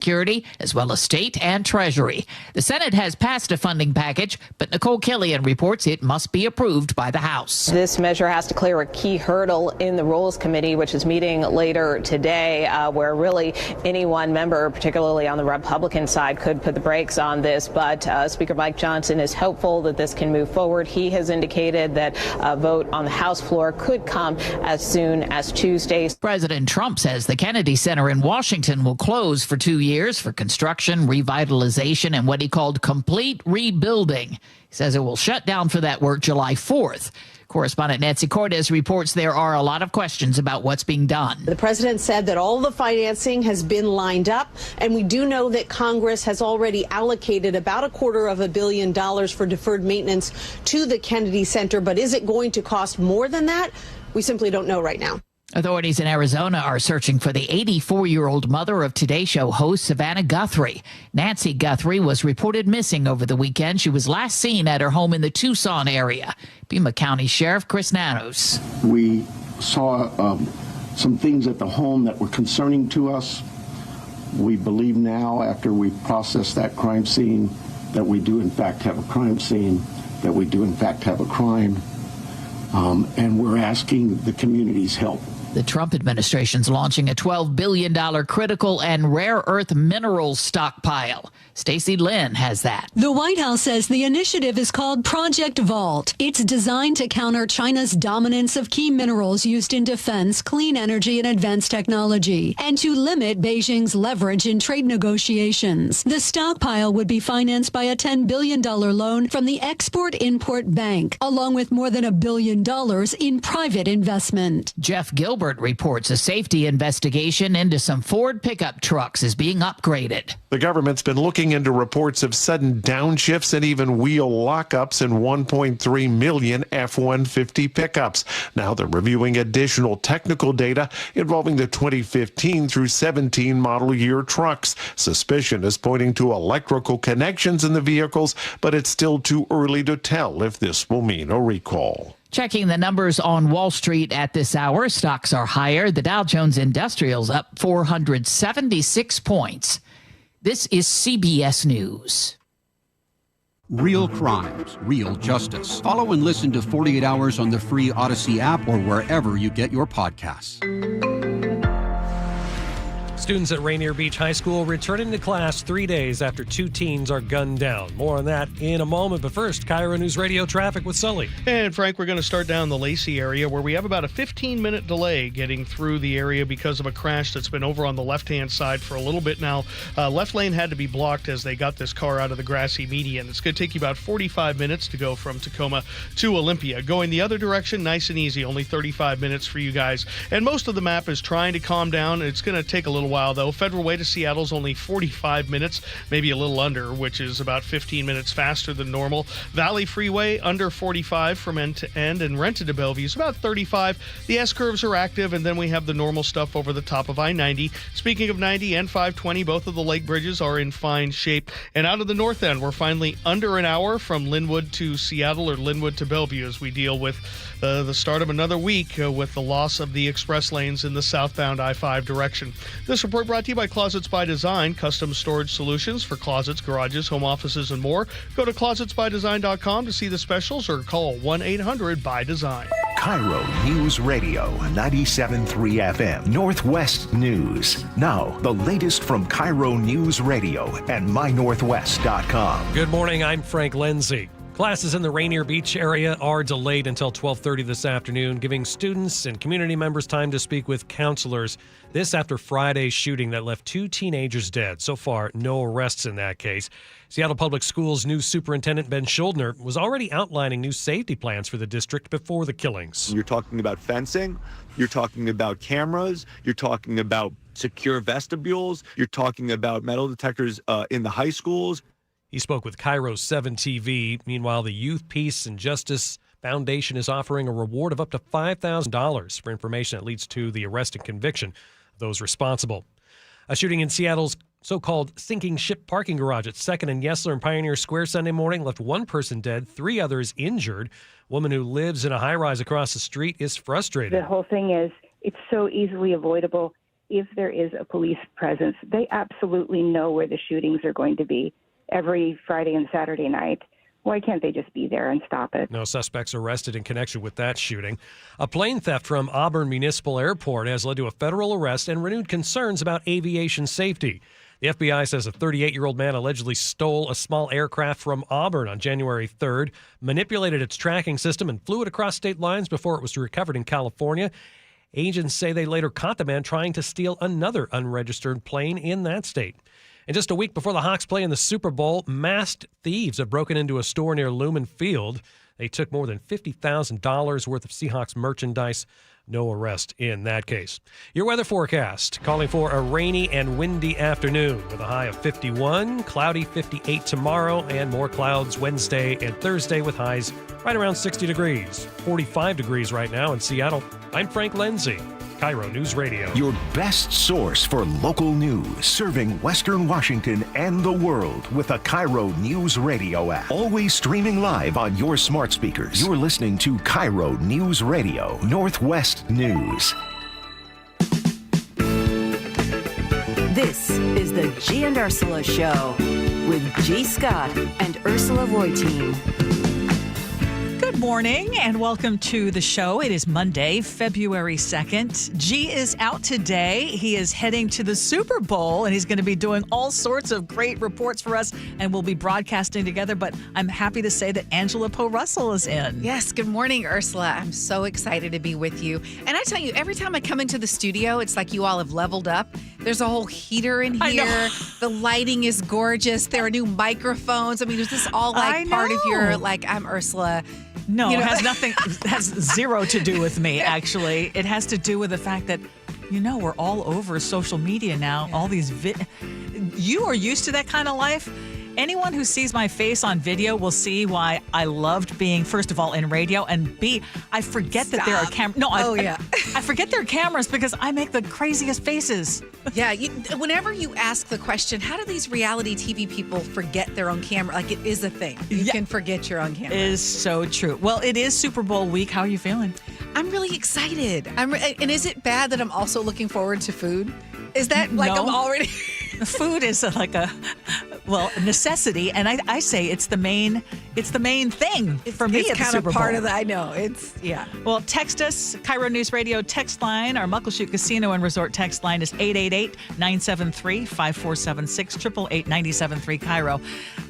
Security, as well as state and treasury. The Senate has passed a funding package, but Nicole Killian reports it must be approved by the House. This measure has to clear a key hurdle in the Rules Committee, which is meeting later today, where really any one member, particularly on the Republican side, could put the brakes on this. But Speaker Mike Johnson is hopeful that this can move forward. He has indicated that a vote on the House floor could come as soon as Tuesday. President Trump says the Kennedy Center in Washington will close for 2 years for construction, revitalization, and what he called complete rebuilding. He says it will shut down for that work July 4th. Correspondent Nancy Cordes reports there are a lot of questions about what's being done. The president said that all the financing has been lined up, and we do know that Congress has already allocated about $250 million for deferred maintenance to the Kennedy Center. But is it going to cost more than that? We simply don't know right now. Authorities in Arizona are searching for the 84-year-old mother of Today Show host Savannah Guthrie. Nancy Guthrie was reported missing over the weekend. She was last seen at her home in the Tucson area. Pima County Sheriff Chris Nanos. We saw some things at the home that were concerning to us. We believe now, after we processed that crime scene, that we do in fact have a crime scene, that we do in fact have a crime, and we're asking the community's help. The Trump administration's launching a $12 billion critical and rare earth minerals stockpile. Stacey Lynn has that. The White House says the initiative is called Project Vault. It's designed to counter China's dominance of key minerals used in defense, clean energy, and advanced technology, and to limit Beijing's leverage in trade negotiations. The stockpile would be financed by a $10 billion loan from the Export-Import Bank, along with more than $1 billion in private investment. Jeff Gilbert reports a safety investigation into some Ford pickup trucks is being upgraded. The government's been looking into reports of sudden downshifts and even wheel lockups in 1.3 million F-150 pickups. Now they're reviewing additional technical data involving the 2015 through 17 model year trucks. Suspicion is pointing to electrical connections in the vehicles, but it's still too early to tell if this will mean a recall. Checking the numbers on Wall Street at this hour, stocks are higher. The Dow Jones Industrial's up 476 points. This is CBS News. Real crimes, real justice. Follow and listen to 48 Hours on the free Odyssey app or wherever you get your podcasts. Students at Rainier Beach High School returning to class 3 days after 2 teens are gunned down. More on that in a moment, but first, KIRO Newsradio traffic with Sully. And Frank, we're going to start down the Lacey area where we have about a 15-minute delay getting through the area because of a crash that's been over on the left-hand side for a little bit now. Left lane had to be blocked as they got this car out of the grassy median. It's going to take you about 45 minutes to go from Tacoma to Olympia. Going the other direction, nice and easy, only 35 minutes for you guys. And most of the map is trying to calm down. It's going to take a little while, though. Federal Way to Seattle's only 45 minutes, maybe a little under, which is about 15 minutes faster than normal. Valley Freeway under 45 from end to end, and Renton to Bellevue is about 35. The S-curves are active, and then we have the normal stuff over the top of I-90. Speaking of 90 and 520, both of the lake bridges are in fine shape. And out of the north end, we're finally under an hour from Linwood to Seattle or Linwood to Bellevue as we deal with the start of another week with the loss of the express lanes in the southbound I-5 direction. This report brought to you by Closets by Design, custom storage solutions for closets, garages, home offices, and more. Go to closetsbydesign.com to see the specials or call 1-800-BY-DESIGN. KIRO News Radio 97.3 FM, Northwest News. Now, the latest from KIRO News Radio and mynorthwest.com. Good morning, I'm Frank Lindsay. Classes in the Rainier Beach area are delayed until 12:30 this afternoon, giving students and community members time to speak with counselors. This after Friday's shooting that left 2 teenagers dead. So far, no arrests in that case. Seattle Public Schools' new superintendent, Ben Schuldner, was already outlining new safety plans for the district before the killings. You're talking about fencing, you're talking about cameras, you're talking about secure vestibules, you're talking about metal detectors in the high schools. He spoke with KIRO 7 TV. Meanwhile, the Youth, Peace, and Justice Foundation is offering a reward of up to $5,000 for information that leads to the arrest and conviction of those responsible. A shooting in Seattle's so-called sinking ship parking garage at 2nd and Yesler and Pioneer Square Sunday morning left 1 person dead, 3 others injured. A woman who lives in a high-rise across the street is frustrated. The whole thing is, it's so easily avoidable. if there is a police presence, they absolutely know where the shootings are going to be every Friday and Saturday night. Why can't they just be there and stop it? No suspects arrested in connection with that shooting. A plane theft from Auburn Municipal Airport has led to a federal arrest and renewed concerns about aviation safety. The FBI says a 38-year-old man allegedly stole a small aircraft from Auburn on January 3rd, manipulated its tracking system, and flew it across state lines before it was recovered in California. Agents say they later caught the man trying to steal another unregistered plane in that state. And just a week before the Hawks play in the Super Bowl, masked thieves have broken into a store near Lumen Field. They took more than $50,000 worth of Seahawks merchandise. No arrest in that case. Your weather forecast calling for a rainy and windy afternoon with a high of 51, cloudy 58 tomorrow, and more clouds Wednesday and Thursday with highs right around 60 degrees. 45 degrees right now in Seattle. I'm Frank Lenzi. KIRO News Radio. Your best source for local news, serving Western Washington and the world with the KIRO News Radio app. Always streaming live on your smart speakers. You're listening to KIRO News Radio, Northwest News. This is the Gee and Ursula Show with G. Scott and Ursula Reutin. Good morning and welcome to the show. It is Monday, February 2nd. G is out today. He is heading to the Super Bowl and he's going to be doing all sorts of great reports for us and we'll be broadcasting together. But I'm happy to say that Angela Poe Russell is in. Yes, good morning, Ursula. I'm so excited to be with you. And I tell you, every time I come into the studio, it's like you all have leveled up. There's a whole heater in here. The lighting is gorgeous. There are new microphones. I mean, is this all like part of your, like, I'm Ursula? No, it has nothing, has zero to do with me, actually. It has to do with the fact that, we're all over social media now. All these, you are used to that kind of life. Anyone who sees my face on video will see why I loved being, first of all, in radio, and B, I forget that there are cameras. No, I forget there are cameras because I make the craziest faces. Yeah, whenever you ask the question, how do these reality TV people forget their own camera? Like, it is a thing. You can forget your own camera. It is so true. Well, it is Super Bowl week. How are you feeling? I'm really excited. And is it bad that I'm also looking forward to food? Is that like No. I'm already... Food is like a necessity, and I say it's the main thing for me. It's at the kind Super of part Bowl. of the. I know it's Well, text us, KIRO News Radio text line. Our Muckleshoot Casino and Resort text line is 888-973-5476 888-973 KIRO.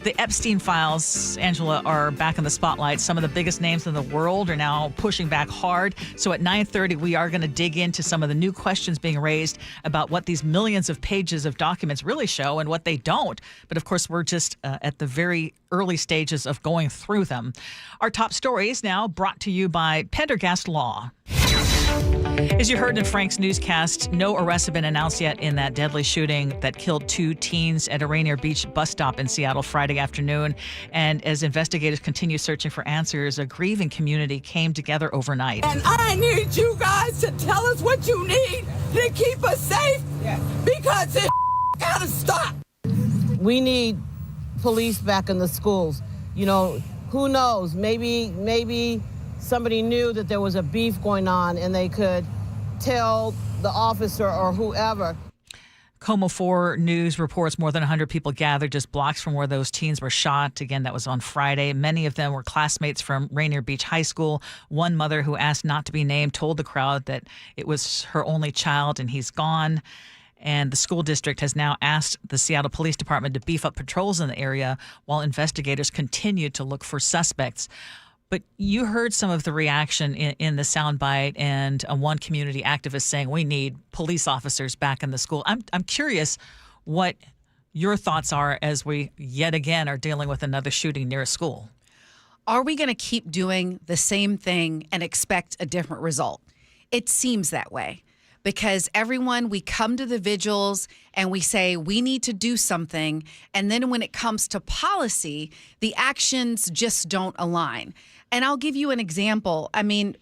The Epstein files, Angela, are back in the spotlight. Some of the biggest names in the world are now pushing back hard. So at 9:30, we are going to dig into some of the new questions being raised about what these millions of pages of documents really show and what they don't. But of course, we're just at the very early stages of going through them. Our top stories now brought to you by Pendergast Law. As you heard in Frank's newscast, no arrests have been announced yet in that deadly shooting that killed 2 teens at a Rainier Beach bus stop in Seattle Friday afternoon. And as investigators continue searching for answers, a grieving community came together overnight. And I need you guys to tell us what you need to keep us safe because this gotta stop. We need police back in the schools. Who knows? Maybe somebody knew that there was a beef going on and they could tell the officer or whoever. Como 4 News reports more than 100 people gathered just blocks from where those teens were shot. Again, that was on Friday. Many of them were classmates from Rainier Beach High School. One mother who asked not to be named told the crowd that it was her only child and he's gone. And the school district has now asked the Seattle Police Department to beef up patrols in the area while investigators continue to look for suspects. But you heard some of the reaction in the soundbite, and one community activist saying we need police officers back in the school. I'm curious what your thoughts are as we yet again are dealing with another shooting near a school. Are we going to keep doing the same thing and expect a different result? It seems that way. Because we come to the vigils and we say we need to do something. And then when it comes to policy, the actions just don't align. And I'll give you an example. I mean,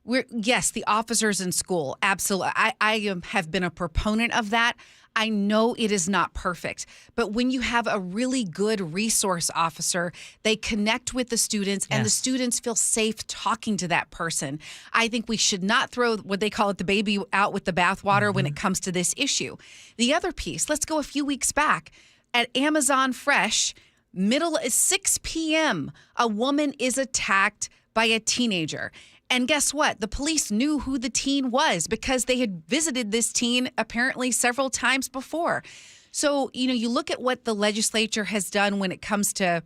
the officers in school, absolutely. I have been a proponent of that. I know it is not perfect, but when you have a really good resource officer, they connect with the students and the students feel safe talking to that person. I think we should not throw what they call it the baby out with the bathwater when it comes to this issue. The other piece, let's go a few weeks back at Amazon Fresh, middle is 6 p.m. A woman is attacked by a teenager. And guess what? The police knew who the teen was because they had visited this teen apparently several times before. So, you look at what the legislature has done when it comes to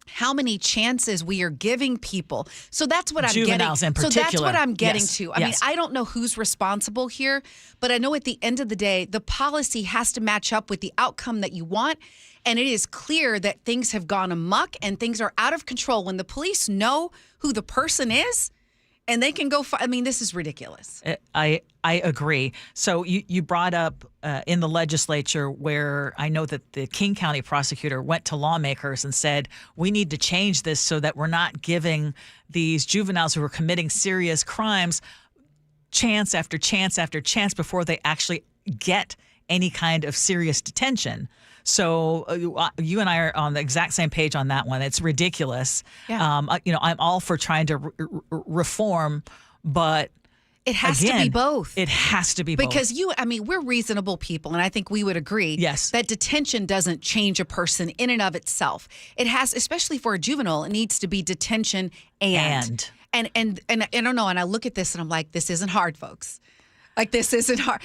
how many chances we are giving people. So that's what I'm getting. Juveniles in particular. So that's what I'm getting to. I mean, Yes. I don't know who's responsible here, but I know at the end of the day, the policy has to match up with the outcome that you want. And it is clear that things have gone amok and things are out of control. When the police know who the person is, and they can go. This is ridiculous. I agree. So you brought up in the legislature where I know that the King County prosecutor went to lawmakers and said, we need to change this so that we're not giving these juveniles who are committing serious crimes chance after chance after chance before they actually get any kind of serious detention. So you and I are on the exact same page on that one. It's ridiculous. Yeah. I'm all for trying to reform, but it has to be both. It has to be both. Because we're reasonable people, and I think we would agree that detention doesn't change a person in and of itself. It has, especially for a juvenile, it needs to be detention and I don't know, and I look at this and I'm like, this isn't hard, folks. Like, this isn't hard.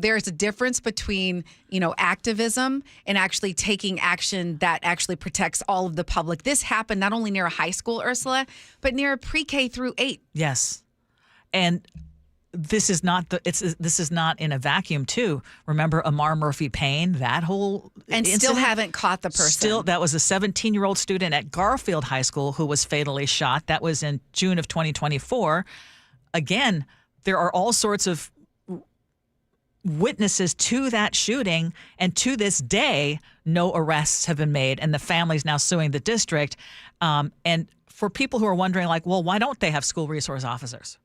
There's a difference between, activism and actually taking action that actually protects all of the public. This happened not only near a high school, Ursula, but near a pre-K through 8. Yes. And this is not this is not in a vacuum too. Remember Amar Murphy Payne, that whole and incident? Still haven't caught the person. That was a 17-year-old student at Garfield High School who was fatally shot. That was in June of 2024. Again, there are all sorts of witnesses to that shooting, and to this day, no arrests have been made, and the family's now suing the district. And for people who are wondering, like, well, why don't they have school resource officers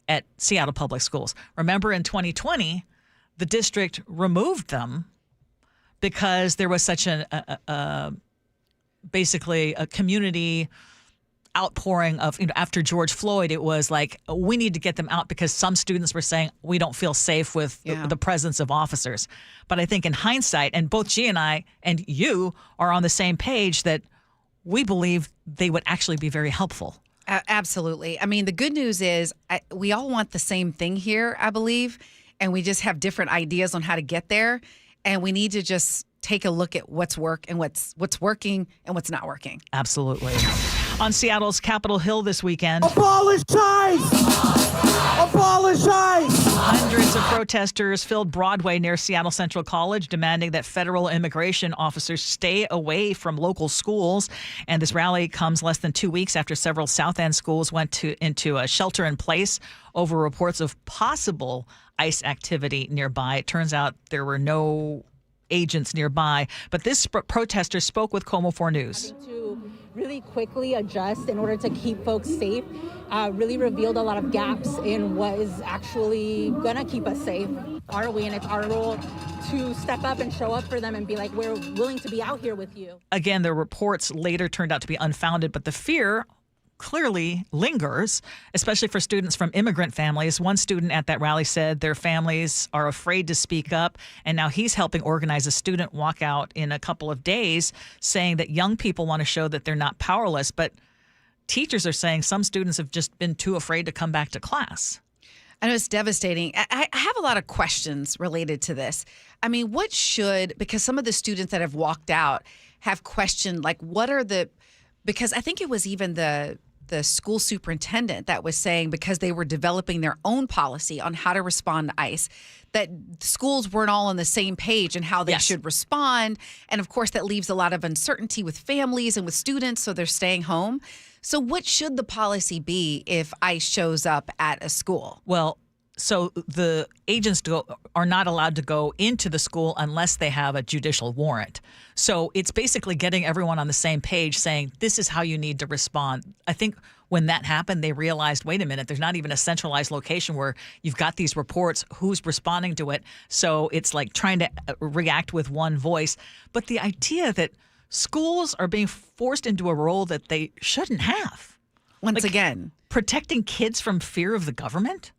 at Seattle Public Schools? Remember in 2020, the district removed them because there was such basically a community outpouring of, after George Floyd. It was like, we need to get them out because some students were saying we don't feel safe with the presence of officers. But I think in hindsight, and both G and I and you are on the same page, that we believe they would actually be very helpful. Absolutely. The good news is we all want the same thing here, I believe, and we just have different ideas on how to get there. And we need to just take a look at what's working and what's not working. Absolutely. On Seattle's Capitol Hill this weekend, abolish ICE! Abolish ICE! Hundreds of protesters filled Broadway near Seattle Central College, demanding that federal immigration officers stay away from local schools. And this rally comes less than 2 weeks after several South End schools went into a shelter in place over reports of possible ICE activity nearby. It turns out there were no agents nearby, but this protester spoke with Como 4 News. To really quickly adjust in order to keep folks safe really revealed a lot of gaps in what is actually gonna keep us safe. Are we? And it's our role to step up and show up for them and be like, we're willing to be out here with you. Again, the reports later turned out to be unfounded, but the fear clearly lingers, especially for students from immigrant families. One student at that rally said their families are afraid to speak up, and now he's helping organize a student walkout in a couple of days, saying that young people want to show that they're not powerless, but teachers are saying some students have just been too afraid to come back to class. I know it's devastating. I have a lot of questions related to this. Because some of the students that have walked out have questioned, like, because I think it was even the school superintendent that was saying, because they were developing their own policy on how to respond to ICE, that schools weren't all on the same page and how they should respond. And of course, that leaves a lot of uncertainty with families and with students, so they're staying home. So what should the policy be if ICE shows up at a school? Well, So the agents are not allowed to go into the school unless they have a judicial warrant. So it's basically getting everyone on the same page saying, this is how you need to respond. I think when that happened, they realized, wait a minute, there's not even a centralized location where you've got these reports, who's responding to it. So it's like trying to react with one voice. But the idea that schools are being forced into a role that they shouldn't have. Once again, protecting kids from fear of the government,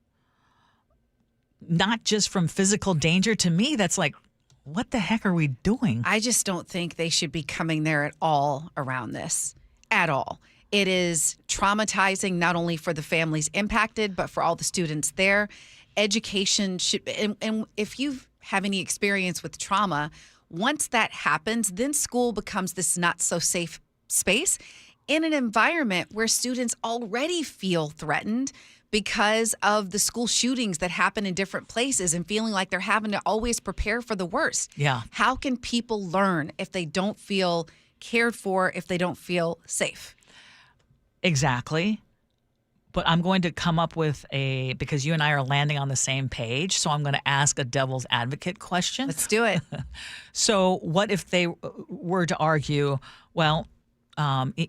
not just from physical danger. To me, that's like, what the heck are we doing? I just don't think they should be coming there at all around this, at all. It is traumatizing not only for the families impacted, but for all the students there. Education should, and if you have any experience with trauma, once that happens, then school becomes this not so safe space in an environment where students already feel threatened because of the school shootings that happen in different places and feeling like they're having to always prepare for the worst. Yeah. How can people learn if they don't feel cared for, if they don't feel safe? Exactly. But I'm going to come up with because you and I are landing on the same page, so I'm going to ask a devil's advocate question. Let's do it. So what if they were to argue, well,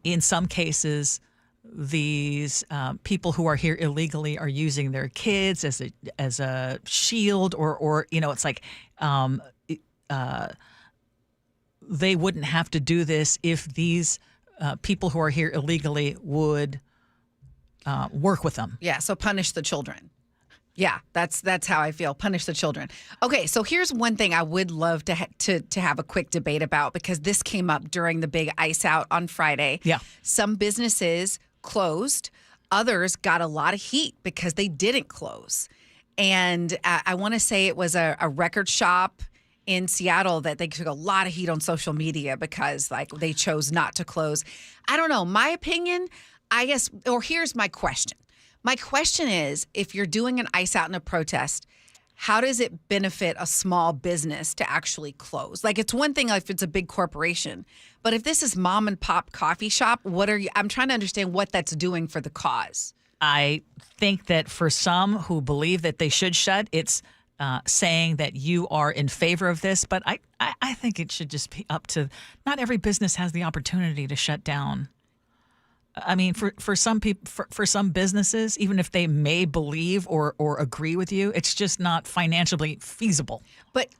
in some cases, these people who are here illegally are using their kids as a shield, or it's like they wouldn't have to do this if these people who are here illegally would work with them. Yeah, so punish the children. Yeah, that's how I feel. Punish the children. Okay, so here's one thing I would love to have a quick debate about, because this came up during the big ice out on Friday. Yeah. Some businesses closed. Others got a lot of heat because they didn't close. And I want to say it was a record shop in Seattle that they took a lot of heat on social media because they chose not to close. I don't know. My opinion, I guess, or here's my question. My question is, if you're doing an ice out in a protest, how does it benefit a small business to actually close? Like, it's one thing if it's a big corporation, but if this is mom and pop coffee shop, I'm trying to understand what that's doing for the cause. I think that for some who believe that they should shut, it's saying that you are in favor of this. But I think it should just be up to, not every business has the opportunity to shut down. I mean, for some people, for some businesses, even if they may believe or agree with you, it's just not financially feasible. But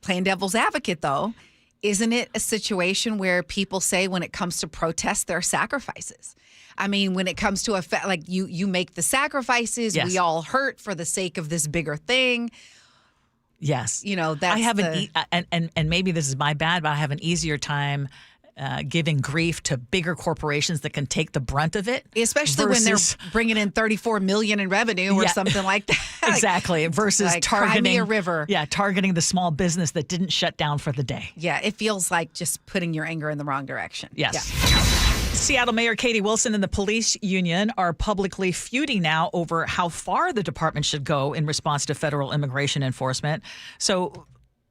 playing devil's advocate, though, isn't it a situation where people say when it comes to protests, there are sacrifices? I mean, when it comes to you make the sacrifices, yes. We all hurt for the sake of this bigger thing. Yes, that's I have and maybe this is my bad, but I have an easier time giving grief to bigger corporations that can take the brunt of it, especially when they're bringing in $34 million in revenue or something like that. Exactly, versus targeting a river. Yeah, targeting the small business that didn't shut down for the day. Yeah, it feels like just putting your anger in the wrong direction. Yes. Yeah. Seattle Mayor Katie Wilson and the police union are publicly feuding now over how far the department should go in response to federal immigration enforcement. So,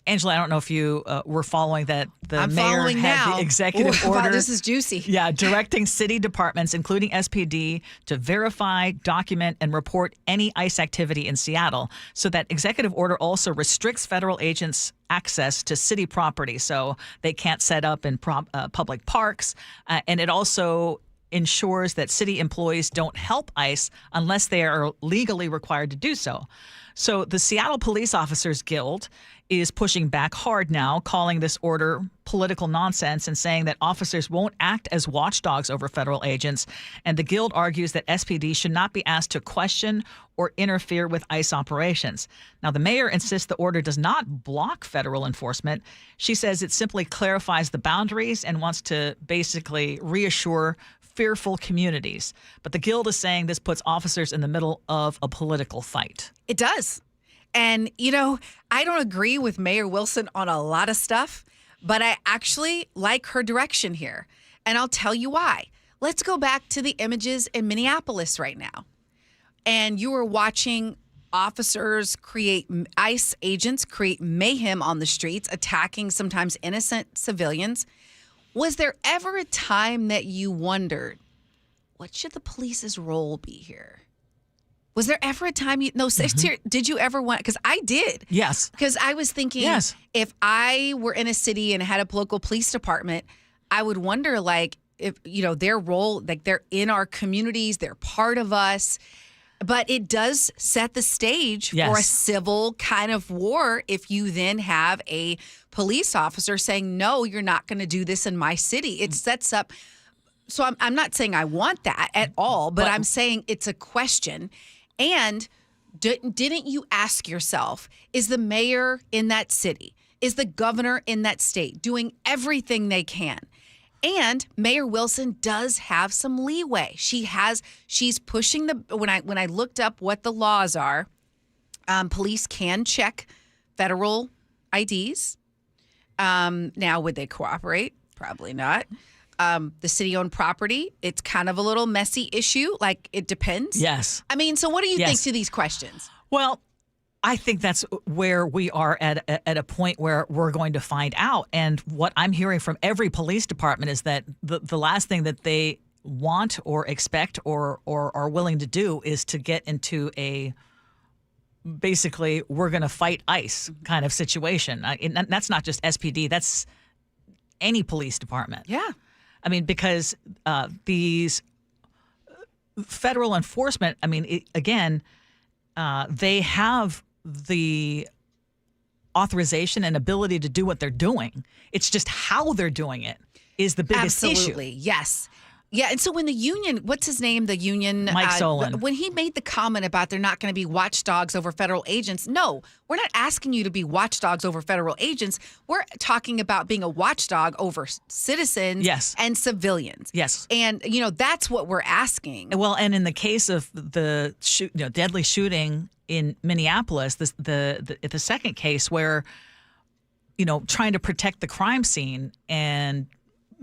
Angela, I don't know if you were following that. I'm mayor following had now. The executive order. Wow, this is juicy. Yeah, directing city departments, including SPD, to verify, document, and report any ICE activity in Seattle. So that executive order also restricts federal agents' access to city property, so they can't set up in public parks. And it also ensures that city employees don't help ICE unless they are legally required to do so. So the Seattle Police Officers Guild is pushing back hard now, calling this order political nonsense and saying that officers won't act as watchdogs over federal agents. And the Guild argues that SPD should not be asked to question or interfere with ICE operations. Now, the mayor insists the order does not block federal enforcement. She says it simply clarifies the boundaries and wants to basically reassure fearful communities. But the Guild is saying this puts officers in the middle of a political fight. It does. And, I don't agree with Mayor Wilson on a lot of stuff, but I actually like her direction here. And I'll tell you why. Let's go back to the images in Minneapolis right now. And you were watching ICE agents create mayhem on the streets, attacking sometimes innocent civilians. Was there ever a time that you wondered, what should the police's role be here? Was there ever a time did you ever want, because I did. Yes. Because I was thinking, if I were in a city and had a local police department, I would wonder, like, if, their role, like, they're in our communities, they're part of us. But it does set the stage for a civil kind of war if you then have a police officer saying, no, you're not going to do this in my city. It sets up. So I'm not saying I want that at all, but I'm saying it's a question. And didn't you ask yourself, is the mayor in that city, is the governor in that state doing everything they can? And Mayor Wilson does have some leeway. She's pushing when I looked up what the laws are, police can check federal IDs. Now, would they cooperate? Probably not. The city-owned property, it's kind of a little messy issue. Like, it depends. Yes. I mean, so what do you think to these questions? Well, I think that's where we are at a point where we're going to find out. And what I'm hearing from every police department is that the last thing that they want or expect or are willing to do is to get into a basically we're going to fight ICE kind of situation. And that's not just SPD. That's any police department. Yeah. I mean, because these federal enforcement, I mean, they have the authorization and ability to do what they're doing. It's just how they're doing it is the biggest issue. Absolutely, yes. Yeah, and so when the union, what's his name, the union? Mike Solon. When he made the comment about they're not going to be watchdogs over federal agents, no, we're not asking you to be watchdogs over federal agents. We're talking about being a watchdog over citizens and civilians. Yes. And, that's what we're asking. Well, and in the case of the deadly shooting in Minneapolis, the second case where, trying to protect the crime scene and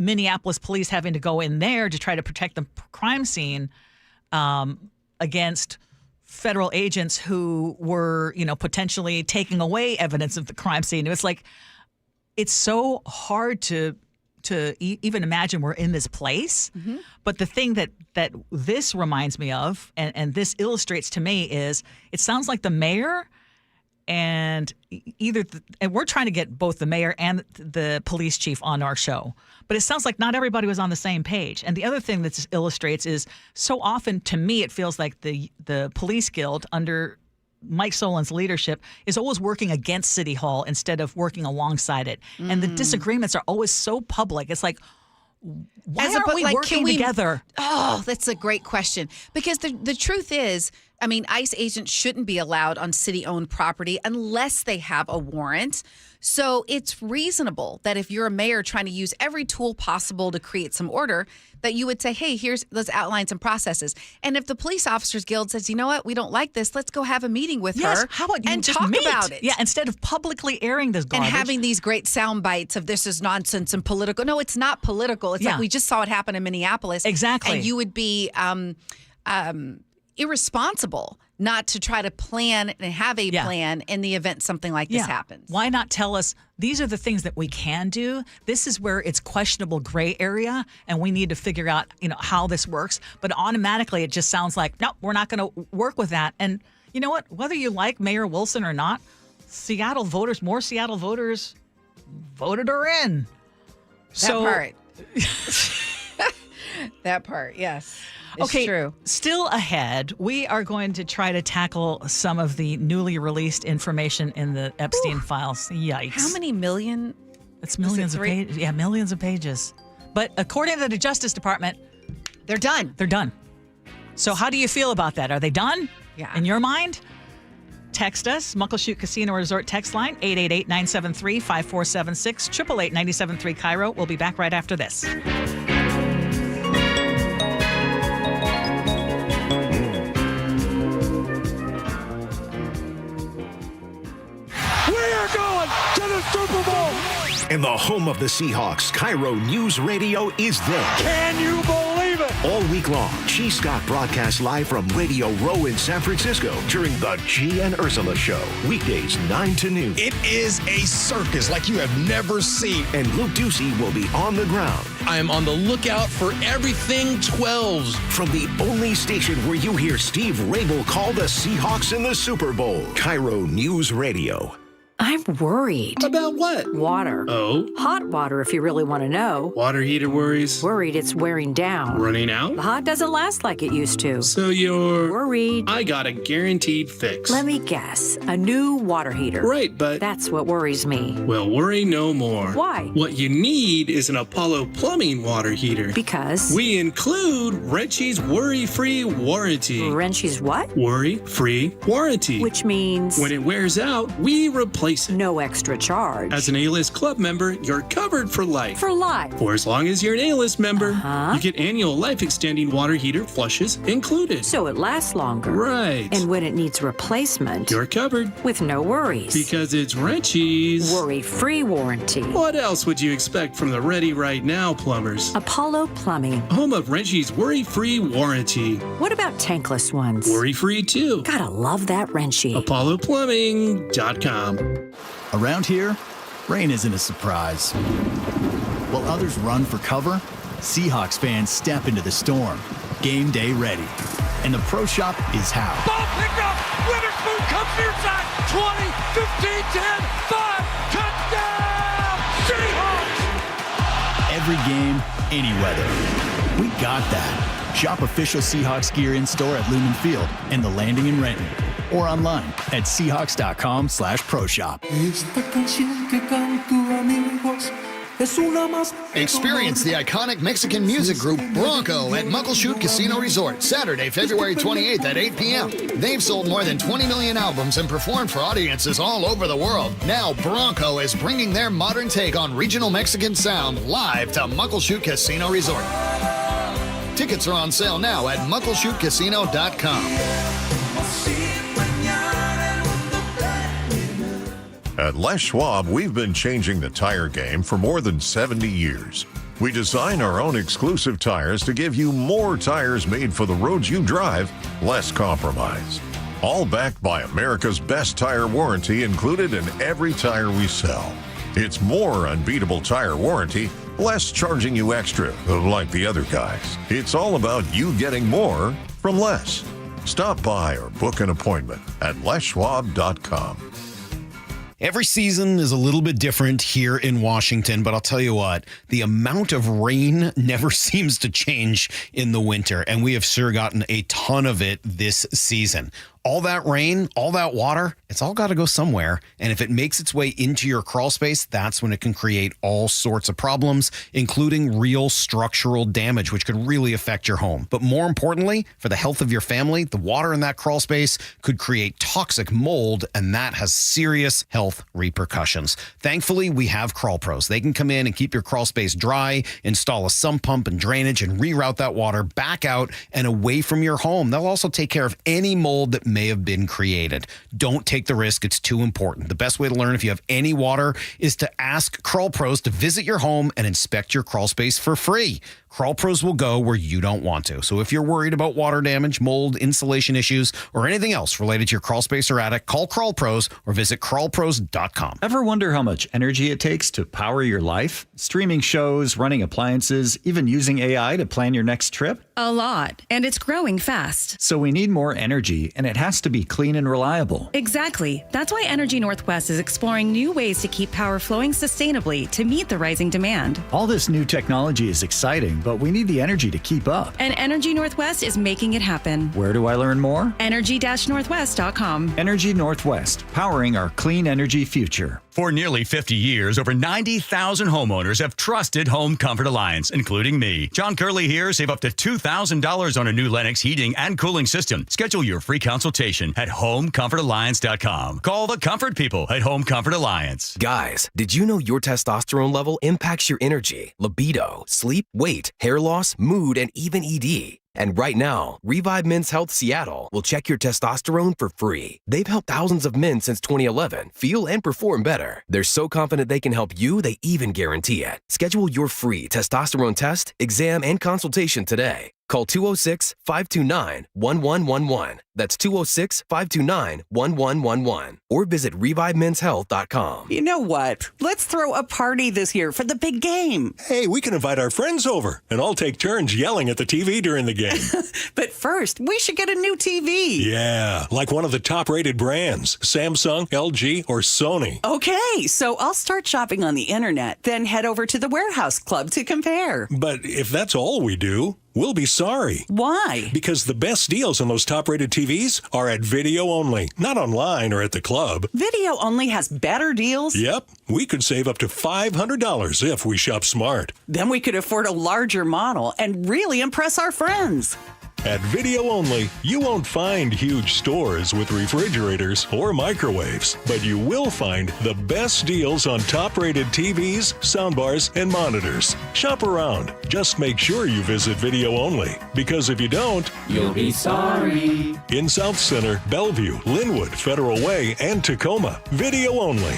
Minneapolis police having to go in there to try to protect the crime scene against federal agents who were, potentially taking away evidence of the crime scene. It's like, it's so hard to even imagine we're in this place. Mm-hmm. But the thing that this reminds me of, and this illustrates to me, is it sounds like the mayor and and we're trying to get both the mayor and the police chief on our show. But it sounds like not everybody was on the same page. And the other thing that this illustrates is so often, to me, it feels like the police guild under Mike Solon's leadership is always working against City Hall instead of working alongside it. Mm. And the disagreements are always so public. It's like, why aren't we working together? Oh, that's a great question. Because the truth is, I mean, ICE agents shouldn't be allowed on city-owned property unless they have a warrant. So it's reasonable that if you're a mayor trying to use every tool possible to create some order, that you would say, hey, let's outline some processes. And if the Police Officers Guild says, you know what, we don't like this, let's go have a meeting with her how about you and just talk meet about it. Yeah, instead of publicly airing this garbage. And having these great sound bites of this is nonsense and political. No, it's not political. It's like we just saw it happen in Minneapolis. Exactly. And you would be irresponsible not to try to plan and have a plan in the event something like this happens. Why not tell us these are the things that we can do? This is where it's questionable gray area, and we need to figure out, how this works. But automatically, it just sounds like, no, we're not going to work with that. And you know what? Whether you like Mayor Wilson or not, more Seattle voters voted her in. That part, yes. Okay, true. Still ahead, we are going to try to tackle some of the newly released information in the Epstein files. Yikes. How many million? It's millions of pages. Yeah, millions of pages. But according to the Justice Department, they're done. They're done. So how do you feel about that? Are they done? Yeah. In your mind? Text us, Muckleshoot Casino Resort text line, 888-973-5476, 888-973 KIRO. We'll be back right after this. Going to the Super Bowl. And the home of the Seahawks, KIRO News Radio, is there. Can you believe it? All week long, Gee Scott broadcasts live from Radio Row in San Francisco during the Gee and Ursula Show. Weekdays 9 to noon. It is a circus like you have never seen. And Luke Ducey will be on the ground. I am on the lookout for everything 12s. From the only station where you hear Steve Rabel call the Seahawks in the Super Bowl. KIRO News Radio. I'm worried. About what? Water. Oh? Hot water, if you really want to know. Water heater worries? Worried it's wearing down. Running out? The hot doesn't last like it used to. So you're... worried. I got a guaranteed fix. Let me guess. A new water heater. Right, but... that's what worries me. Well, worry no more. Why? What you need is an Apollo Plumbing water heater. Because? We include Wrenchie's worry-free warranty. Wrenchie's what? Worry-free warranty. Which means? When it wears out, we replace it. No extra charge. As an A-List Club member, you're covered for life. For life? For as long as you're an A-List member, you get annual life-extending water heater flushes included. So it lasts longer. Right. And when it needs replacement, you're covered. With no worries. Because it's Wrenchie's worry-free warranty. What else would you expect from the Ready Right Now plumbers? Apollo Plumbing. Home of Wrenchie's worry-free warranty. What about tankless ones? Worry-free too. Gotta love that Wrenchie. ApolloPlumbing.com. Around here, rain isn't a surprise. While others run for cover, Seahawks fans step into the storm, game day ready. And the Pro Shop is how. Ball picked up. Witherspoon comes near side. 20, 15, 10, 5. Touchdown! Seahawks! Every game, any weather. We got that. Shop official Seahawks gear in-store at Lumen Field and The Landing in Renton. Or online at Seahawks.com/ProShop. Experience the iconic Mexican music group Bronco at Muckleshoot Casino Resort, Saturday, February 28th at 8 p.m. They've sold more than 20 million albums and performed for audiences all over the world. Now Bronco is bringing their modern take on regional Mexican sound live to Muckleshoot Casino Resort. Tickets are on sale now at muckleshootcasino.com. At Les Schwab, we've been changing the tire game for more than 70 years. We design our own exclusive tires to give you more tires made for the roads you drive, less compromise. All backed by America's best tire warranty included in every tire we sell. It's more unbeatable tire warranty, less charging you extra, like the other guys. It's all about you getting more from less. Stop by or book an appointment at leschwab.com. Every season is a little bit different here in Washington, but I'll tell you what, the amount of rain never seems to change in the winter, and we have sure gotten a ton of it this season. All that rain, all that water, it's all got to go somewhere. And if it makes its way into your crawl space, that's when it can create all sorts of problems, including real structural damage, which could really affect your home. But more importantly, for the health of your family, the water in that crawl space could create toxic mold, and that has serious health repercussions. Thankfully, we have Crawl Pros. They can come in and keep your crawl space dry, install a sump pump and drainage, and reroute that water back out and away from your home. They'll also take care of any mold that may have been created. Don't take the risk. It's too important. The best way to learn if you have any water is to ask Crawl Pros to visit your home and inspect your crawl space for free. Crawl Pros will go where you don't want to. So if you're worried about water damage, mold, insulation issues, or anything else related to your crawl space or attic, call Crawl Pros or visit crawlpros.com. Ever wonder how much energy it takes to power your life? Streaming shows, running appliances, even using AI to plan your next trip? A lot, and it's growing fast. So we need more energy, and it has to be clean and reliable. Exactly. That's why Energy Northwest is exploring new ways to keep power flowing sustainably to meet the rising demand. All this new technology is exciting, but we need the energy to keep up. And Energy Northwest is making it happen. Where do I learn more? Energy-Northwest.com. Energy Northwest, powering our clean energy future. For nearly 50 years, over 90,000 homeowners have trusted Home Comfort Alliance, including me. John Curley here. Save up to $2,000 on a new Lennox heating and cooling system. Schedule your free consultation at HomeComfortAlliance.com. Call the comfort people at Home Comfort Alliance. Guys, did you know your testosterone level impacts your energy, libido, sleep, weight, hair loss, mood, and even ED? And right now, Revive Men's Health Seattle will check your testosterone for free. They've helped thousands of men since 2011 feel and perform better. They're so confident they can help you, they even guarantee it. Schedule your free testosterone test, exam, and consultation today. Call 206-529-1111. That's 206-529-1111. Or visit ReviveMen'sHealth.com. You know what? Let's throw a party this year for the big game. Hey, we can invite our friends over and all take turns yelling at the TV during the game. But first, we should get a new TV. Yeah, like one of the top-rated brands, Samsung, LG, or Sony. Okay, so I'll start shopping on the internet, then head over to the Warehouse Club to compare. But if that's all we do, we'll be sorry. Why? Because the best deals on those top-rated TVs are at video only, not online or at the club. Video only has better deals? Yep. We could save up to $500 if we shop smart. Then we could afford a larger model and really impress our friends. At Video Only, you won't find huge stores with refrigerators or microwaves, but you will find the best deals on top-rated TVs, soundbars, and monitors. Shop around. Just make sure you visit Video Only, because if you don't, You'll be sorry. In South Center, Bellevue, Linwood, Federal Way, and Tacoma, Video Only.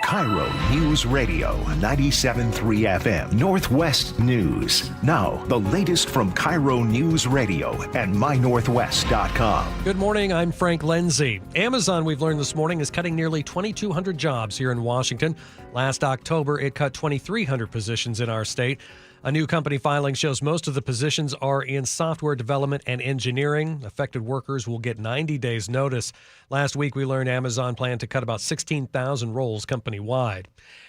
KIRO News Radio 97.3 FM Northwest News. Now, the latest from KIRO News Radio and mynorthwest.com. Good morning, I'm Frank Lindsay. Amazon, we've learned this morning, is cutting nearly 2,200 jobs here in Washington. Last October, it cut 2,300 positions in our state. A new company filing shows most of the positions are in software development and engineering. Affected workers will get 90 days notice. Last week, we learned Amazon planned to cut about 16,000 roles company-wide.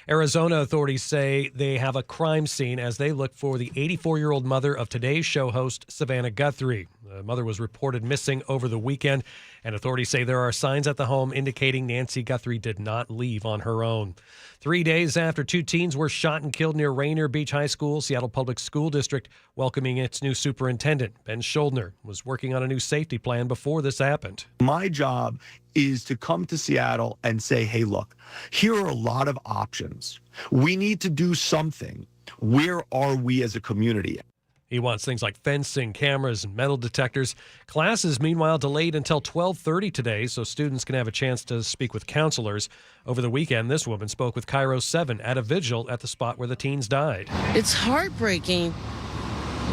Arizona authorities say they have a crime scene as they look for the 84-year-old mother of Today's Show host Savannah Guthrie. The mother was reported missing over the weekend, and authorities say there are signs at the home indicating Nancy Guthrie did not leave on her own. 3 days after two teens were shot and killed near Rainier Beach High School, Seattle Public School District welcoming its new superintendent. Ben Schuldner was working on a new safety plan before this happened. My job is to come to Seattle and say, hey, look, here are a lot of options. We need to do something. Where are we as a community? He wants things like fencing, cameras, and metal detectors. Classes, meanwhile, delayed until 12:30 today, so students can have a chance to speak with counselors. Over the weekend, this woman spoke with KIRO 7 at a vigil at the spot where the teens died. It's heartbreaking,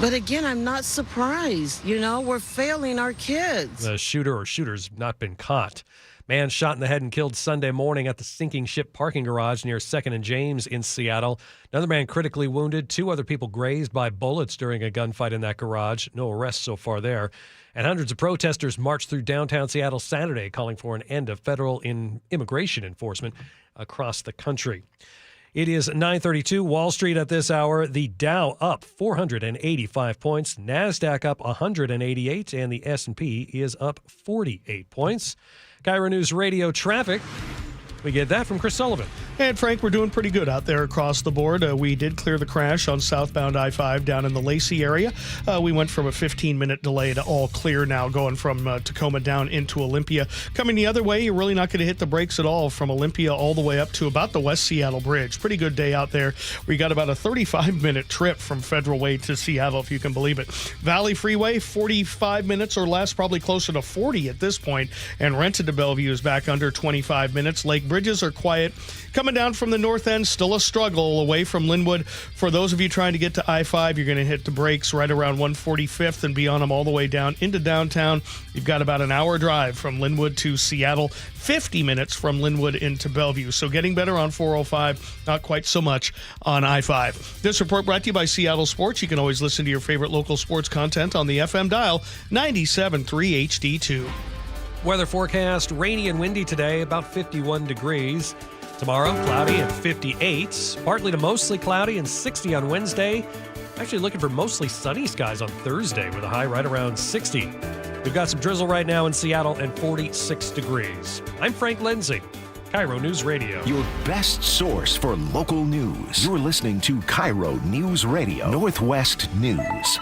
but again, I'm not surprised. You know, we're failing our kids. The shooter or shooters have not been caught. Man shot in the head and killed Sunday morning at the sinking ship parking garage near 2nd and James in Seattle. Another man critically wounded. 2 other people grazed by bullets during a gunfight in that garage. No arrests so far there. And hundreds of protesters marched through downtown Seattle Saturday, calling for an end of federal immigration enforcement across the country. It is 9:32, Wall Street at this hour. The Dow up 485 points, NASDAQ up 188, and the S&P is up 48 points. KIRO News Radio traffic. We get that from Chris Sullivan. And Frank, we're doing pretty good out there across the board. We did clear the crash on southbound I-5 down in the Lacey area. We went from a 15-minute delay to all clear now, going from Tacoma down into Olympia. Coming the other way, you're really not going to hit the brakes at all from Olympia all the way up to about the West Seattle Bridge. Pretty good day out there. We got about a 35-minute trip from Federal Way to Seattle, if you can believe it. Valley Freeway, 45 minutes or less, probably closer to 40 at this point. And Renton to Bellevue is back under 25 minutes. Lake Bridges are quiet. Coming down from the north end, still a struggle away from Linwood. For those of you trying to get to I-5, you're going to hit the brakes right around 145th and be on them all the way down into downtown. You've got about an hour drive from Linwood to Seattle, 50 minutes from Linwood into Bellevue. So getting better on 405, not quite so much on I-5. This report brought to you by Seattle Sports. You can always listen to your favorite local sports content on the FM dial, 97.3 HD2. Weather forecast, rainy and windy today, about 51 degrees. Tomorrow, cloudy and 58. Partly to mostly cloudy and 60 on Wednesday. Actually looking for mostly sunny skies on Thursday with a high right around 60. We've got some drizzle right now in Seattle and 46 degrees. I'm Frank Lindsay, KIRO News Radio. Your best source for local news. You're listening to KIRO News Radio, Northwest News.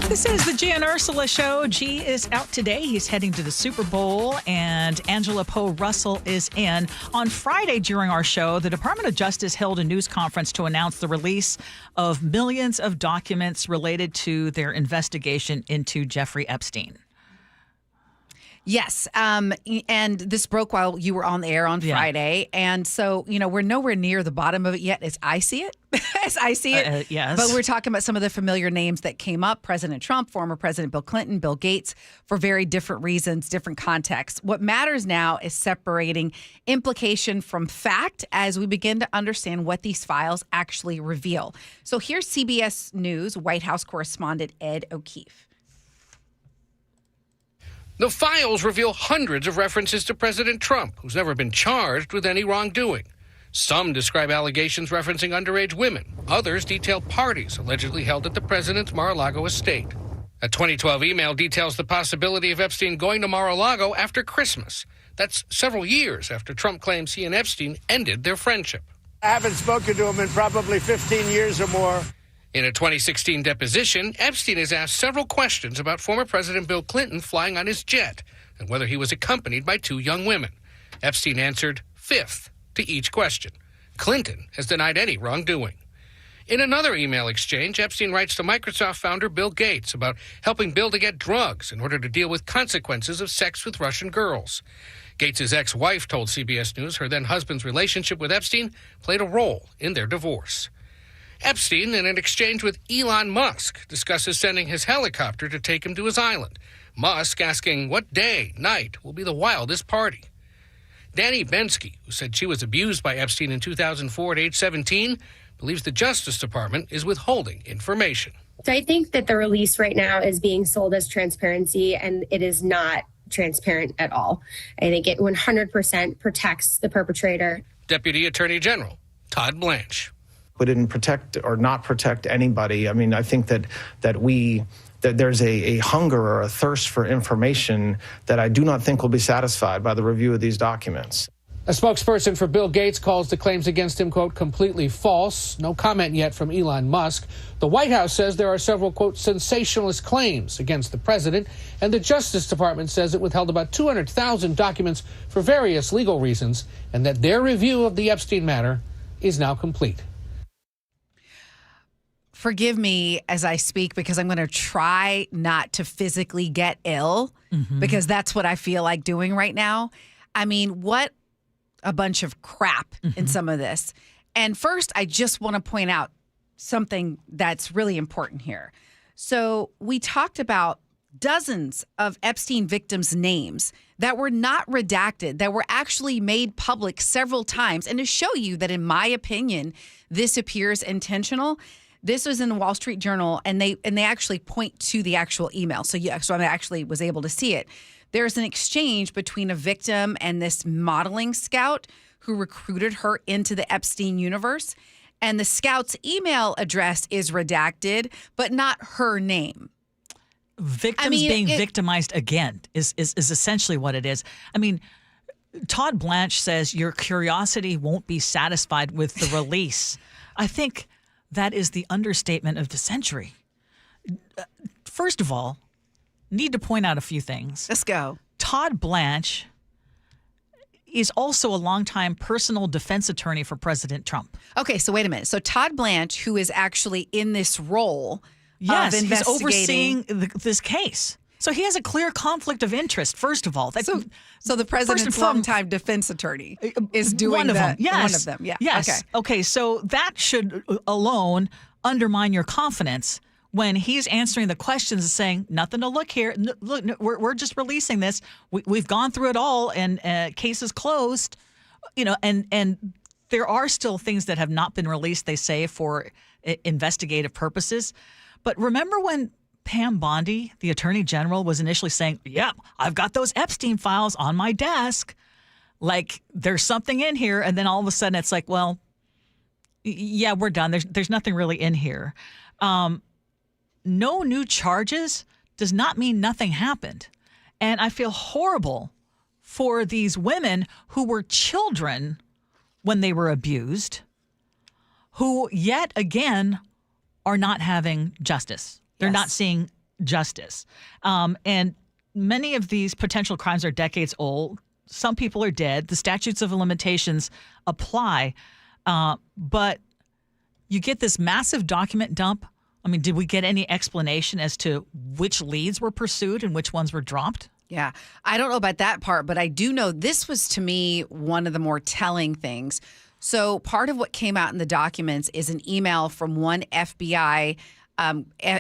This is the Gee and Ursula Show. Gee is out today. He's heading to the Super Bowl, and Angela Poe Russell is in. On Friday during our show, the Department of Justice held a news conference to announce the release of millions of documents related to their investigation into Jeffrey Epstein. Yes. And this broke while you were on the air on Friday. And so, we're nowhere near the bottom of it yet as I see it. Yes. But we're talking about some of the familiar names that came up. President Trump, former President Bill Clinton, Bill Gates, for very different reasons, different contexts. What matters now is separating implication from fact as we begin to understand what these files actually reveal. So here's CBS News White House correspondent Ed O'Keefe. The files reveal hundreds of references to President Trump, who's never been charged with any wrongdoing. Some describe allegations referencing underage women. Others detail parties allegedly held at the president's Mar-a-Lago estate. A 2012 email details the possibility of Epstein going to Mar-a-Lago after Christmas. That's several years after Trump claims he and Epstein ended their friendship. I haven't spoken to him in probably 15 years or more. In a 2016 deposition, Epstein is asked several questions about former President Bill Clinton flying on his jet and whether he was accompanied by 2 young women. Epstein answered fifth to each question. Clinton has denied any wrongdoing. In another email exchange, Epstein writes to Microsoft founder Bill Gates about helping Bill to get drugs in order to deal with consequences of sex with Russian girls. Gates' ex-wife told CBS News her then-husband's relationship with Epstein played a role in their divorce. Epstein, in an exchange with Elon Musk, discusses sending his helicopter to take him to his island. Musk asking what day, night, will be the wildest party. Danny Bensky, who said she was abused by Epstein in 2004 at age 17, believes the Justice Department is withholding information. So I think that the release right now is being sold as transparency, and it is not transparent at all. I think it 100% protects the perpetrator. Deputy Attorney General Todd Blanche. We didn't protect or not protect anybody. I mean, I think that there's a hunger or a thirst for information that I do not think will be satisfied by the review of these documents. A spokesperson for Bill Gates calls the claims against him, quote, completely false. No comment yet from Elon Musk. The White House says there are several, quote, sensationalist claims against the president, and the Justice Department says it withheld about 200,000 documents for various legal reasons, and that their review of the Epstein matter is now complete. Forgive me as I speak because I'm going to try not to physically get ill because that's what I feel like doing right now. I mean, what a bunch of crap in some of this. And first, I just want to point out something that's really important here. So we talked about dozens of Epstein victims' names that were not redacted, that were actually made public several times. And to show you that, in my opinion, this appears intentional, this was in the Wall Street Journal, and they actually point to the actual email. So I actually was able to see it. There's an exchange between a victim and this modeling scout who recruited her into the Epstein universe. And the scout's email address is redacted, but not her name. Victims being victimized again is essentially what it is. I mean, Todd Blanche says your curiosity won't be satisfied with the release. I think that is the understatement of the century. First of all, need to point out a few things. Let's go. Todd Blanche is also a longtime personal defense attorney for President Trump. Okay, so wait a minute. So Todd Blanche, who is actually in this role yes, of he's investigating overseeing this case. So he has a clear conflict of interest, first of all. So the president's longtime defense attorney is doing one of them. Yes. One of them, yeah. Yes. Okay, so that should alone undermine your confidence when he's answering the questions and saying, nothing to look here. Look, we're just releasing this. We've gone through it all, and case is closed. You know, and there are still things that have not been released, they say, for investigative purposes. But remember when Pam Bondi, the Attorney General, was initially saying, yeah, I've got those Epstein files on my desk. Like, there's something in here. And then all of a sudden it's like, well, yeah, we're done. There's nothing really in here. No new charges does not mean nothing happened. And I feel horrible for these women who were children when they were abused, who yet again are not having justice. They're not seeing justice. And many of these potential crimes are decades old. Some people are dead. The statutes of limitations apply. But you get this massive document dump. I mean, did we get any explanation as to which leads were pursued and which ones were dropped? Yeah, I don't know about that part, but I do know this was, to me, one of the more telling things. So part of what came out in the documents is an email from one FBI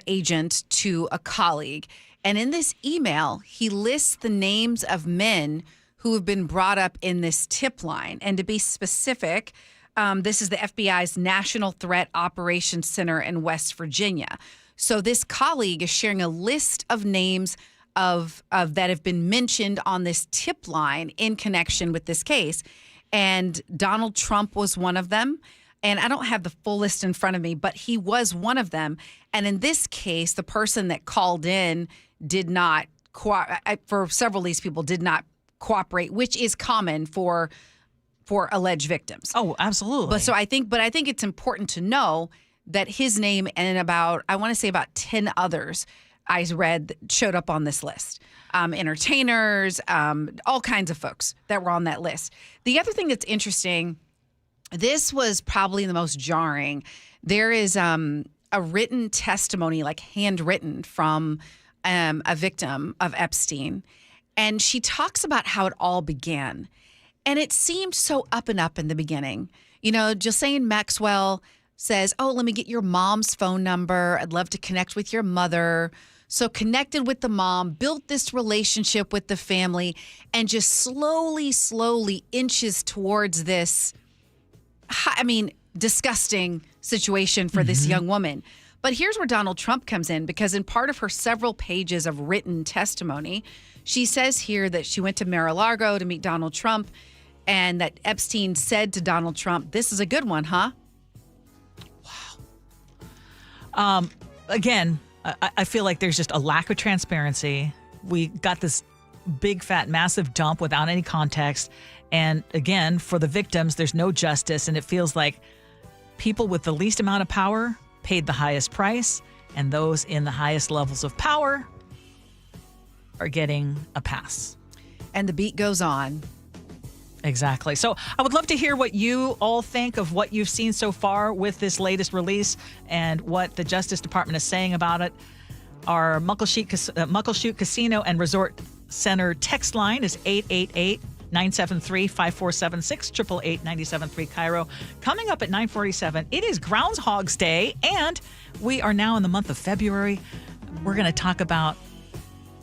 agent to a colleague. And in this email, he lists the names of men who have been brought up in this tip line. And to be specific, this is the FBI's National Threat Operations Center in West Virginia. So this colleague is sharing a list of names of that have been mentioned on this tip line in connection with this case. And Donald Trump was one of them. And I don't have the full list in front of me, but he was one of them. And in this case, the person that called in did not, for several of these people, did not cooperate, which is common for alleged victims. Oh, absolutely. But I think it's important to know that his name and about 10 others I read showed up on this list. Entertainers, all kinds of folks that were on that list. The other thing that's interesting, this was probably the most jarring. There is a written testimony, like handwritten, from a victim of Epstein. And she talks about how it all began. And it seemed so up and up in the beginning. You know, Ghislaine Maxwell says, oh, let me get your mom's phone number. I'd love to connect with your mother. So connected with the mom, built this relationship with the family, and just slowly inches towards this, disgusting situation for this young woman. But here's where Donald Trump comes in, because in part of her several pages of written testimony, she says here that she went to Mar-a-Lago to meet Donald Trump, and that Epstein said to Donald Trump, "This is a good one, huh?" Wow. Again, I feel like there's just a lack of transparency. We got this big, fat, massive dump without any context. And again, for the victims, there's no justice. And it feels like people with the least amount of power paid the highest price. And those in the highest levels of power are getting a pass. And the beat goes on. Exactly. So I would love to hear what you all think of what you've seen so far with this latest release and what the Justice Department is saying about it. Our Muckleshoot Casino and Resort Center text line is 888-973-5476, 888-973 KIRO. Coming up at 9:47, it is Groundhog's Day, and we are now in the month of February. We're going to talk about,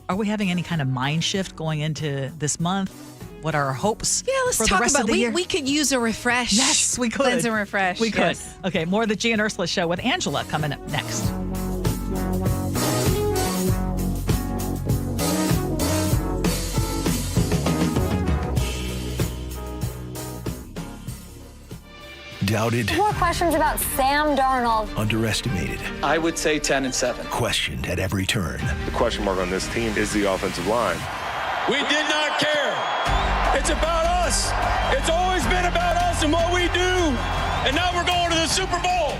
are we having any kind of mind shift going into this month? What are our hopes? Yeah, let's for talk the rest about of the year? We could use a refresh. Yes, we could. Cleanse and refresh. We could. Yes. Okay, more of the Gee and Ursula Show with Angela coming up next. Doubted. More questions about Sam Darnold. Underestimated. I would say 10-7. Questioned at every turn. The question mark on this team is the offensive line. We did not care. It's about us. It's always been about us and what we do. And now we're going to the Super Bowl.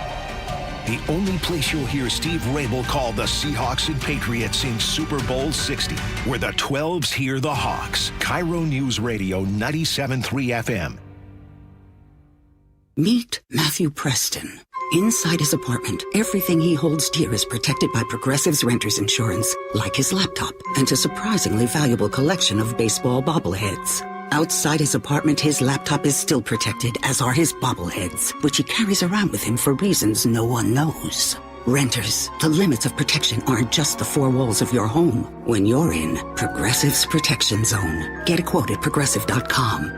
The only place you'll hear Steve Rabel call the Seahawks and Patriots in Super Bowl 60, where the 12s hear the Hawks. KIRO Newsradio 97.3 FM. Meet Matthew Preston. Inside his apartment, everything he holds dear is protected by Progressive's Renter's Insurance, like his laptop and a surprisingly valuable collection of baseball bobbleheads. Outside his apartment, his laptop is still protected, as are his bobbleheads, which he carries around with him for reasons no one knows. Renters, the limits of protection aren't just the four walls of your home. When you're in Progressive's Protection Zone. Get a quote at Progressive.com.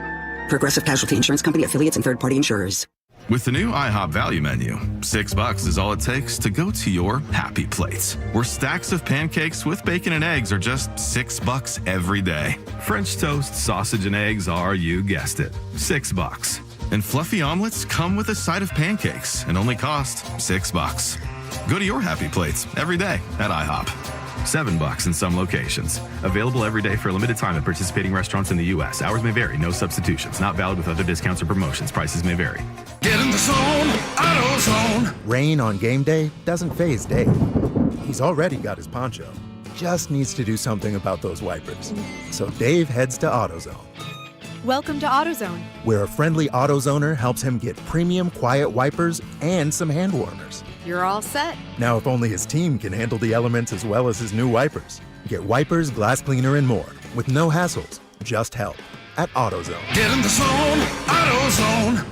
Progressive Casualty Insurance Company, affiliates, and third-party insurers. With the new IHOP value menu, $6 is all it takes to go to your happy place, where stacks of pancakes with bacon and eggs are just $6 every day. French toast, sausage, and eggs are, you guessed it, $6. And fluffy omelets come with a side of pancakes and only cost $6. Go to your happy plates every day at IHOP. $7 in some locations. Available every day for a limited time at participating restaurants in the U.S. Hours may vary. No substitutions. Not valid with other discounts or promotions. Prices may vary. Get in the zone, AutoZone. Rain on game day doesn't faze Dave. He's already got his poncho. Just needs to do something about those wipers. So Dave heads to AutoZone, Welcome to AutoZone. where a friendly AutoZoner helps him get premium quiet wipers and some hand warmers. You're all set. Now, if only his team can handle the elements as well as his new wipers. Get wipers, glass cleaner, and more with no hassles, just help at AutoZone. Get in the zone, AutoZone.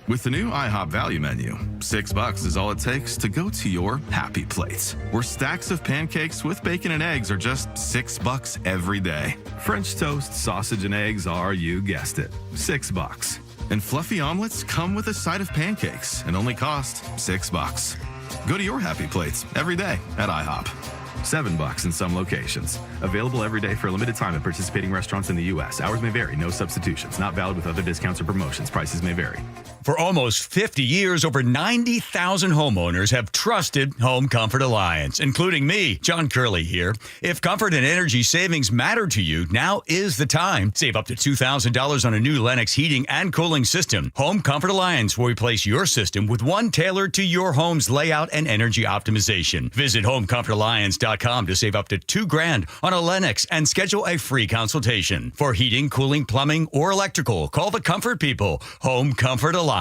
With the new IHOP value menu, $6 is all it takes to go to your happy place, where stacks of pancakes with bacon and eggs are just $6 every day. French toast, sausage, and eggs are, you guessed it, $6. And fluffy omelets come with a side of pancakes and only cost $6. Go to your happy plates every day at IHOP. $7 in some locations. Available every day for a limited time at participating restaurants in the U.S. Hours may vary. No substitutions. Not valid with other discounts or promotions. Prices may vary. For almost 50 years, over 90,000 homeowners have trusted Home Comfort Alliance, including me, John Curley here. If comfort and energy savings matter to you, now is the time. Save up to $2,000 on a new Lennox heating and cooling system. Home Comfort Alliance will replace your system with one tailored to your home's layout and energy optimization. Visit homecomfortalliance.com to save up to $2,000 on a Lennox and schedule a free consultation. For heating, cooling, plumbing, or electrical, call the comfort people. Home Comfort Alliance.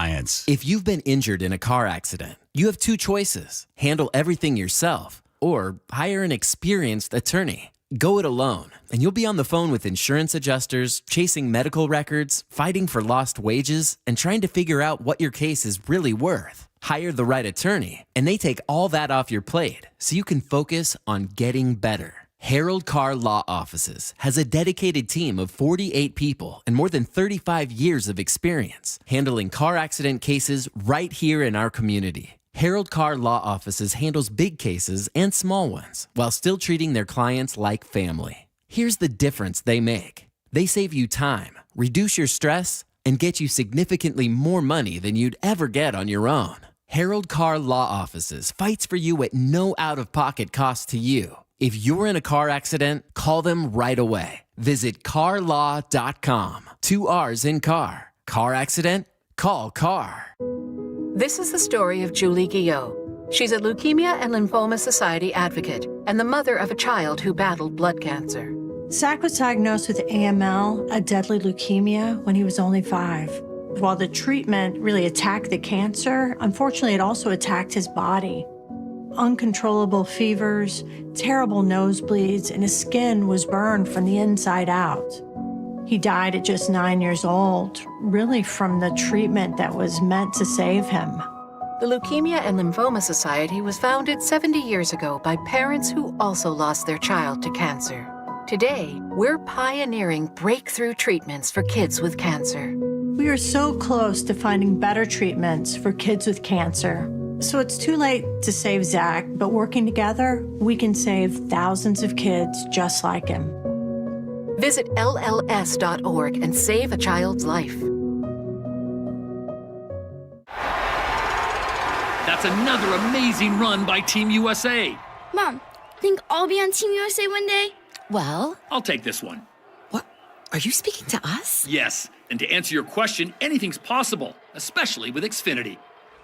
If you've been injured in a car accident, you have two choices: handle everything yourself or hire an experienced attorney. Go it alone, and you'll be on the phone with insurance adjusters, chasing medical records, fighting for lost wages, and trying to figure out what your case is really worth. Hire the right attorney, and they take all that off your plate so you can focus on getting better. Harold Carr Law Offices has a dedicated team of 48 people and more than 35 years of experience handling car accident cases right here in our community. Harold Carr Law Offices handles big cases and small ones while still treating their clients like family. Here's the difference they make. They save you time, reduce your stress, and get you significantly more money than you'd ever get on your own. Harold Carr Law Offices fights for you at no out-of-pocket cost to you. If you're in a car accident, call them right away. Visit carlaw.com. 2 R's in car. Car accident? Call CAR. This is the story of Julie Guillot. She's a Leukemia and Lymphoma Society advocate and the mother of a child who battled blood cancer. Zach was diagnosed with AML, a deadly leukemia, when he was only 5. While the treatment really attacked the cancer, unfortunately it also attacked his body. Uncontrollable fevers, terrible nosebleeds, and his skin was burned from the inside out. He died at just 9 years old, really from the treatment that was meant to save him. The Leukemia and Lymphoma Society was founded 70 years ago by parents who also lost their child to cancer. Today, we're pioneering breakthrough treatments for kids with cancer. We are so close to finding better treatments for kids with cancer. So it's too late to save Zach, but working together, we can save thousands of kids just like him. Visit LLS.org and save a child's life. That's another amazing run by Team USA. Mom, think I'll be on Team USA one day? Well, I'll take this one. What? Are you speaking to us? Yes, and to answer your question, anything's possible, especially with Xfinity.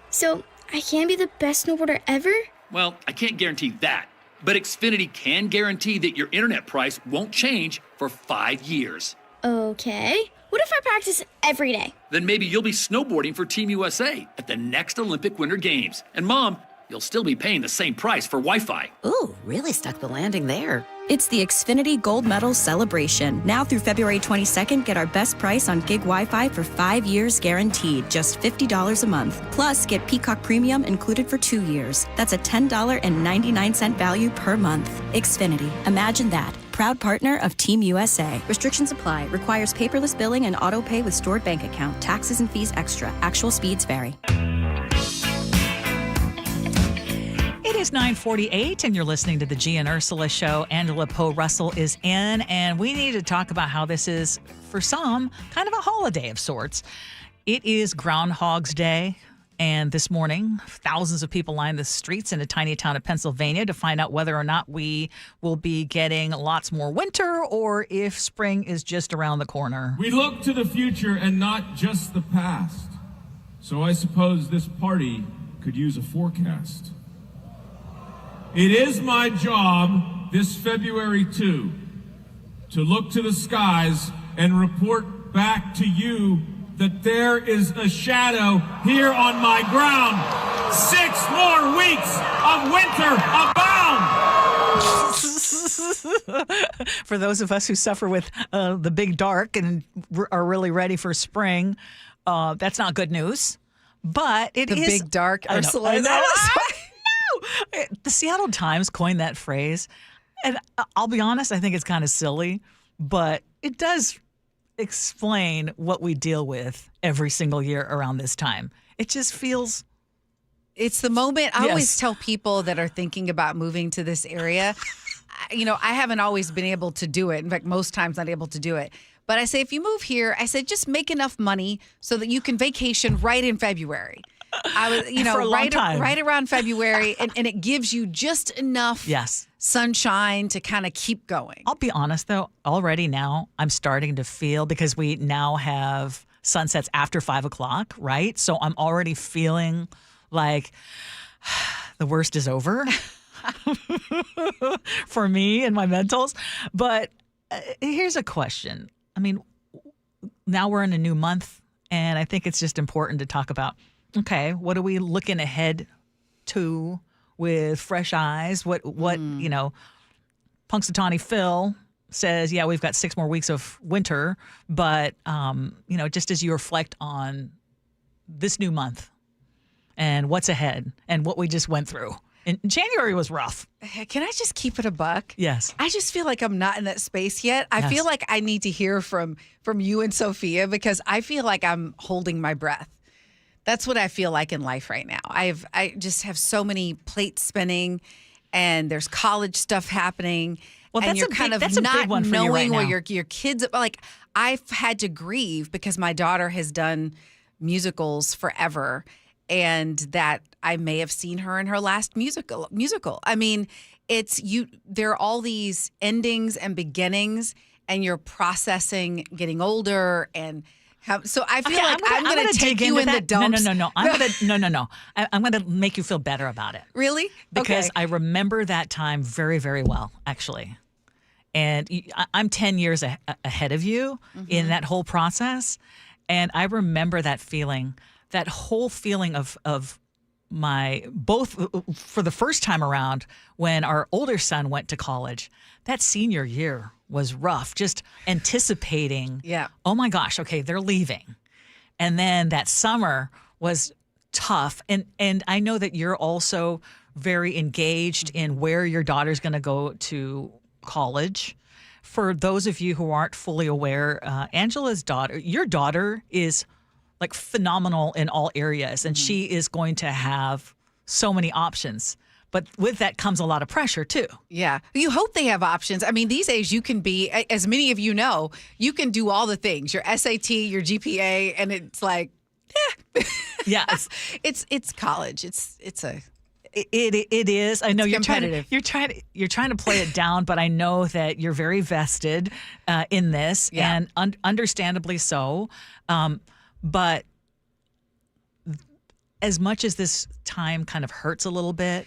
So, I can be the best snowboarder ever? Well, I can't guarantee that, but Xfinity can guarantee that your internet price won't change for 5 years. Okay. What if I practice every day? Then maybe you'll be snowboarding for Team USA at the next Olympic Winter Games. And Mom, you'll still be paying the same price for Wi-Fi. Ooh, really stuck the landing there. It's the Xfinity Gold Medal Celebration. Now through February 22nd, get our best price on gig Wi-Fi for 5 years guaranteed, just $50 a month. Plus, get Peacock Premium included for 2 years. That's a $10.99 value per month. Xfinity. Imagine that. Proud partner of Team USA. Restrictions apply. Requires paperless billing and auto pay with stored bank account. Taxes and fees extra. Actual speeds vary. It is 9:48, and you're listening to the Gee and Ursula Show. Angela Poe Russell is in, and we need to talk about how this is, for some, kind of a holiday of sorts. It is Groundhog's Day, and this morning, thousands of people lined the streets in a tiny town of Pennsylvania to find out whether or not we will be getting lots more winter or if spring is just around the corner. We look to the future and not just the past. So I suppose this party could use a forecast. It is my job this February 2 to look to the skies and report back to you that there is a shadow here on my ground. 6 more weeks of winter abound. For those of us who suffer with the big dark and are really ready for spring, that's not good news. But it is the big dark Ursula. I know. The Seattle Times coined that phrase, and I'll be honest, I think it's kind of silly, but it does explain what we deal with every single year around this time. It just feels... It's the moment. I Yes. always tell people that are thinking about moving to this area, I haven't always been able to do it. In fact, most times not able to do it. But I say, if you move here, I said, just make enough money so that you can vacation right in February. I was, For a long time. right around February, and it gives you just enough Yes. sunshine to kind of keep going. I'll be honest, though, already now I'm starting to feel, because we now have sunsets after 5 o'clock, right? So I'm already feeling like the worst is over for me and my mentals. But here's a question. I mean, now we're in a new month, and I think it's just important to talk about, okay, what are we looking ahead to with fresh eyes? What Punxsutawney Phil says, yeah, we've got 6 more weeks of winter, but, just as you reflect on this new month and what's ahead and what we just went through. And January was rough. Can I just keep it a buck? Yes. I just feel like I'm not in that space yet. I Yes. feel like I need to hear from you and Sophia, because I feel like I'm holding my breath. That's what I feel like in life right now. I just have so many plates spinning, and there's college stuff happening. Well, and that's you're a big- kind of that's a big not one for you right knowing where now. your kids. Like, I've had to grieve because my daughter has done musicals forever, and that I may have seen her in her last musical. I mean, there are all these endings and beginnings, and you're processing getting older, and so I feel like I'm going to take you in the dumps. No. I'm going to make you feel better about it. Really? Because Okay. I remember that time very, very well, actually. And I'm 10 years ahead of you in that whole process. And I remember that feeling, that whole feeling of both for the first time around when our older son went to college. That senior year was rough, just anticipating, oh my gosh, okay, they're leaving. And then that summer was tough. And I know that you're also very engaged in where your daughter's going to go to college. For those of you who aren't fully aware, Angela's daughter, your daughter is like phenomenal in all areas, and she is going to have so many options. But with that comes a lot of pressure too. Yeah. You hope they have options. I mean, these days you can be, as many of you know, you can do all the things, your SAT, your GPA, and it's like, yeah, it's college. It is. I know you're competitive. You're trying to play it down, but I know that you're very vested in this, and understandably so. But as much as this time kind of hurts a little bit,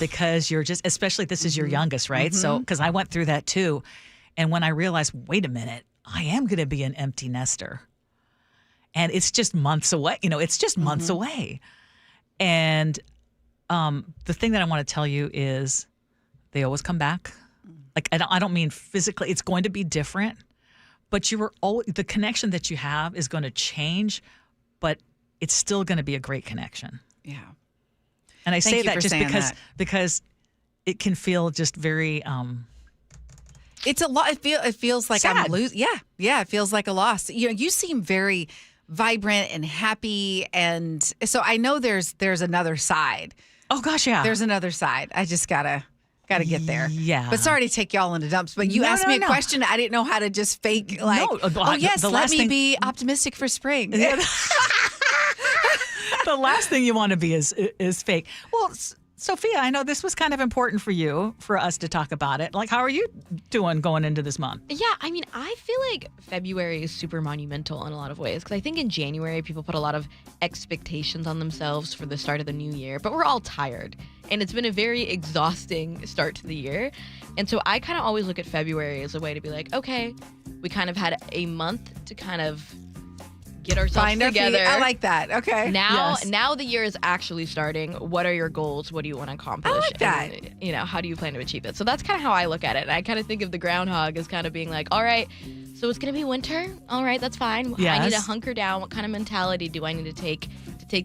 because you're just, especially this is your youngest, right? So, because I went through that too. And when I realized, wait a minute, I am going to be an empty nester. And it's just months away. It's just months away. And the thing that I want to tell you is they always come back. Like, I don't mean physically. It's going to be different. But the connection that you have is going to change, but it's still going to be a great connection. Yeah. And I Thank say you that for just saying because it can feel just very it's a lot. It feels like sad. I'm losing. Yeah. It feels like a loss. You seem very vibrant and happy, and so I know there's another side. Oh gosh, yeah. There's another side. I just gotta get there. Yeah. But sorry to take y'all into dumps. But you asked me a question. I didn't know how to just fake like. No, oh yes, let me thing- be optimistic for spring. The last thing you want to be is fake. Well, Sophia, I know this was kind of important for us to talk about it. Like, how are you doing going into this month? Yeah, I mean, I feel like February is super monumental in a lot of ways, because I think in January people put a lot of expectations on themselves for the start of the new year, but we're all tired, and it's been a very exhausting start to the year. And so I kind of always look at February as a way to be like, okay, we kind of had a month to kind of get ourselves Find our together. feet. I like that. Okay. Now the year is actually starting. What are your goals? What do you want to accomplish? I like that. And, how do you plan to achieve it? So that's kind of how I look at it. And I kind of think of the groundhog as kind of being like, all right, so it's going to be winter. All right, that's fine. Yes. I need to hunker down. What kind of mentality do I need to take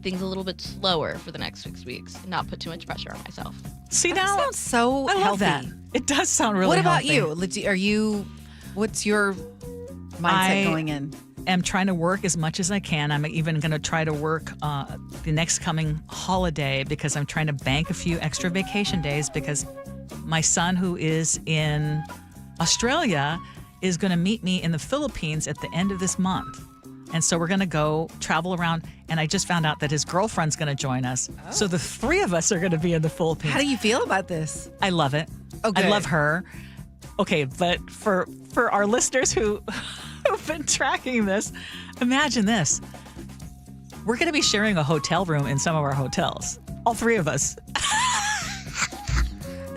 things a little bit slower for the next 6 weeks and not put too much pressure on myself? See, That now sounds so I love healthy. that. It does sound really What about healthy. you? What's your mindset going in? I'm trying to work as much as I can. I'm even going to try to work the next coming holiday because I'm trying to bank a few extra vacation days because my son, who is in Australia, is going to meet me in the Philippines at the end of this month. And so we're going to go travel around. And I just found out that his girlfriend's going to join us. Oh. So the three of us are going to be in the Philippines. How do you feel about this? I love it. Oh, good. I love her. Okay, but for our listeners who've been tracking this, imagine this. We're going to be sharing a hotel room in some of our hotels. All three of us.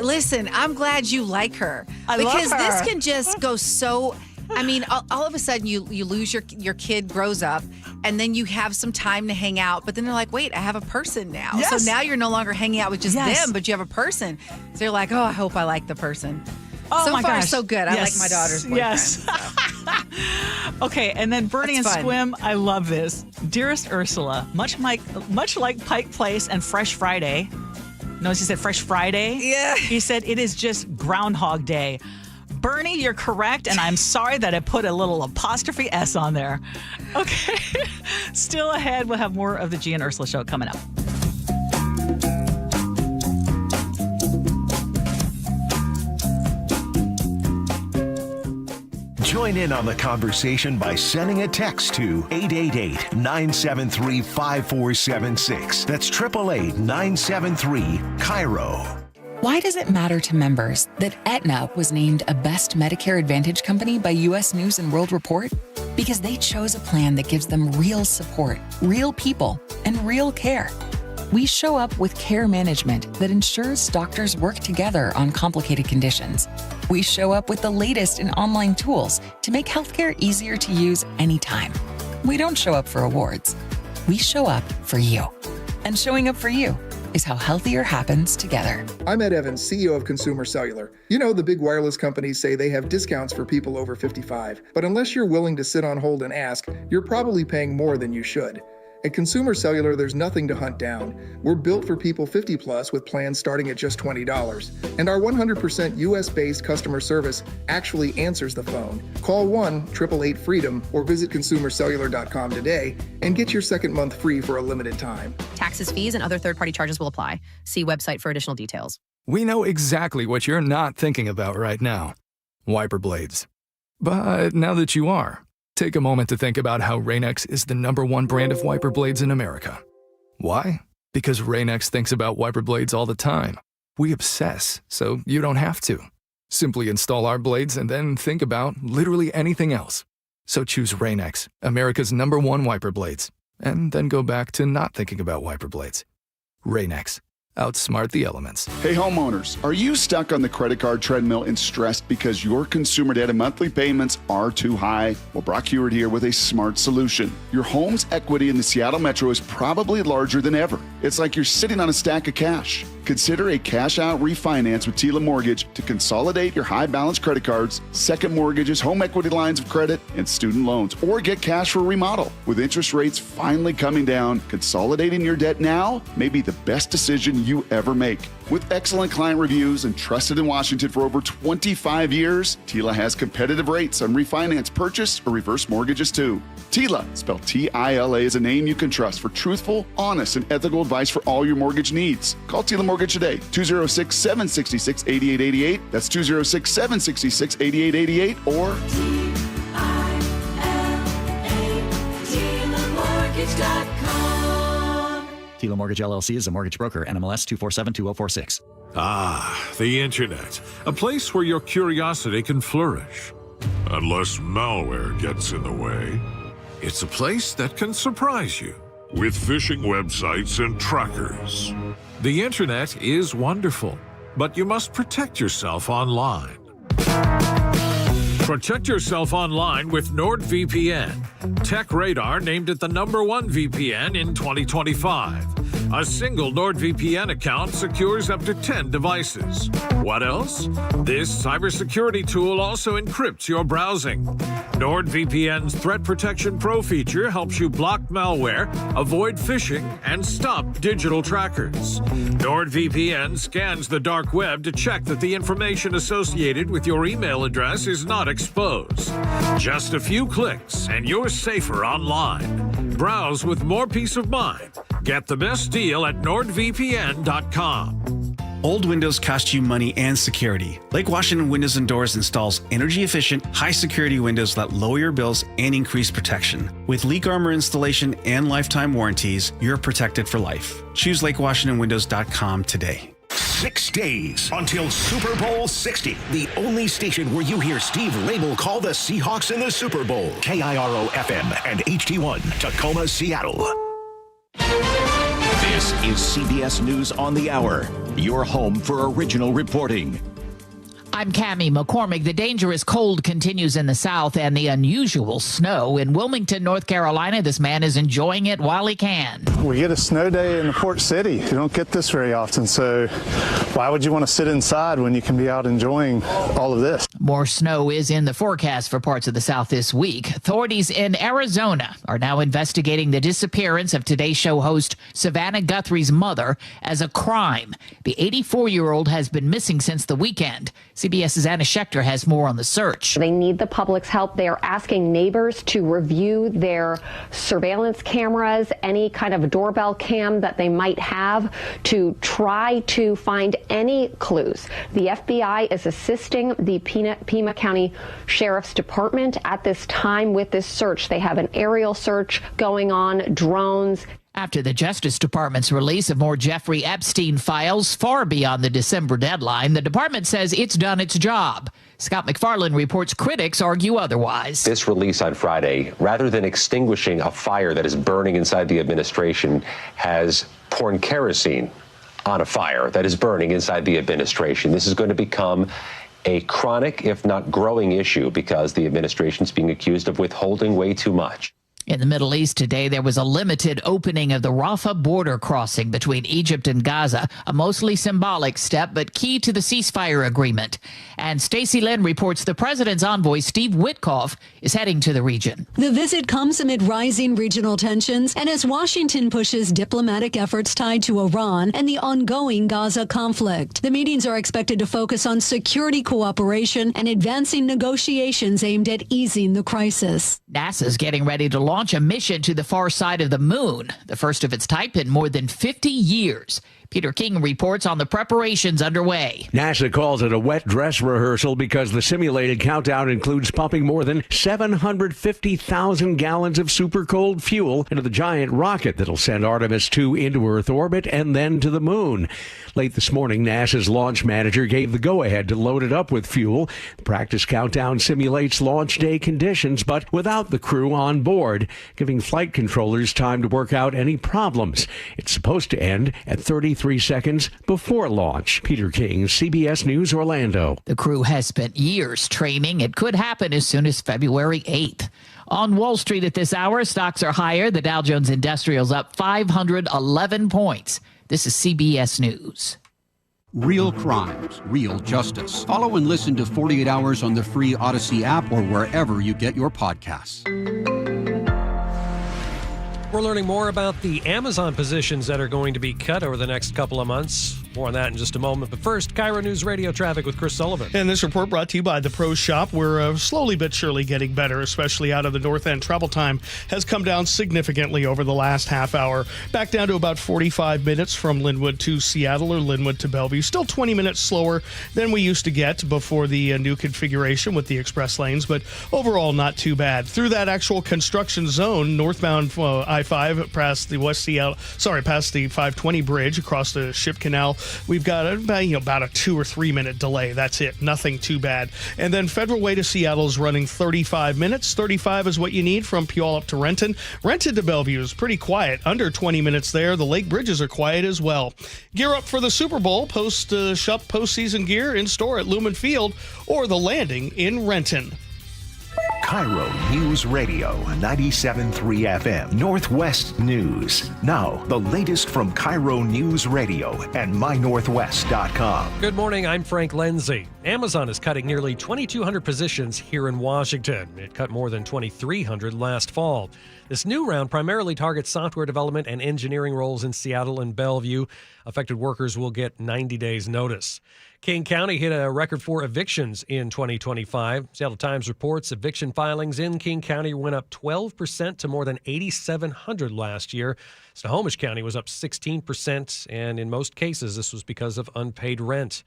Listen, I'm glad you like her. I love because her. This can just go so... I mean, all of a sudden you lose your kid grows up and then you have some time to hang out. But then they're like, wait, I have a person now. Yes. So now you're no longer hanging out with just Yes. them, but you have a person. So you're like, oh, I hope I like the person. Oh so my far, gosh. so good. I like my daughter's boyfriend. Yes. Okay, and then Bernie That's and fun. Squim, I love this. Dearest Ursula, much like Pike Place and Fresh Friday. Notice he said Fresh Friday? Yeah. He said it is just Groundhog Day. Bernie, you're correct, and I'm sorry that I put a little apostrophe S on there. Okay. Still ahead, we'll have more of the Gee and Ursula Show coming up. Join in on the conversation by sending a text to 888-973-5476. That's 888-973-KIRO. Why does it matter to members that Aetna was named a Best Medicare Advantage company by U.S. News & World Report? Because they chose a plan that gives them real support, real people, and real care. We show up with care management that ensures doctors work together on complicated conditions. We show up with the latest in online tools to make healthcare easier to use anytime. We don't show up for awards. We show up for you. And showing up for you is how healthier happens together. I'm Ed Evans, CEO of Consumer Cellular. You know, the big wireless companies say they have discounts for people over 55. But unless you're willing to sit on hold and ask, you're probably paying more than you should. At Consumer Cellular, there's nothing to hunt down. We're built for people 50 plus with plans starting at just $20. And our 100% US-based customer service actually answers the phone. Call 1-888-FREEDOM or visit consumercellular.com today and get your second month free for a limited time. Taxes, fees, and other third-party charges will apply. See website for additional details. We know exactly what you're not thinking about right now. Wiper blades. But now that you are, take a moment to think about how Rain-X is the #1 brand of wiper blades in America. Why? Because Rain-X thinks about wiper blades all the time. We obsess, so you don't have to. Simply install our blades and then think about literally anything else. So choose Rain-X, America's #1 wiper blades, and then go back to not thinking about wiper blades. Rain-X. Outsmart the elements. Hey homeowners, are you stuck on the credit card treadmill and stressed because your consumer debt and monthly payments are too high? Well, Brock Hewitt here with a smart solution. Your home's equity in the Seattle Metro is probably larger than ever. It's like you're sitting on a stack of cash. Consider a cash-out refinance with Tila Mortgage to consolidate your high-balance credit cards, second mortgages, home equity lines of credit, and student loans, or get cash for a remodel. With interest rates finally coming down, consolidating your debt now may be the best decision you ever make. With excellent client reviews and trusted in Washington for over 25 years, Tila has competitive rates on refinance, purchase, or reverse mortgages too. Tila, spelled T-I-L-A, is a name you can trust for truthful, honest, and ethical advice for all your mortgage needs. Call Tila Mortgage today, 206-766-8888. That's 206-766-8888 or Tila Mortgage LLC is a mortgage broker. NMLS 2472046. Ah, the internet. A place where your curiosity can flourish. Unless malware gets in the way. It's a place that can surprise you with phishing websites and trackers. The internet is wonderful, but you must protect yourself online. Protect yourself online with NordVPN. Tech Radar named it the #1 VPN in 2025. A single NordVPN account secures up to 10 devices. What else? This cybersecurity tool also encrypts your browsing. NordVPN's Threat Protection Pro feature helps you block malware, avoid phishing, and stop digital trackers. NordVPN scans the dark web to check that the information associated with your email address is not exposed. Just a few clicks and you're safer online. Browse with more peace of mind. Get the best deal at NordVPN.com. Old windows cost you money and security. Lake Washington Windows and Doors installs energy-efficient, high-security windows that lower your bills and increase protection. With leak armor installation and lifetime warranties, you're protected for life. Choose LakeWashingtonWindows.com today. 6 days until Super Bowl 60. The only station where you hear Steve Rabel call the Seahawks in the Super Bowl. KIRO FM and HD1, Tacoma, Seattle. This is CBS News on the Hour, your home for original reporting. I'm Cammie McCormick. The dangerous cold continues in the south and the unusual snow. In Wilmington, North Carolina, this man is enjoying it while he can. We get a snow day in the port city. You don't get this very often, so why would you want to sit inside when you can be out enjoying all of this? More snow is in the forecast for parts of the south this week. Authorities in Arizona are now investigating the disappearance of Today Show host Savannah Guthrie's mother as a crime. The 84-year-old has been missing since the weekend. CBS's Anna Schechter has more on the search. They need the public's help. They are asking neighbors to review their surveillance cameras, any kind of doorbell cam that they might have, to try to find any clues. The FBI is assisting the Pima County Sheriff's Department at this time with this search. They have an aerial search going on, drones. After the Justice Department's release of more Jeffrey Epstein files far beyond the December deadline, the department says it's done its job. Scott McFarland reports critics argue otherwise. This release on Friday, rather than extinguishing a fire that is burning inside the administration, has poured kerosene on a fire that is burning inside the administration. This is going to become a chronic, if not growing issue, because the administration is being accused of withholding way too much. In the Middle East today, there was a limited opening of the Rafah border crossing between Egypt and Gaza, a mostly symbolic step, but key to the ceasefire agreement. And Stacey Lynn reports the president's envoy, Steve Witkoff, is heading to the region. The visit comes amid rising regional tensions and as Washington pushes diplomatic efforts tied to Iran and the ongoing Gaza conflict. The meetings are expected to focus on security cooperation and advancing negotiations aimed at easing the crisis. NASA's getting ready to launch a mission to the far side of the moon, the first of its type in more than 50 years. Peter King reports on the preparations underway. NASA calls it a wet dress rehearsal because the simulated countdown includes pumping more than 750,000 gallons of super cold fuel into the giant rocket that'll send Artemis 2 into Earth orbit and then to the moon. Late this morning, NASA's launch manager gave the go-ahead to load it up with fuel. The practice countdown simulates launch day conditions, but without the crew on board, giving flight controllers time to work out any problems. It's supposed to end at 33 seconds before launch. Peter King, CBS News, Orlando. The crew has spent years training. It could happen as soon as February 8th. On Wall Street at this hour, stocks are higher. The Dow Jones Industrial's up 511 points. This is CBS News. Real crimes, real justice. Follow and listen to 48 Hours on the free Odyssey app or wherever you get your podcasts. We're learning more about the Amazon positions that are going to be cut over the next couple of months. More on that in just a moment. But first, KIRO News Radio traffic with Chris Sullivan. And this report brought to you by the Pro Shop. We're slowly but surely getting better, especially out of the north end. Travel time has come down significantly over the last half hour. Back down to about 45 minutes from Linwood to Seattle or Linwood to Bellevue. Still 20 minutes slower than we used to get before the new configuration with the express lanes, but overall not too bad. Through that actual construction zone, northbound I-5 past the past the 520 bridge across the Ship Canal, we've got about a 2 or 3 minute delay. That's it. Nothing too bad. And then Federal Way to Seattle is running 35 minutes. 35 is what you need from Puyallup to Renton. Renton to Bellevue is pretty quiet. Under 20 minutes there. The lake bridges are quiet as well. Gear up for the Super Bowl. Shop postseason gear in store at Lumen Field or the Landing in Renton. KIRO News Radio 97.3 FM Northwest News. Now, the latest from KIRO News Radio and mynorthwest.com. Good morning, I'm Frank Lindsay. Amazon is cutting nearly 2,200 positions here in Washington. It cut more than 2,300 last fall. This new round primarily targets software development and engineering roles in Seattle and Bellevue. Affected workers will get 90 days notice. King County hit a record for evictions in 2025. Seattle Times reports eviction filings in King County went up 12% to more than 8,700 last year. Snohomish County was up 16%, and in most cases, this was because of unpaid rent.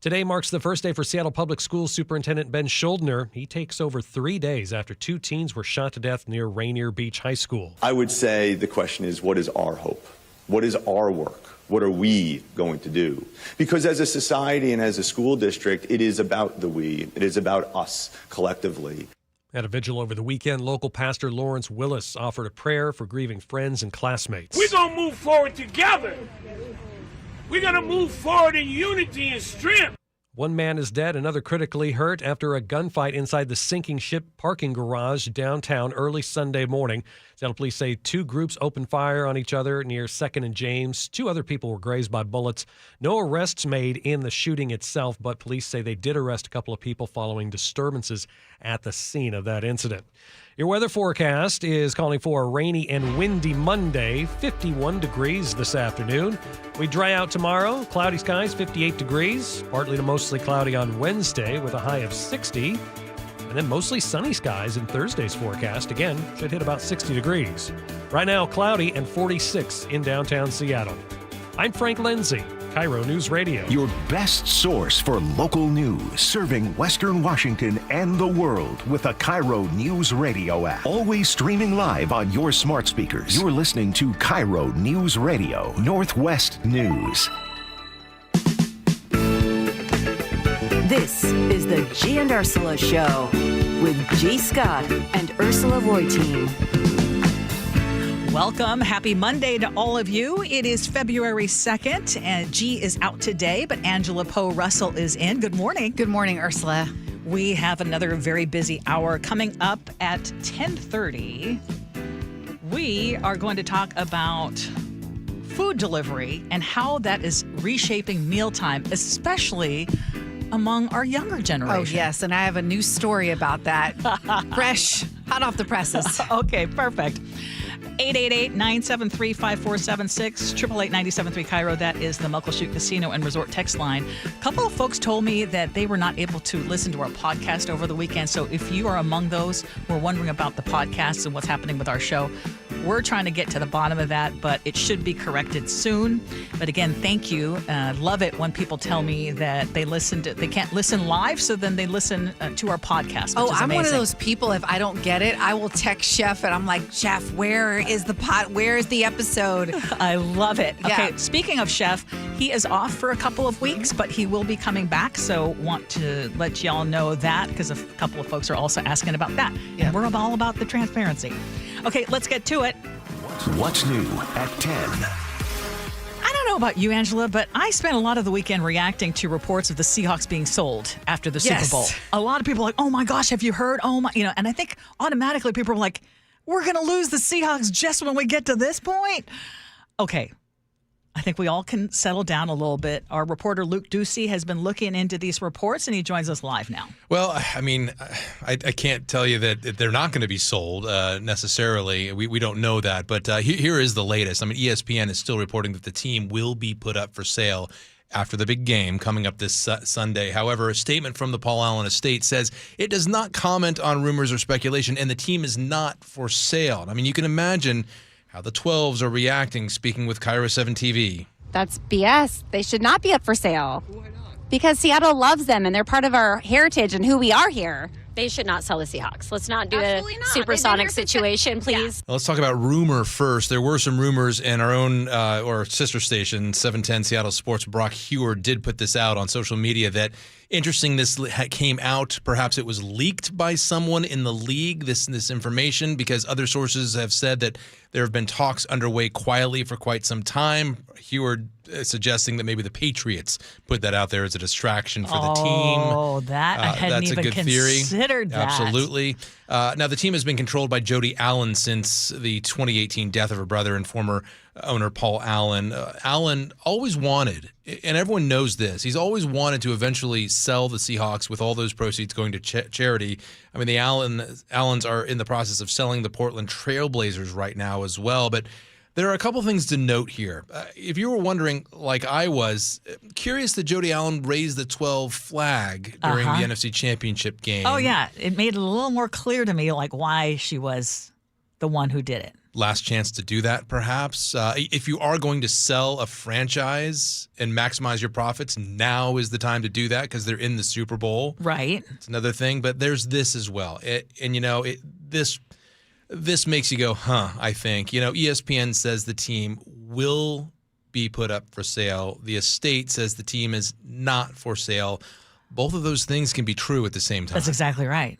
Today marks the first day for Seattle Public Schools Superintendent Ben Schuldner. He takes over 3 days after 2 teens were shot to death near Rainier Beach High School. I would say the question is, what is our hope? What is our work? What are we going to do? Because as a society and as a school district, it is about the we. It is about us collectively. At a vigil over the weekend, local pastor Lawrence Willis offered a prayer for grieving friends and classmates. We're going to move forward together. We're going to move forward in unity and strength. One man is dead, another critically hurt after a gunfight inside the sinking ship parking garage downtown early Sunday morning. Seattle police say 2 groups opened fire on each other near 2nd and James. 2 other people were grazed by bullets. No arrests made in the shooting itself, but police say they did arrest a couple of people following disturbances at the scene of that incident. Your weather forecast is calling for a rainy and windy Monday, 51 degrees this afternoon. We dry out tomorrow, cloudy skies, 58 degrees, partly to mostly cloudy on Wednesday with a high of 60. And then mostly sunny skies in Thursday's forecast. Again, should hit about 60 degrees. Right now, cloudy and 46 in downtown Seattle. I'm Frank Lindsay, KIRO News Radio. Your best source for local news, serving Western Washington and the world with a KIRO News Radio app. Always streaming live on your smart speakers. You're listening to KIRO News Radio, Northwest News. This is the Gee and Ursula Show with G. Scott and Ursula Reutin. Welcome. Happy Monday to all of you. It is February 2nd, and G is out today, but Angela Poe Russell is in. Good morning. Good morning, Ursula. We have another very busy hour coming up at 10:30. We are going to talk about food delivery and how that is reshaping mealtime, especially among our younger generation. Oh, yes, and I have a new story about that. Fresh, hot off the presses. Okay, perfect. 888-973-5476, 888-973 KIRO. That is the Muckleshoot Casino and Resort text line. A couple of folks told me that they were not able to listen to our podcast over the weekend. So if you are among those who are wondering about the podcast and what's happening with our show, we're trying to get to the bottom of that, but it should be corrected soon. But again, thank you. Love it when people tell me that they can't listen live, so then they listen to our podcast. Oh, which is I'm amazing. one of those people, if I don't get it, I will text Chef and I'm like, Chef, where is the pot? Where is the episode? I love it. Yeah. Okay, speaking of Chef, he is off for a couple of weeks, but he will be coming back. So want to let y'all know that because a couple of folks are also asking about that. Yeah. And we're all about the transparency. Okay, let's get to it. What's new at 10? I don't know about you, Angela, but I spent a lot of the weekend reacting to reports of the Seahawks being sold after the Super Bowl. A lot of people are like, oh my gosh, have you heard? Oh my, and I think automatically people are like, we're going to lose the Seahawks just when we get to this point. Okay. I think we all can settle down a little bit. Our reporter Luke Ducey has been looking into these reports, and he joins us live now. Well, I mean, I can't tell you that they're not going to be sold necessarily. We don't know that. But here is the latest. I mean, ESPN is still reporting that the team will be put up for sale after the big game coming up this Sunday. However, a statement from the Paul Allen estate says it does not comment on rumors or speculation, and the team is not for sale. I mean, you can imagine how the 12s are reacting, speaking with KIRO 7 TV. That's BS. They should not be up for sale. Why not? Because Seattle loves them and they're part of our heritage and who we are here. They should not sell the Seahawks. Let's not do a supersonic situation, please. Well, let's talk about rumor first. There were some rumors, and our own or sister station, 710 Seattle Sports, Brock Hewer, did put this out on social media that, interesting, this came out. Perhaps it was leaked by someone in the league, this information, because other sources have said that there have been talks underway quietly for quite some time. Hewer suggesting that maybe the Patriots put that out there as a distraction for the team. Oh, that I hadn't that's even a good considered theory. That. Absolutely. Now, the team has been controlled by Jody Allen since the 2018 death of her brother and former owner Paul Allen. Allen always wanted, and everyone knows this, he's always wanted to eventually sell the Seahawks with all those proceeds going to charity. I mean, the Allens are in the process of selling the Portland Trail Blazers right now as well, but there are a couple things to note here. If you were wondering, like I was, curious that Jody Allen raised the 12 flag during the NFC Championship game. Oh, yeah. It made it a little more clear to me, like, why she was the one who did it. Last chance to do that, perhaps. If you are going to sell a franchise and maximize your profits, now is the time to do that because they're in the Super Bowl. Right. It's another thing, but there's this as well. This makes you go, huh, I think. ESPN says the team will be put up for sale. The estate says the team is not for sale. Both of those things can be true at the same time. That's exactly right.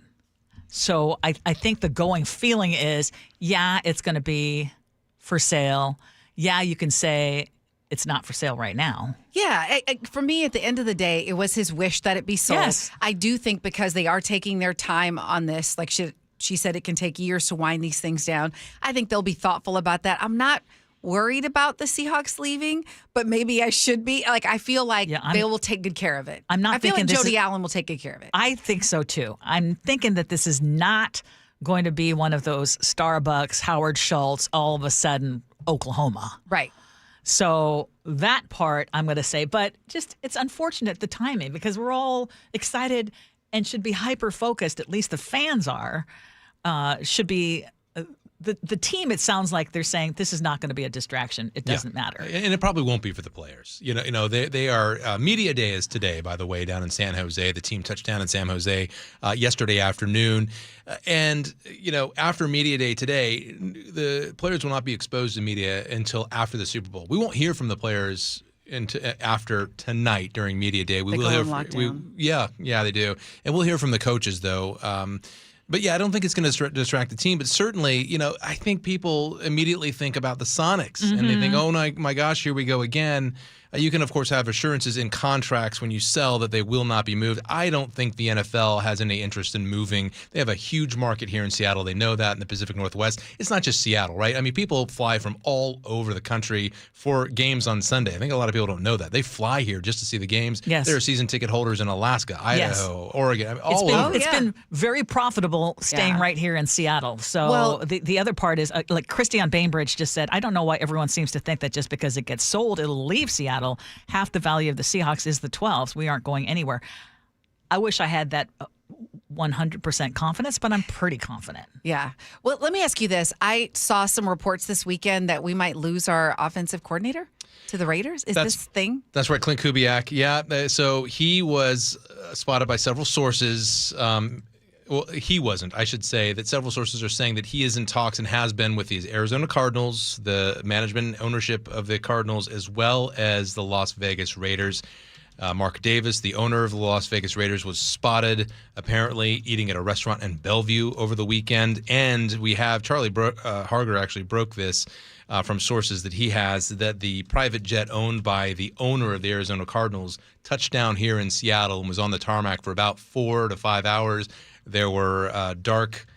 So I think the going feeling is, yeah, it's going to be for sale. Yeah, you can say it's not for sale right now. Yeah, for me, at the end of the day, it was his wish that it be sold. Yes. I do think because they are taking their time on this, like she said, it can take years to wind these things down. I think they'll be thoughtful about that. I'm not worried about the Seahawks leaving, but maybe I should be. Like, I feel like they will take good care of it. I feel like Jody Allen will take good care of it. I think so, too. I'm thinking that this is not going to be one of those Starbucks, Howard Schultz, all of a sudden, Oklahoma. Right. So that part, I'm going to say, but just it's unfortunate, the timing, because we're all excited and should be hyper-focused, at least the fans are, should be the team. It sounds like they're saying this is not going to be a distraction. It doesn't matter. And it probably won't be for the players. They are, media day is today, by the way, down in San Jose. The team touched down in San Jose yesterday afternoon. And after media day today, the players will not be exposed to media until after the Super Bowl. We won't hear from the players after tonight during media day. We will hear. Yeah, they do, and we'll hear from the coaches though. But yeah, I don't think it's going to distract the team. But certainly, I think people immediately think about the Sonics, and they think, "Oh my gosh, here we go again." You can, of course, have assurances in contracts when you sell that they will not be moved. I don't think the NFL has any interest in moving. They have a huge market here in Seattle. They know that in the Pacific Northwest. It's not just Seattle, right? I mean, people fly from all over the country for games on Sunday. I think a lot of people don't know that. They fly here just to see the games. Yes. There are season ticket holders in Alaska, Idaho, Oregon, I mean, all over. It's been very profitable staying right here in Seattle. So the other part is, like Christian Bainbridge just said, I don't know why everyone seems to think that just because it gets sold, it'll leave Seattle. Half the value of the Seahawks is the 12s. We aren't going anywhere. I wish I had that 100% confidence, but I'm pretty confident. Yeah. Well, let me ask you this. I saw some reports this weekend that we might lose our offensive coordinator to the Raiders. Is this thing? That's right, Clint Kubiak. Yeah. So he was spotted by several sources. Well, he wasn't. I should say that several sources are saying that he is in talks and has been with the Arizona Cardinals, the management and ownership of the Cardinals, as well as the Las Vegas Raiders. Mark Davis, the owner of the Las Vegas Raiders, was spotted apparently eating at a restaurant in Bellevue over the weekend. And we have Charlie Harger actually broke this from sources that he has, that the private jet owned by the owner of the Arizona Cardinals touched down here in Seattle and was on the tarmac for about 4 to 5 hours. There were dark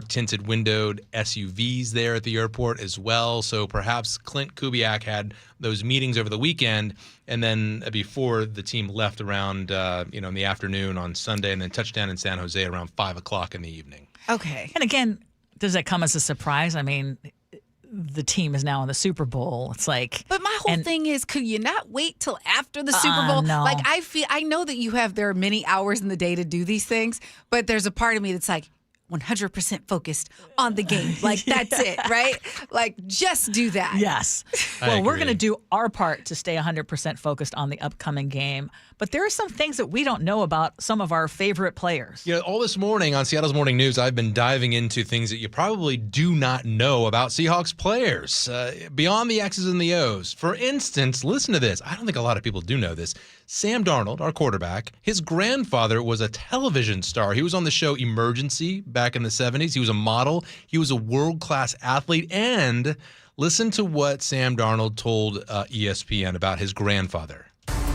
tinted windowed SUVs there at the airport as well. So perhaps Clint Kubiak had those meetings over the weekend, and then before the team left around in the afternoon on Sunday, and then touchdown in San Jose around 5 o'clock in the evening. Okay. And again, does that come as a surprise? I mean, the team is now in the Super Bowl. It's like, but my whole thing is, could you not wait till after the Super Bowl? No. Like, I know that there are many hours in the day to do these things, but there's a part of me that's like 100% focused on the game. Like, that's it, right? Like, just do that. Yes. Well, we're going to do our part to stay 100% focused on the upcoming game. But there are some things that we don't know about some of our favorite players. All this morning on Seattle's Morning News, I've been diving into things that you probably do not know about Seahawks players, beyond the X's and the O's. For instance, listen to this. I don't think a lot of people do know this. Sam Darnold, our quarterback, his grandfather was a television star. He was on the show Emergency back in the 70s. He was a model. He was a world-class athlete. And listen to what Sam Darnold told ESPN about his grandfather.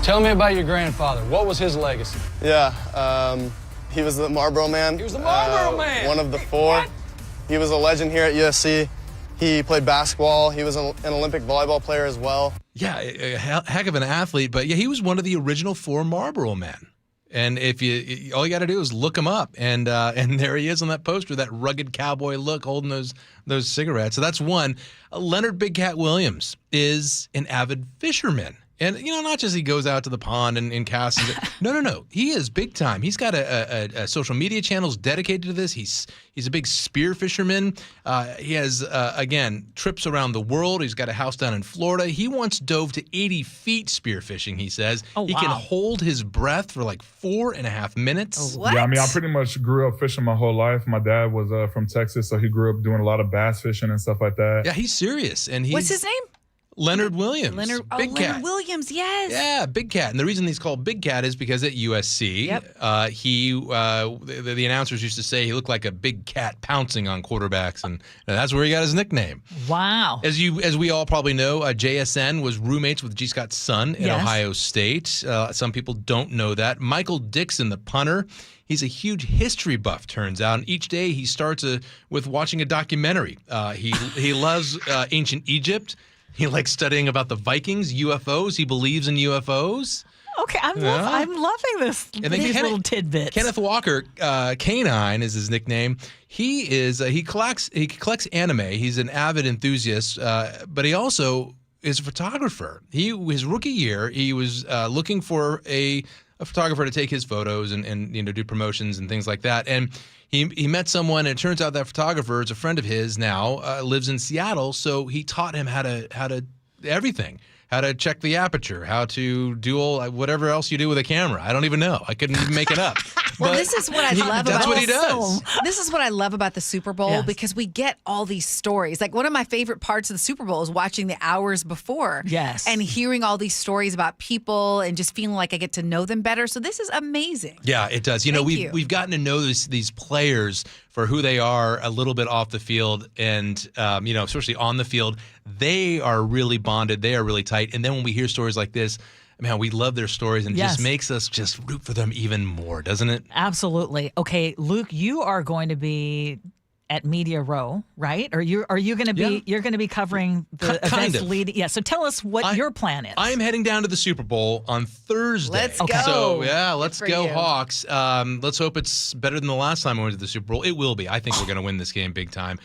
Tell me about your grandfather. What was his legacy? Yeah, He was the Marlboro Man. He was the Marlboro Man. One of the four. What? He was a legend here at USC. He played basketball. He was an Olympic volleyball player as well. Yeah, a heck of an athlete, but yeah, he was one of the original 4 Marlboro men. And if all you got to do is look him up, and there he is on that poster, that rugged cowboy look, holding those cigarettes. So that's one. Leonard Big Cat Williams is an avid fisherman. And, not just he goes out to the pond and casts it. No. He is big time. He's got a social media channels dedicated to this. He's a big spear fisherman. He has, again, trips around the world. He's got a house down in Florida. He once dove to 80 feet spear fishing, he says. Oh, wow. He can hold his breath for like 4.5 minutes. Yeah, I pretty much grew up fishing my whole life. My dad was from Texas, so he grew up doing a lot of bass fishing and stuff like that. Yeah, he's serious. And What's his name? Leonard Williams. Big Cat. Leonard Williams, yes. Yeah, Big Cat. And the reason he's called Big Cat is because at USC, the announcers used to say he looked like a big cat pouncing on quarterbacks, and that's where he got his nickname. Wow. As we all probably know, JSN was roommates with G. Scott's son at Ohio State. Some people don't know that. Michael Dixon, the punter, he's a huge history buff, turns out. And each day he starts with watching a documentary. He loves ancient Egypt. He likes studying about the Vikings, UFOs. He believes in UFOs. Okay, I'm loving this. And then little tidbits. Kenneth Walker, Canine is his nickname. He collects anime. He's an avid enthusiast, but he also is a photographer. His rookie year, he was looking for a photographer to take his photos and do promotions and things like that. And he met someone, and it turns out that photographer is a friend of his now, lives in Seattle, so he taught him how to everything. How to check the aperture, how to do whatever else you do with a camera. I don't even know. I couldn't even make it up. Well, this is what I love that's about what he does. This is what I love about the Super Bowl because we get all these stories. Like one of my favorite parts of the Super Bowl is watching the hours before. Yes. And hearing all these stories about people and just feeling like I get to know them better. So this is amazing. Yeah, it does. We've gotten to know these players for who they are a little bit off the field, and especially on the field, they are really bonded. They are really tight. And then when we hear stories like this, man, we love their stories, and it just makes us just root for them even more, doesn't it? Absolutely. Okay, Luke, you are going to be at Media Row, right? Are you going to be? You're going to be covering the events leading. Yeah. So tell us what your plan is. I am heading down to the Super Bowl on Thursday. Let's go. So let's go Hawks. Let's hope it's better than the last time we went to the Super Bowl. It will be. I think we're going to win this game big time.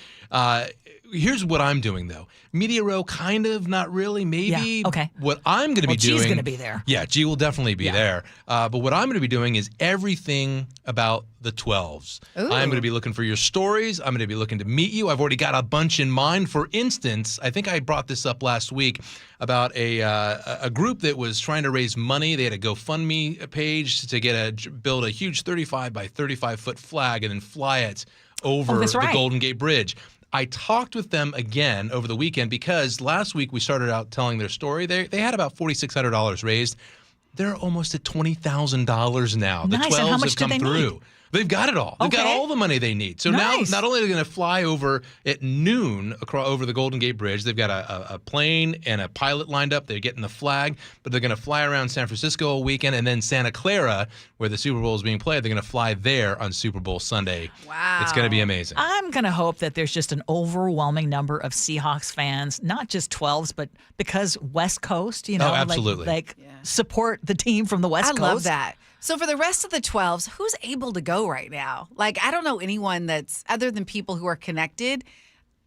Here's what I'm doing, though. Media Row, kind of, not really, maybe. Yeah, okay. What I'm going to be doing... Gee's going to be there. Yeah, Gee will definitely be there. But what I'm going to be doing is everything about the 12s. Ooh. I'm going to be looking for your stories. I'm going to be looking to meet you. I've already got a bunch in mind. For instance, I think I brought this up last week about a group that was trying to raise money. They had a GoFundMe page to build a huge 35 by 35-foot flag and then fly it over the Golden Gate Bridge. I talked with them again over the weekend because last week we started out telling their story. They had about $4,600 raised. They're almost at $20,000 now. Nice. The 12s and how much have come do they through. Need? They've got it all. They've got all the money they need. So now, not only are they going to fly over at noon over the Golden Gate Bridge, they've got a plane and a pilot lined up. They're getting the flag, but they're going to fly around San Francisco all weekend, and then Santa Clara, where the Super Bowl is being played, they're going to fly there on Super Bowl Sunday. Wow. It's going to be amazing. I'm going to hope that there's just an overwhelming number of Seahawks fans, not just 12s, but because West Coast, absolutely. Support the team from the West Coast. I love that. So for the rest of the 12s, who's able to go right now? Like, I don't know anyone that's, other than people who are connected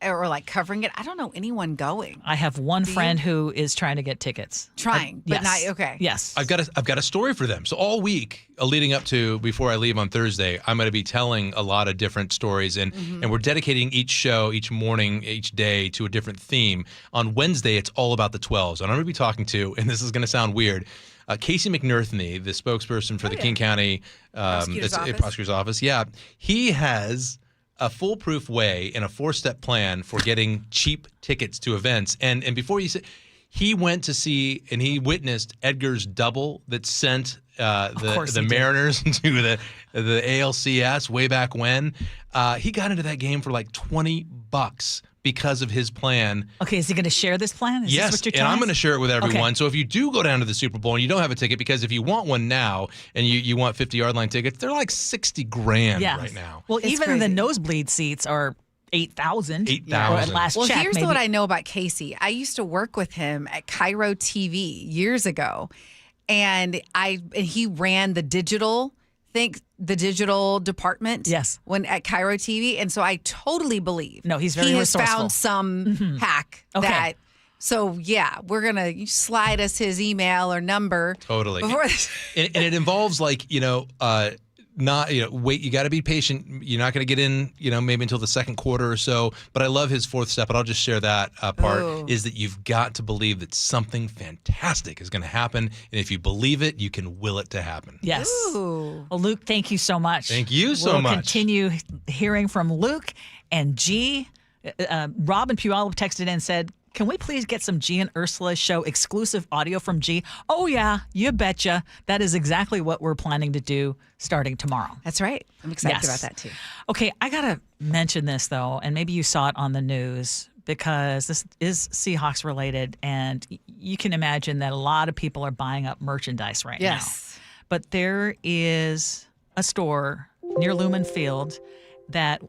or like covering it, I don't know anyone going. I have one friend who is trying to get tickets. But not, okay. Yes. I've got a story for them. So all week leading up to before I leave on Thursday, I'm going to be telling a lot of different stories, and we're dedicating each show, each morning, each day to a different theme. On Wednesday, it's all about the 12s. And I'm going to be talking to, and this is going to sound weird, Casey McNerthney, the spokesperson for the King County Prosecutor's Office. Yeah, he has a foolproof way and a 4-step plan for getting cheap tickets to events. And before you say, he went to see and he witnessed Edgar's double that sent the Mariners to the ALCS way back when. He got into that game for like $20 because of his plan. Okay, is he going to share this plan? Is Yes, this what you're and I'm telling going to us? share it with everyone. Okay. So if you do go down to the Super Bowl and you don't have a ticket, because if you want one now and you want 50-yard line tickets, they're like $60,000 Yeah. right now. Well, It's even crazy. the nosebleed seats are 8,000. 8,000. Or at last Well, check, here's maybe. what I know about Casey. I used to work with him at KIRO TV years ago, and he ran the digital department. Yes. When at KIRO TV, and so I totally believe. No, he's very he has resourceful. found some hack Okay. that. So yeah, we're gonna slide us his email or number. Totally. Before And it involves wait, you got to be patient. You're not going to get in, maybe until the second quarter or so. But I love his fourth step, and I'll just share that part, Ooh. is that you've got to believe that something fantastic is going to happen. And if you believe it, you can will it to happen. Yes. Ooh. Well, Luke, thank you so much. Thank you so we'll much. Continue hearing from Luke and Gee. Rob and Puyallup texted in and said, can we please get some Gee and Ursula Show exclusive audio from Gee? Oh, yeah, you betcha. That is exactly what we're planning to do starting tomorrow. That's right. I'm excited Yes. about that too. Okay, I got to mention this, though, and maybe you saw it on the news because this is Seahawks related, and you can imagine that a lot of people are buying up merchandise right now. Yes. But there is a store near Lumen Field that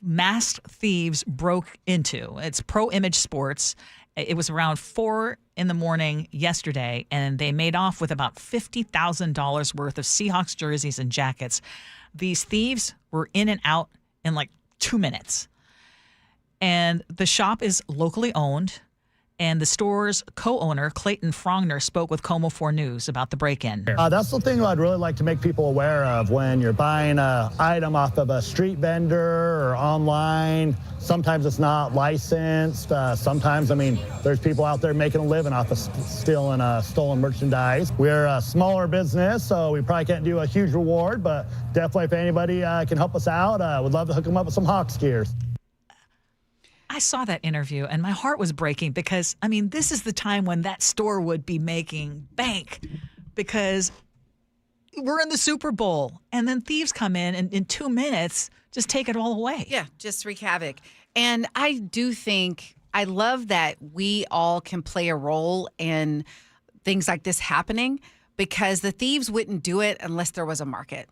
masked thieves broke into. It's Pro Image Sports. It was around 4 a.m. yesterday, and they made off with about $50,000 worth of Seahawks jerseys and jackets. These thieves were in and out in like 2 minutes. And the shop is locally owned, and the store's co-owner, Clayton Frongner, spoke with Como 4 News about the break-in. That's the thing I'd really like to make people aware of when you're buying an item off of a street vendor or online. Sometimes it's not licensed. Sometimes, there's people out there making a living off of stealing stolen merchandise. We're a smaller business, so we probably can't do a huge reward, but definitely if anybody can help us out, we'd love to hook them up with some Hawks gear. I saw that interview and my heart was breaking because, this is the time when that store would be making bank because we're in the Super Bowl and then thieves come in and in 2 minutes just take it all away. Yeah, just wreak havoc. And I do think, I love that we all can play a role in things like this happening because the thieves wouldn't do it unless there was a market.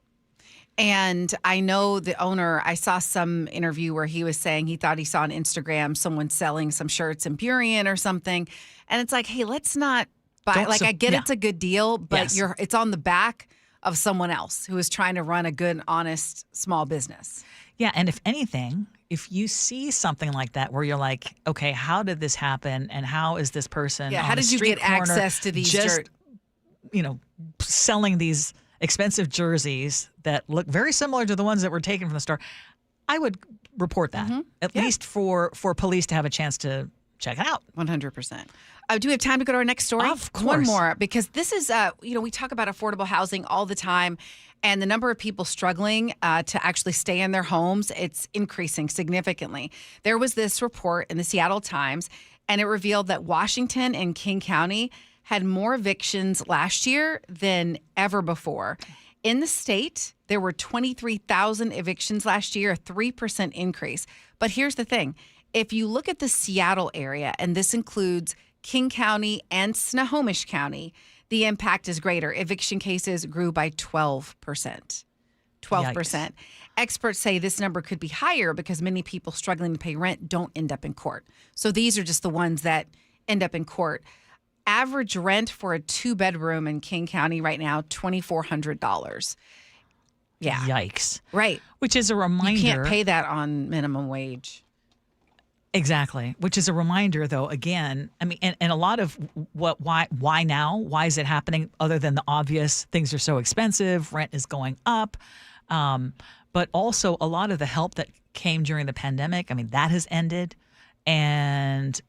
And I know the owner, I saw some interview where he was saying he thought he saw on Instagram someone selling some shirts in Burien or something. And it's like, hey, let's not buy. I get it's a good deal, but Yes. it's on the back of someone else who is trying to run a good, honest, small business. Yeah, and if anything, if you see something like that where you're like, okay, how did this happen and how is this person Yeah, on how the did you street get corner access to these just, dirt? Selling these expensive jerseys that look very similar to the ones that were taken from the store, I would report that, at least for police to have a chance to check it out. 100%. Do we have time to go to our next story? Of course. One more, because this is, we talk about affordable housing all the time, and the number of people struggling to actually stay in their homes, it's increasing significantly. There was this report in the Seattle Times, and it revealed that Washington and King County had more evictions last year than ever before. In the state, there were 23,000 evictions last year, a 3% increase. But here's the thing. If you look at the Seattle area, and this includes King County and Snohomish County, the impact is greater. Eviction cases grew by 12%. 12%. Yikes. Experts say this number could be higher because many people struggling to pay rent don't end up in court. So these are just the ones that end up in court. Average rent for a 2-bedroom in King County right now, $2,400. Yeah. Yikes. Right. Which is a reminder. You can't pay that on minimum wage. Exactly. Which is a reminder, though, again, and a lot of why now? Why is it happening other than the obvious things are so expensive, rent is going up, but also a lot of the help that came during the pandemic, that has ended. And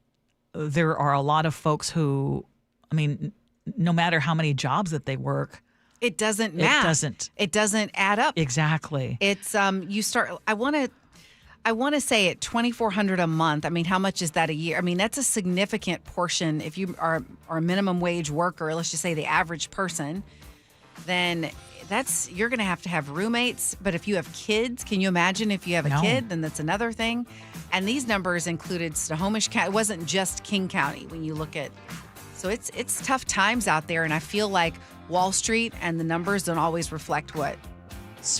there are a lot of folks who, no matter how many jobs that they work, it doesn't matter. It doesn't add up. Exactly. It's you start. I want to say at $2,400 a month. How much is that a year? That's a significant portion. If you are a minimum wage worker, let's just say the average person, then you're going to have roommates. But if you have kids, can you imagine if you have a kid? Then that's another thing. And these numbers included Snohomish County. It wasn't just King County when you look at. So it's tough times out there. And I feel like Wall Street and the numbers don't always reflect what.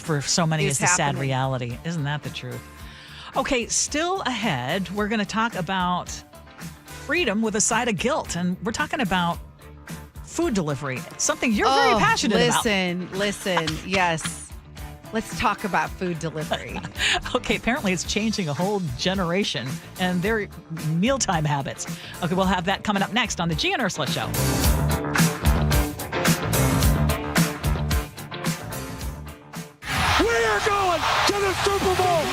For so many, it's a sad happening. reality. Isn't that the truth? Okay, still ahead, we're going to talk about freedom with a side of guilt. And we're talking about food delivery, something you're very passionate about. Listen, yes. Let's talk about food delivery. Okay, apparently it's changing a whole generation and their mealtime habits. Okay, we'll have that coming up next on the Gee and Ursula Show. We are going to the Super Bowl.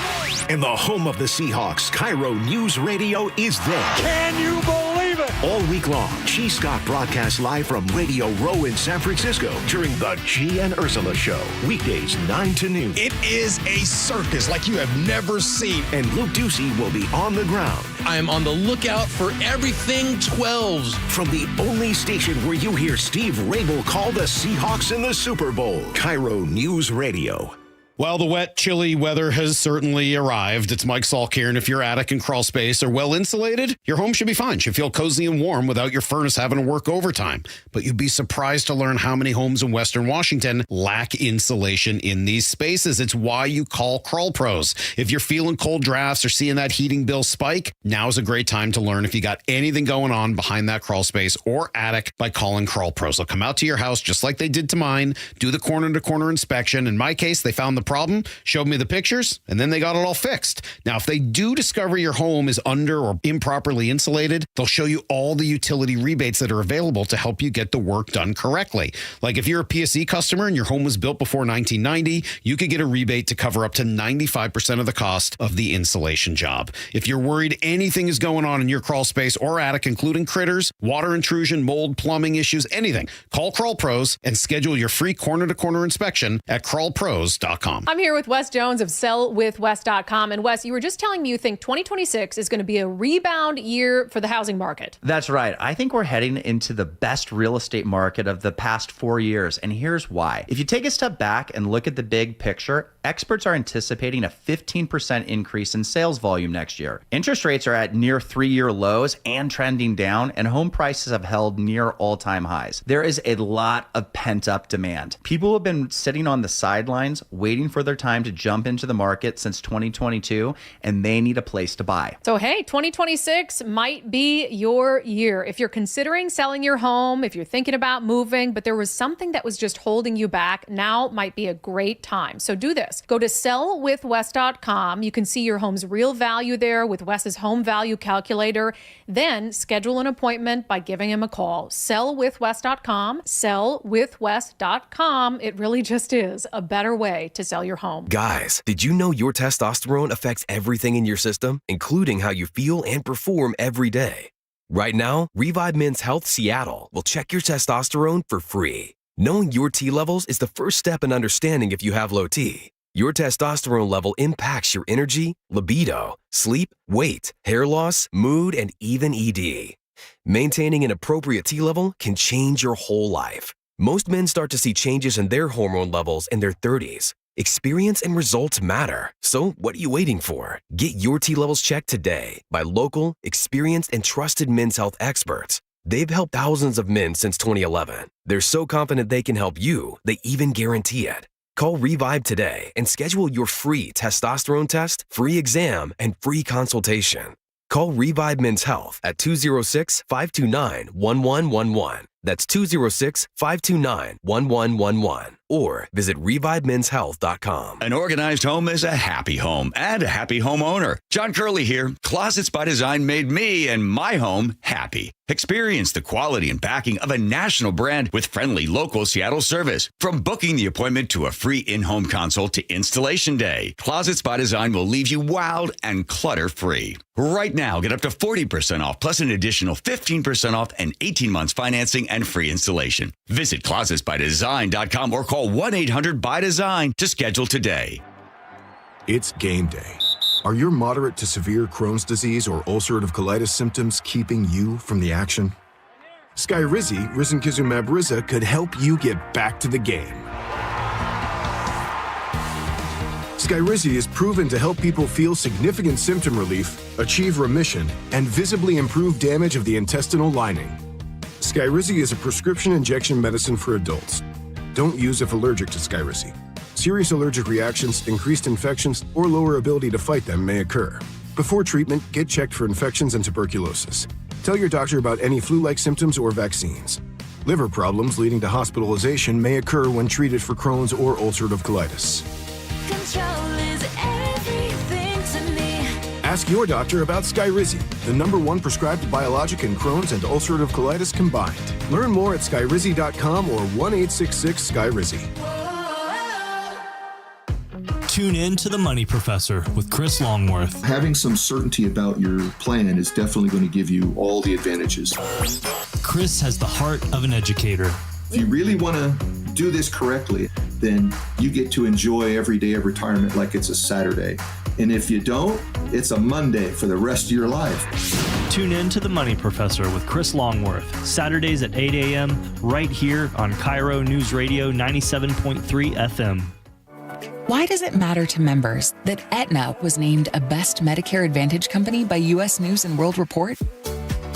And the home of the Seahawks, KIRO Newsradio, is there. Can you believe it? All week long, Gee Scott broadcasts live from Radio Row in San Francisco during the Gee and Ursula Show. Weekdays 9 to noon. It is a circus like you have never seen. And Luke Ducey will be on the ground. I am on the lookout for everything 12s. From the only station where you hear Steve Rabel call the Seahawks in the Super Bowl, KIRO News Radio. Well, the wet, chilly weather has certainly arrived. It's Mike Salk here, and if your attic and crawl space are well insulated, your home should be fine. Should feel cozy and warm without your furnace having to work overtime. But you'd be surprised to learn how many homes in Western Washington lack insulation in these spaces. It's why you call Crawl Pros. If you're feeling cold drafts or seeing that heating bill spike, now's a great time to learn if you got anything going on behind that crawl space or attic by calling Crawl Pros. They'll come out to your house just like they did to mine, do the corner-to-corner inspection. In my case, they found the problem, showed me the pictures, and then they got it all fixed. Now, if they do discover your home is under or improperly insulated, they'll show you all the utility rebates that are available to help you get the work done correctly. Like if you're a PSE customer and your home was built before 1990, you could get a rebate to cover up to 95% of the cost of the insulation job. If you're worried anything is going on in your crawl space or attic, including critters, water intrusion, mold, plumbing issues, anything, call Crawl Pros and schedule your free corner-to-corner inspection at crawlpros.com. I'm here with Wes Jones of sellwithwes.com. And Wes, you were just telling me you think 2026 is going to be a rebound year for the housing market. That's right. I think we're heading into the best real estate market of the past 4 years. And here's why. If you take a step back and look at the big picture, experts are anticipating a 15% increase in sales volume next year. Interest rates are at near 3-year lows and trending down, and home prices have held near all-time highs. There is a lot of pent-up demand. People have been sitting on the sidelines waiting for their time to jump into the market since 2022, and they need a place to buy. So, hey, 2026 might be your year. If you're considering selling your home, if you're thinking about moving, but there was something that was just holding you back, now might be a great time. So do this. Go to sellwithwes.com. You can see your home's real value there with Wes's home value calculator. Then schedule an appointment by giving him a call. Sellwithwes.com. Sellwithwes.com. It really just is a better way to sell your home. Guys, did you know your testosterone affects everything in your system, including how you feel and perform every day? Right now, Revive Men's Health Seattle will check your testosterone for free. Knowing your T levels is the first step in understanding if you have low T. Your testosterone level impacts your energy, libido, sleep, weight, hair loss, mood, and even ED. Maintaining an appropriate T level can change your whole life. Most men start to see changes in their hormone levels in their 30s. Experience and results matter. So what are you waiting for? Get your T levels checked today by local, experienced, and trusted men's health experts. They've helped thousands of men since 2011. They're so confident they can help you, they even guarantee it. Call Revive today and schedule your free testosterone test, free exam, and free consultation. Call Revive Men's Health at 206-529-1111. That's 206-529-1111. Or visit ReviveMen'sHealth.com. An organized home is a happy home and a happy homeowner. John Curley here. Closets by Design made me and my home happy. Experience the quality and backing of a national brand with friendly local Seattle service. From booking the appointment to a free in-home consult to installation day, Closets by Design will leave you wowed and clutter-free. Right now, get up to 40% off plus an additional 15% off and 18 months financing and free installation. Visit closetsbydesign.com or call 1-800-BY-DESIGN to schedule today. It's game day. Are your moderate to severe Crohn's disease or ulcerative colitis symptoms keeping you from the action? Skyrizi, risankizumab Riza, could help you get back to the game. Skyrizi is proven to help people feel significant symptom relief, achieve remission, and visibly improve damage of the intestinal lining. Skyrizi is a prescription injection medicine for adults. Don't use if allergic to Skyrizi. Serious allergic reactions, increased infections, or lower ability to fight them may occur. Before treatment, get checked for infections and tuberculosis. Tell your doctor about any flu-like symptoms or vaccines. Liver problems leading to hospitalization may occur when treated for Crohn's or ulcerative colitis. Control is everything to me. Ask your doctor about Skyrizi, the #1 prescribed biologic in Crohn's and ulcerative colitis combined. Learn more at skyrizi.com or 1-866-SKYRIZI. Tune in to The Money Professor with Chris Longworth. Having some certainty about your plan is definitely going to give you all the advantages. Chris has the heart of an educator. If you really want to do this correctly, then you get to enjoy every day of retirement like it's a Saturday. And if you don't, it's a Monday for the rest of your life. Tune in to The Money Professor with Chris Longworth, Saturdays at 8 a.m., right here on KIRO Newsradio 97.3 FM. Why does it matter to members that Aetna was named a Best Medicare Advantage company by U.S. News & World Report?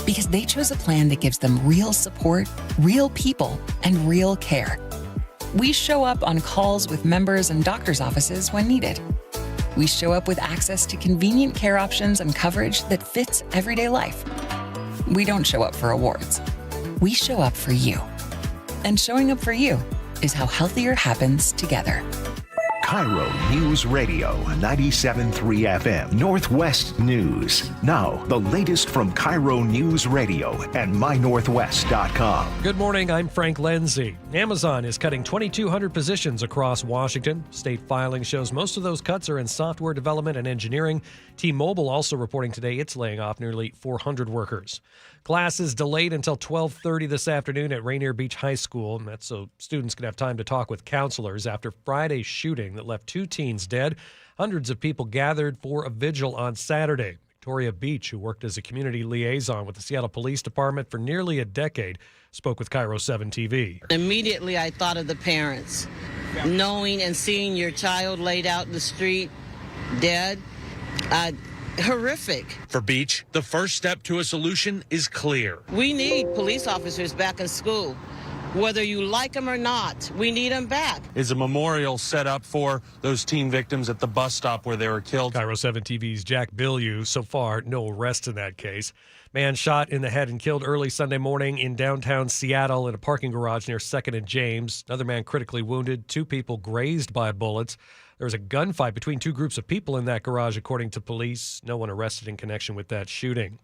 Because they chose a plan that gives them real support, real people, and real care. We show up on calls with members and doctors' offices when needed. We show up with access to convenient care options and coverage that fits everyday life. We don't show up for awards. We show up for you. And showing up for you is how healthier happens together. KIRO News Radio 97.3 FM Northwest News. Now, the latest from KIRO News Radio and mynorthwest.com. Good morning, I'm Frank Lenzi. Amazon is cutting 2,200 positions across Washington. State filing shows most of those cuts are in software development and engineering. T-Mobile also reporting today it's laying off nearly 400 workers. Class is delayed until 12:30 this afternoon at Rainier Beach High School. And that's so students can have time to talk with counselors after Friday's shooting that left 2 teens dead. Hundreds of people gathered for a vigil on Saturday. Victoria Beach, who worked as a community liaison with the Seattle Police Department for nearly a decade, spoke with KIRO 7 TV. Immediately, I thought of the parents. Knowing and seeing your child laid out in the street, dead, horrific. For Beach, the first step to a solution is clear. We need police officers back in school. Whether you like them or not, we need them back. Is a memorial set up for those teen victims at the bus stop where they were killed? KIRO 7 TV's Jack Bilyeu. So far, no arrests in that case. Man shot in the head and killed early Sunday morning in downtown Seattle in a parking garage near 2nd and James. Another man critically wounded. 2 people grazed by bullets. There was a gunfight between 2 groups of people in that garage, according to police. No one arrested in connection with that shooting.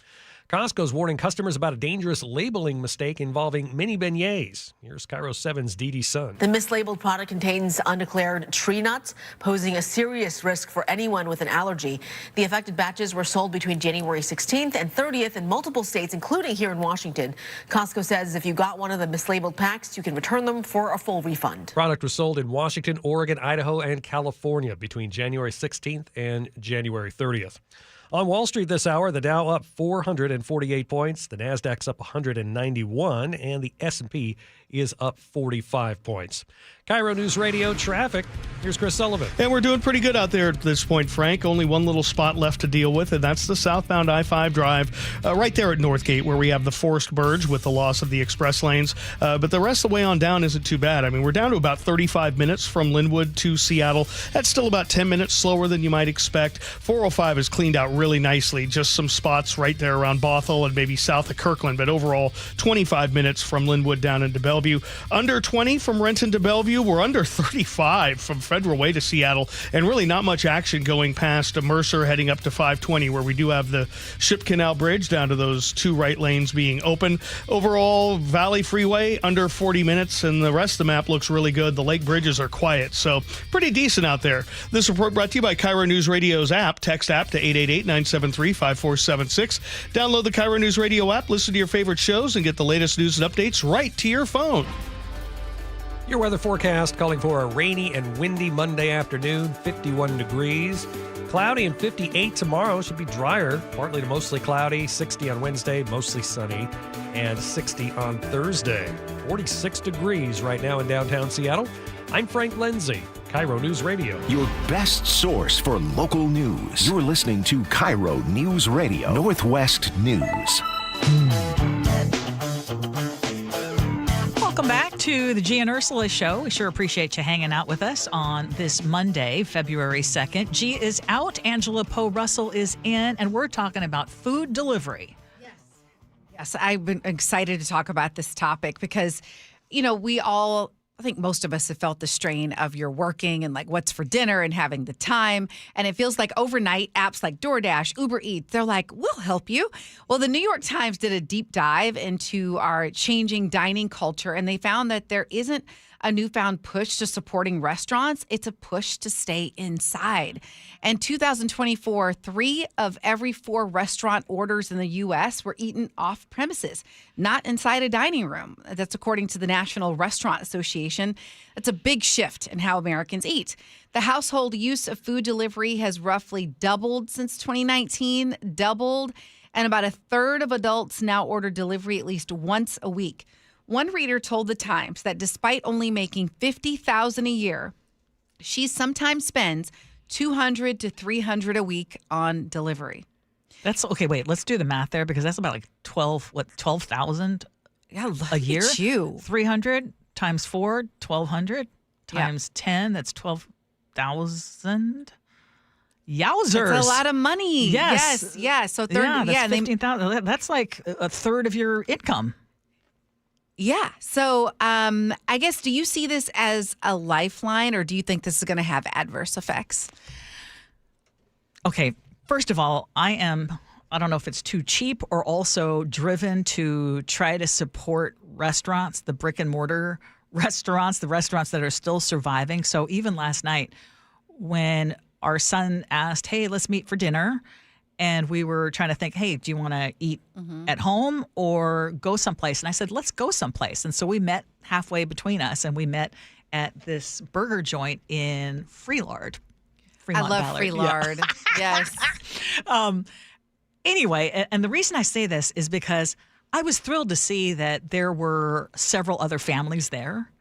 Costco's warning customers about a dangerous labeling mistake involving mini beignets. Here's KIRO 7's Dee Dee Sun. The mislabeled product contains undeclared tree nuts, posing a serious risk for anyone with an allergy. The affected batches were sold between January 16th and 30th in multiple states, including here in Washington. Costco says if you got one of the mislabeled packs, you can return them for a full refund. Product was sold in Washington, Oregon, Idaho, and California between January 16th and January 30th. On Wall Street this hour, the Dow up 448 points, the Nasdaq's up 191, and the S&P is up 45 points. KIRO News Radio traffic. Here's Chris Sullivan. And we're doing pretty good out there at this point, Frank. Only one little spot left to deal with, and that's the southbound I-5 drive right there at Northgate, where we have the forced merge with the loss of the express lanes. But the rest of the way on down isn't too bad. I mean, we're down to about 35 minutes from Linwood to Seattle. That's still about 10 minutes slower than you might expect. 405 is cleaned out really nicely. Just some spots right there around Bothell and maybe south of Kirkland. But overall, 25 minutes from Linwood down into Bellevue. Under 20 from Renton to Bellevue. We're under 35 from Federal Way to Seattle, and really not much action going past Mercer heading up to 520, where we do have the Ship Canal Bridge down to those 2 right lanes being open. Overall, Valley Freeway under 40 minutes, and the rest of the map looks really good. The lake bridges are quiet, so pretty decent out there. This report brought to you by KIRO News Radio's app. Text app to 888-973-5476. Download the KIRO News Radio app, listen to your favorite shows, and get the latest news and updates right to your phone. Your weather forecast calling for a rainy and windy Monday afternoon, 51 degrees. Cloudy and 58 tomorrow. Should be drier, partly to mostly cloudy. 60 on Wednesday, mostly sunny, and 60 on Thursday. 46 degrees right now in downtown Seattle. I'm Frank Lenzi, KIRO News Radio. Your best source for local news. You're listening to KIRO News Radio, Northwest News. Welcome back to the Gee and Ursula Show. We sure appreciate you hanging out with us on this Monday, February 2nd. Gee is out, Angela Poe Russell is in, and we're talking about food delivery. Yes, I've been excited to talk about this topic because, I think most of us have felt the strain of you're working and like what's for dinner and having the time. And it feels like overnight apps like DoorDash, Uber Eats, they're like, we'll help you. Well, the New York Times did a deep dive into our changing dining culture, and they found that there isn't a newfound push to supporting restaurants. It's a push to stay inside. In 2024, 3 of every 4 restaurant orders in the U.S. were eaten off premises, not inside a dining room. That's according to the National Restaurant Association. That's a big shift in how Americans eat. The household use of food delivery has roughly doubled since 2019, and about a third of adults now order delivery at least once a week. One reader told the Times that despite only making $50,000 a year, she sometimes spends $200 to $300 a week on delivery. That's okay. Wait, let's do the math there because that's about like 12,000 a year. At you. 300 times 4, 1,200 times 10. That's 12,000. Yowzers! That's a lot of money. Yes. Yeah. So that's 15,000. That's like a third of your income. Yeah. So I guess, do you see this as a lifeline, or do you think this is going to have adverse effects? Okay. First of all, I don't know if it's too cheap or also driven to try to support restaurants, the brick and mortar restaurants, the restaurants that are still surviving. So even last night when our son asked, hey, let's meet for dinner, and we were trying to think, hey, do you want to eat at home or go someplace? And I said, let's go someplace. And so we met halfway between us, and we met at this burger joint in Fremont. I love Ballard. Fremont. Yeah. Yes. Anyway, and the reason I say this is because I was thrilled to see that there were several other families there.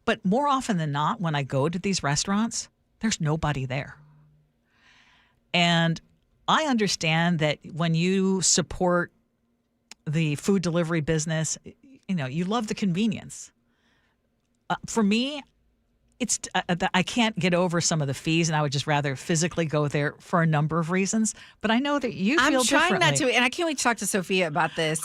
But more often than not, when I go to these restaurants, there's nobody there. And I understand that when you support the food delivery business, you love the convenience. For me, it's I can't get over some of the fees, and I would just rather physically go there for a number of reasons. But I know that you feel differently. I'm trying not to, and I can't wait to talk to Sophia about this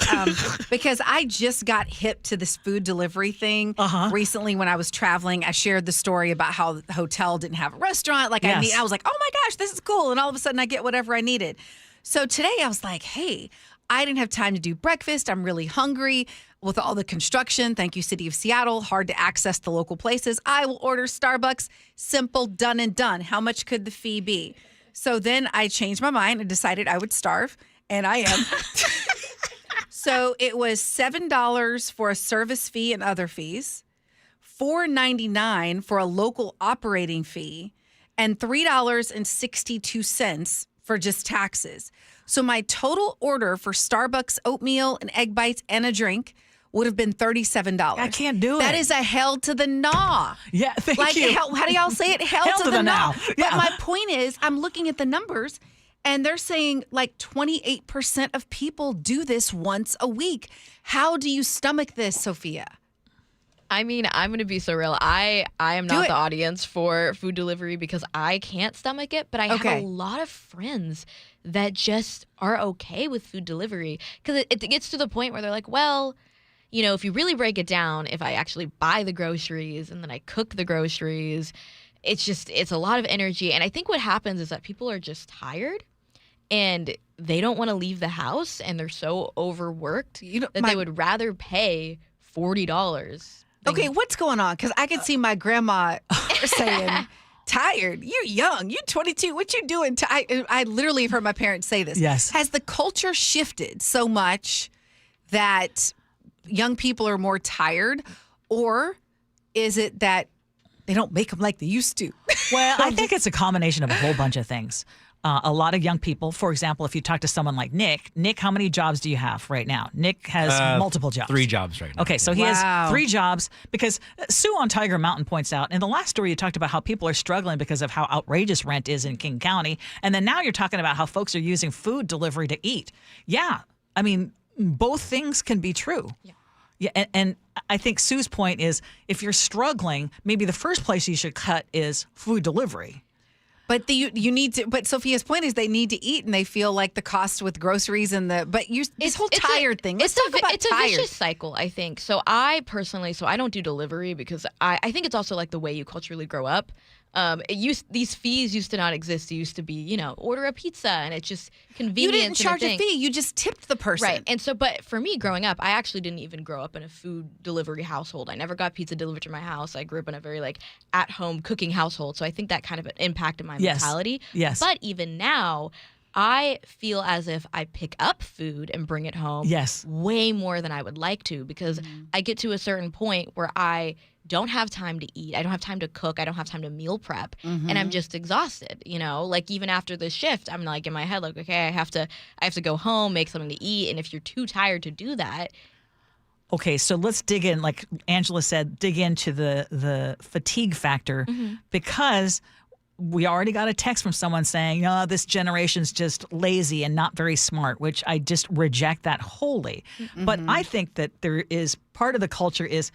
because I just got hip to this food delivery thing recently when I was traveling. I shared the story about how the hotel didn't have a restaurant. I was like, oh my gosh, this is cool. And all of a sudden I get whatever I needed. So today I was like, hey, I didn't have time to do breakfast. I'm really hungry. With all the construction, thank you, City of Seattle, hard to access the local places. I will order Starbucks, simple, done and done. How much could the fee be? So then I changed my mind and decided I would starve, and I am. So it was $7 for a service fee and other fees, $4.99 for a local operating fee, and $3.62 for just taxes. So my total order for Starbucks oatmeal and egg bites and a drink would have been $37. I can't do it. That is a hell to the gnaw. Yeah, thank you. How do y'all say it? Hell to the gnaw. Yeah. But my point is, I'm looking at the numbers, and they're saying like 28% of people do this once a week. How do you stomach this, Sophia? I mean, I'm going to be so real. I am not the audience for food delivery because I can't stomach it, but I have a lot of friends that just are okay with food delivery because it gets to the point where they're like, well, if you really break it down, if I actually buy the groceries and then I cook the groceries, it's a lot of energy. And I think what happens is that people are just tired and they don't want to leave the house and they're so overworked that they would rather pay $40. Okay, what's going on? Because I can see my grandma saying, tired? You're young. You're 22. What you doing? I literally have heard my parents say this. Yes. Has the culture shifted so much that young people are more tired, or is it that they don't make them like they used to? Well, I think it's a combination of a whole bunch of things. a lot of young people, for example, if you talk to someone like Nick, how many jobs do you have right now? Nick has multiple jobs. 3 jobs right now. Okay, so he has 3 jobs because Sue on Tiger Mountain points out, in the last story you talked about how people are struggling because of how outrageous rent is in King County. And then now you're talking about how folks are using food delivery to eat. Yeah, I mean, both things can be true. Yeah, and I think Sue's point is if you're struggling, maybe the first place you should cut is food delivery. But you need to. But Sophia's point is they need to eat, and they feel like the cost with groceries and this whole tired thing. Let's talk about it's a vicious cycle, I think. So I personally, I don't do delivery because I think it's also like the way you culturally grow up. These fees used to not exist. It used to be, order a pizza, and it's just convenient. You didn't charge a fee. You just tipped the person. Right. And so, but for me growing up, I actually didn't even grow up in a food delivery household. I never got pizza delivered to my house. I grew up in a very at-home cooking household. So I think that kind of impacted my mentality. Yes. But even now, I feel as if I pick up food and bring it home way more than I would like to because I get to a certain point where I don't have time to eat. I don't have time to cook. I don't have time to meal prep. And I'm just exhausted, even after the shift, I'm in my head, okay, I have to go home, make something to eat. And if you're too tired to do that. Okay, so let's dig in, like Angela said, dig into the fatigue factor because we already got a text from someone saying, this generation's just lazy and not very smart, which I just reject that wholly. But I think that there is part of the culture is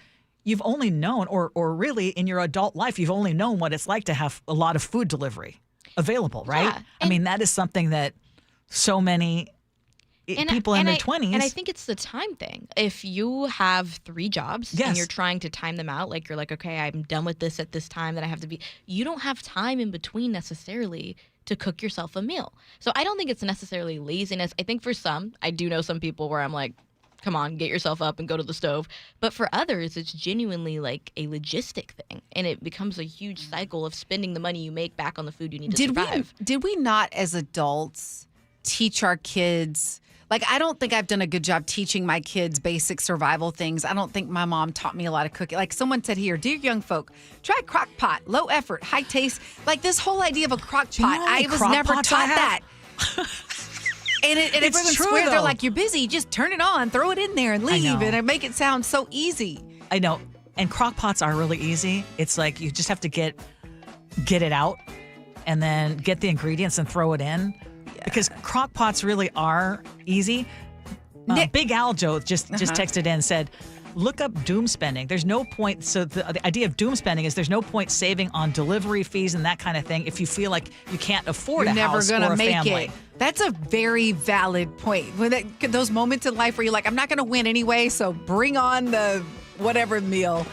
you've only known, or really in your adult life, you've only known what it's like to have a lot of food delivery available, right? Yeah, I mean, that is something that so many people in their 20s. And I think it's the time thing. If you have 3 jobs and you're trying to time them out, you're okay, I'm done with this at this time that I have to be, you don't have time in between necessarily to cook yourself a meal. So I don't think it's necessarily laziness. I think for some, I do know some people where I'm like, come on, get yourself up and go to the stove. But for others, it's genuinely a logistic thing. And it becomes a huge cycle of spending the money you make back on the food you need to survive. Did we not, as adults, teach our kids? I don't think I've done a good job teaching my kids basic survival things. I don't think my mom taught me a lot of cooking. Someone said here, dear young folk, try crock pot, low effort, high taste. This whole idea of a crock pot, I was never taught that. And everyone's square, they're like, you're busy, just turn it on, throw it in there and leave. And I make it sound so easy. I know. And crock pots are really easy. It's you just have to get it out and then get the ingredients and throw it in. Yeah. Because crock pots really are easy. Big Al Joe just texted in and said, look up doom spending. There's no point. So the idea of doom spending is there's no point saving on delivery fees and that kind of thing if you feel like you can't afford a house or a family. That's a very valid point. When those moments in life where you're like, I'm not going to win anyway, so bring on the whatever meal.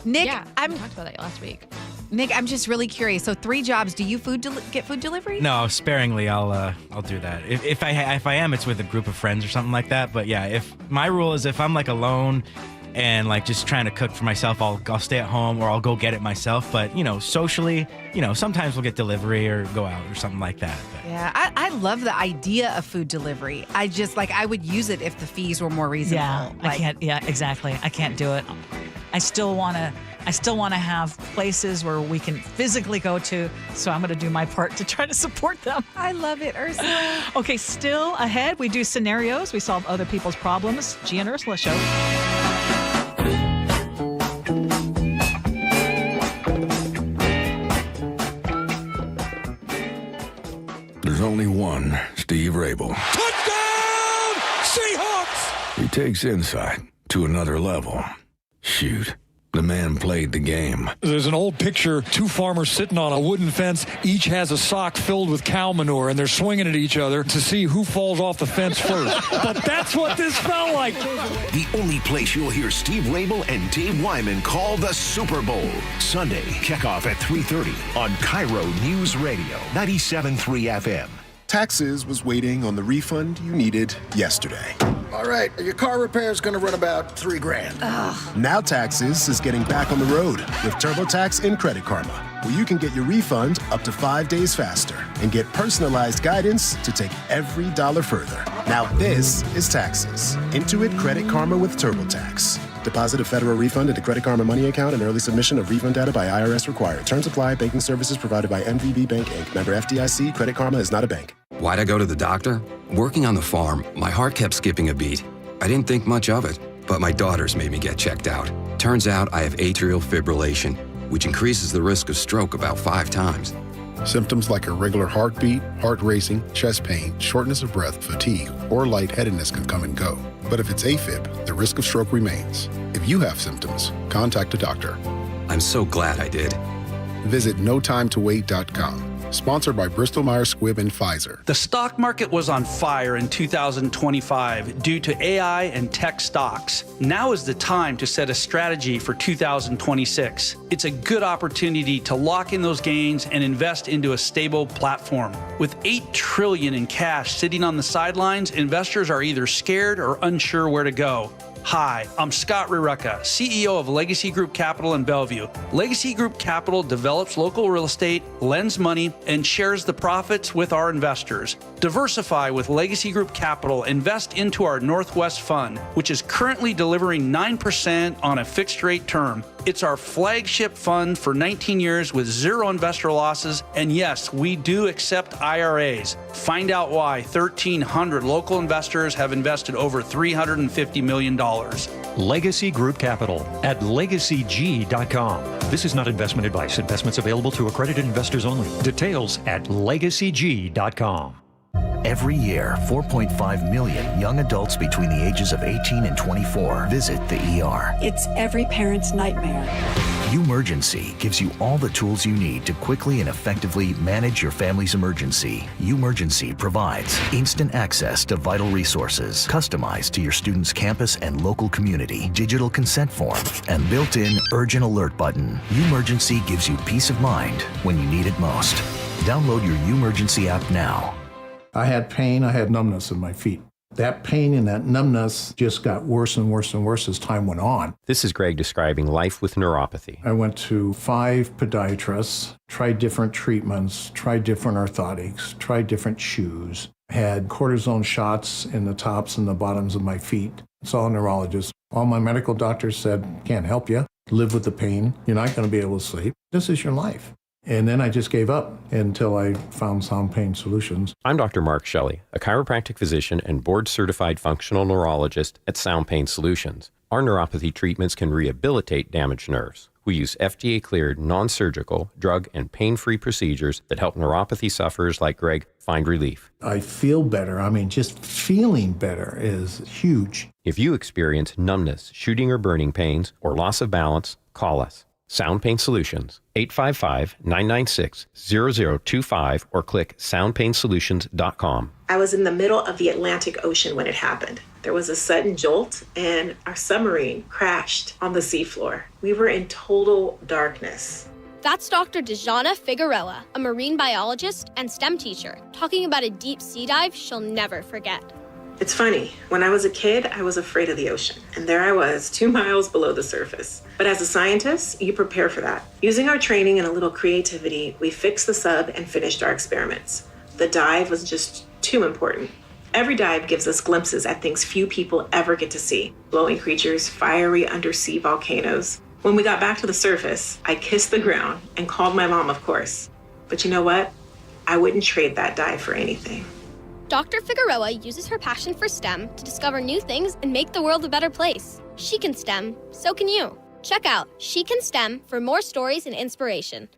Nick, we talked about that last week. Nick, I'm just really curious. So 3 jobs. Do you get food delivery? No, sparingly. I'll do that. If I am, it's with a group of friends or something like that. But yeah, if my rule is if I'm alone and just trying to cook for myself, I'll stay at home or I'll go get it myself. But socially, sometimes we'll get delivery or go out or something like that. But. Yeah, I love the idea of food delivery. I just I would use it if the fees were more reasonable. Yeah, I can't. Yeah, exactly. I can't do it. I still want to have places where we can physically go to, so I'm going to do my part to try to support them. I love it, Ursula. Okay, still ahead, we do scenarios. We solve other people's problems. Gee and Ursula Show. There's only one Steve Rabel. Touchdown, Seahawks! He takes insight to another level. Shoot, the man played the game. There's an old picture, 2 farmers sitting on a wooden fence. Each has a sock filled with cow manure, and they're swinging at each other to see who falls off the fence first. But that's what this felt like. The only place you'll hear Steve Rabel and Dave Wyman call the Super Bowl. Sunday, kickoff at 3:30 on KIRO Newsradio 97.3 FM. Taxes was waiting on the refund you needed yesterday. All right, your car repair is going to run about $3,000. Now Taxes is getting back on the road with TurboTax and Credit Karma, where you can get your refund up to 5 days faster and get personalized guidance to take every dollar further. Now this is Taxes. Intuit Credit Karma with TurboTax. Deposit of federal refund into Credit Karma Money account and early submission of refund data by IRS required. Terms apply. Banking services provided by MVB Bank, Inc. Member FDIC. Credit Karma is not a bank. Why'd I go to the doctor? Working on the farm, my heart kept skipping a beat. I didn't think much of it, but my daughters made me get checked out. Turns out I have atrial fibrillation, which increases the risk of stroke about 5 times. Symptoms like irregular heartbeat, heart racing, chest pain, shortness of breath, fatigue, or lightheadedness can come and go. But if it's AFib, the risk of stroke remains. If you have symptoms, contact a doctor. I'm so glad I did. Visit notimetowait.com. Sponsored by Bristol-Myers Squibb and Pfizer. The stock market was on fire in 2025 due to AI and tech stocks. Now is the time to set a strategy for 2026. It's a good opportunity to lock in those gains and invest into a stable platform. With $8 trillion in cash sitting on the sidelines, investors are either scared or unsure where to go. Hi, I'm Scott Rurecka, CEO of Legacy Group Capital in Bellevue. Legacy Group Capital develops local real estate, lends money, and shares the profits with our investors. Diversify with Legacy Group Capital. Invest into our Northwest Fund, which is currently delivering 9% on a fixed rate term. It's our flagship fund for 19 years with 0 investor losses. And yes, we do accept IRAs. Find out why 1,300 local investors have invested over $350 million. Legacy Group Capital at legacyg.com. This is not investment advice. Investments available to accredited investors only. Details at legacyg.com. Every year, 4.5 million young adults between the ages of 18 and 24 visit the ER. It's every parent's nightmare. Umergency gives you all the tools you need to quickly and effectively manage your family's emergency. Umergency provides instant access to vital resources, customized to your student's campus and local community, digital consent form, and built-in urgent alert button. Umergency gives you peace of mind when you need it most. Download your Umergency app now. I had pain, I had numbness in my feet. That pain and that numbness just got worse and worse and worse as time went on. This is Greg describing life with neuropathy. I went to 5 podiatrists, tried different treatments, tried different orthotics, tried different shoes, had cortisone shots in the tops and the bottoms of my feet. Saw a neurologist. All my medical doctors said, can't help you. Live with the pain. You're not going to be able to sleep. This is your life. And then I just gave up until I found Sound Pain Solutions. I'm Dr. Mark Shelley, a chiropractic physician and board-certified functional neurologist at Sound Pain Solutions. Our neuropathy treatments can rehabilitate damaged nerves. We use FDA-cleared, non-surgical, drug, and pain-free procedures that help neuropathy sufferers like Greg find relief. I feel better. I mean, just feeling better is huge. If you experience numbness, shooting or burning pains, or loss of balance, call us. Sound Pain Solutions, 855-996-0025, or click soundpainsolutions.com. I was in the middle of the Atlantic Ocean when it happened. There was a sudden jolt and our submarine crashed on the seafloor. We were in total darkness. That's Dr. Dejana Figueroa, a marine biologist and STEM teacher, talking about a deep sea dive she'll never forget. It's funny, when I was a kid, I was afraid of the ocean, and there I was, 2 miles below the surface. But as a scientist, you prepare for that. Using our training and a little creativity, we fixed the sub and finished our experiments. The dive was just too important. Every dive gives us glimpses at things few people ever get to see. Glowing creatures, fiery undersea volcanoes. When we got back to the surface, I kissed the ground and called my mom, of course. But you know what? I wouldn't trade that dive for anything. Dr. Figueroa uses her passion for STEM to discover new things and make the world a better place. She can STEM, so can you. Check out She Can STEM for more stories and inspiration.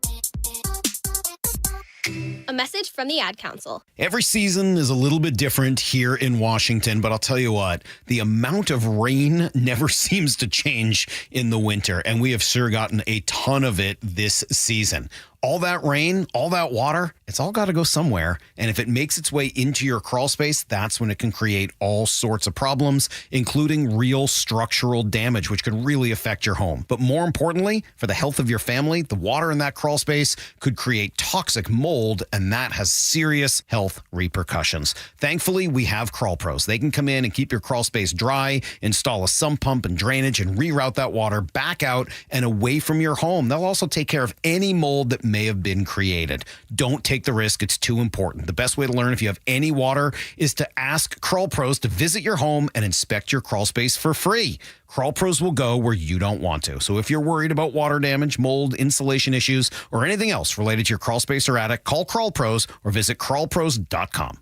A message from the Ad Council. Every season is a little bit different here in Washington, but I'll tell you what, the amount of rain never seems to change in the winter, and we have sure gotten a ton of it this season. All that rain, all that water, it's all got to go somewhere. And if it makes its way into your crawl space, that's when it can create all sorts of problems, including real structural damage, which could really affect your home. But more importantly, for the health of your family, the water in that crawl space could create toxic mold, and that has serious health repercussions. Thankfully, we have Crawl Pros. They can come in and keep your crawl space dry, install a sump pump and drainage, and reroute that water back out and away from your home. They'll also take care of any mold that may have been created. Don't take the risk. It's too important. The best way to learn if you have any water is to ask Crawl Pros to visit your home and inspect your crawl space for free. Crawl Pros will go where you don't want to. So if you're worried about water damage, mold, insulation issues, or anything else related to your crawl space or attic, call Crawl Pros or visit crawlpros.com.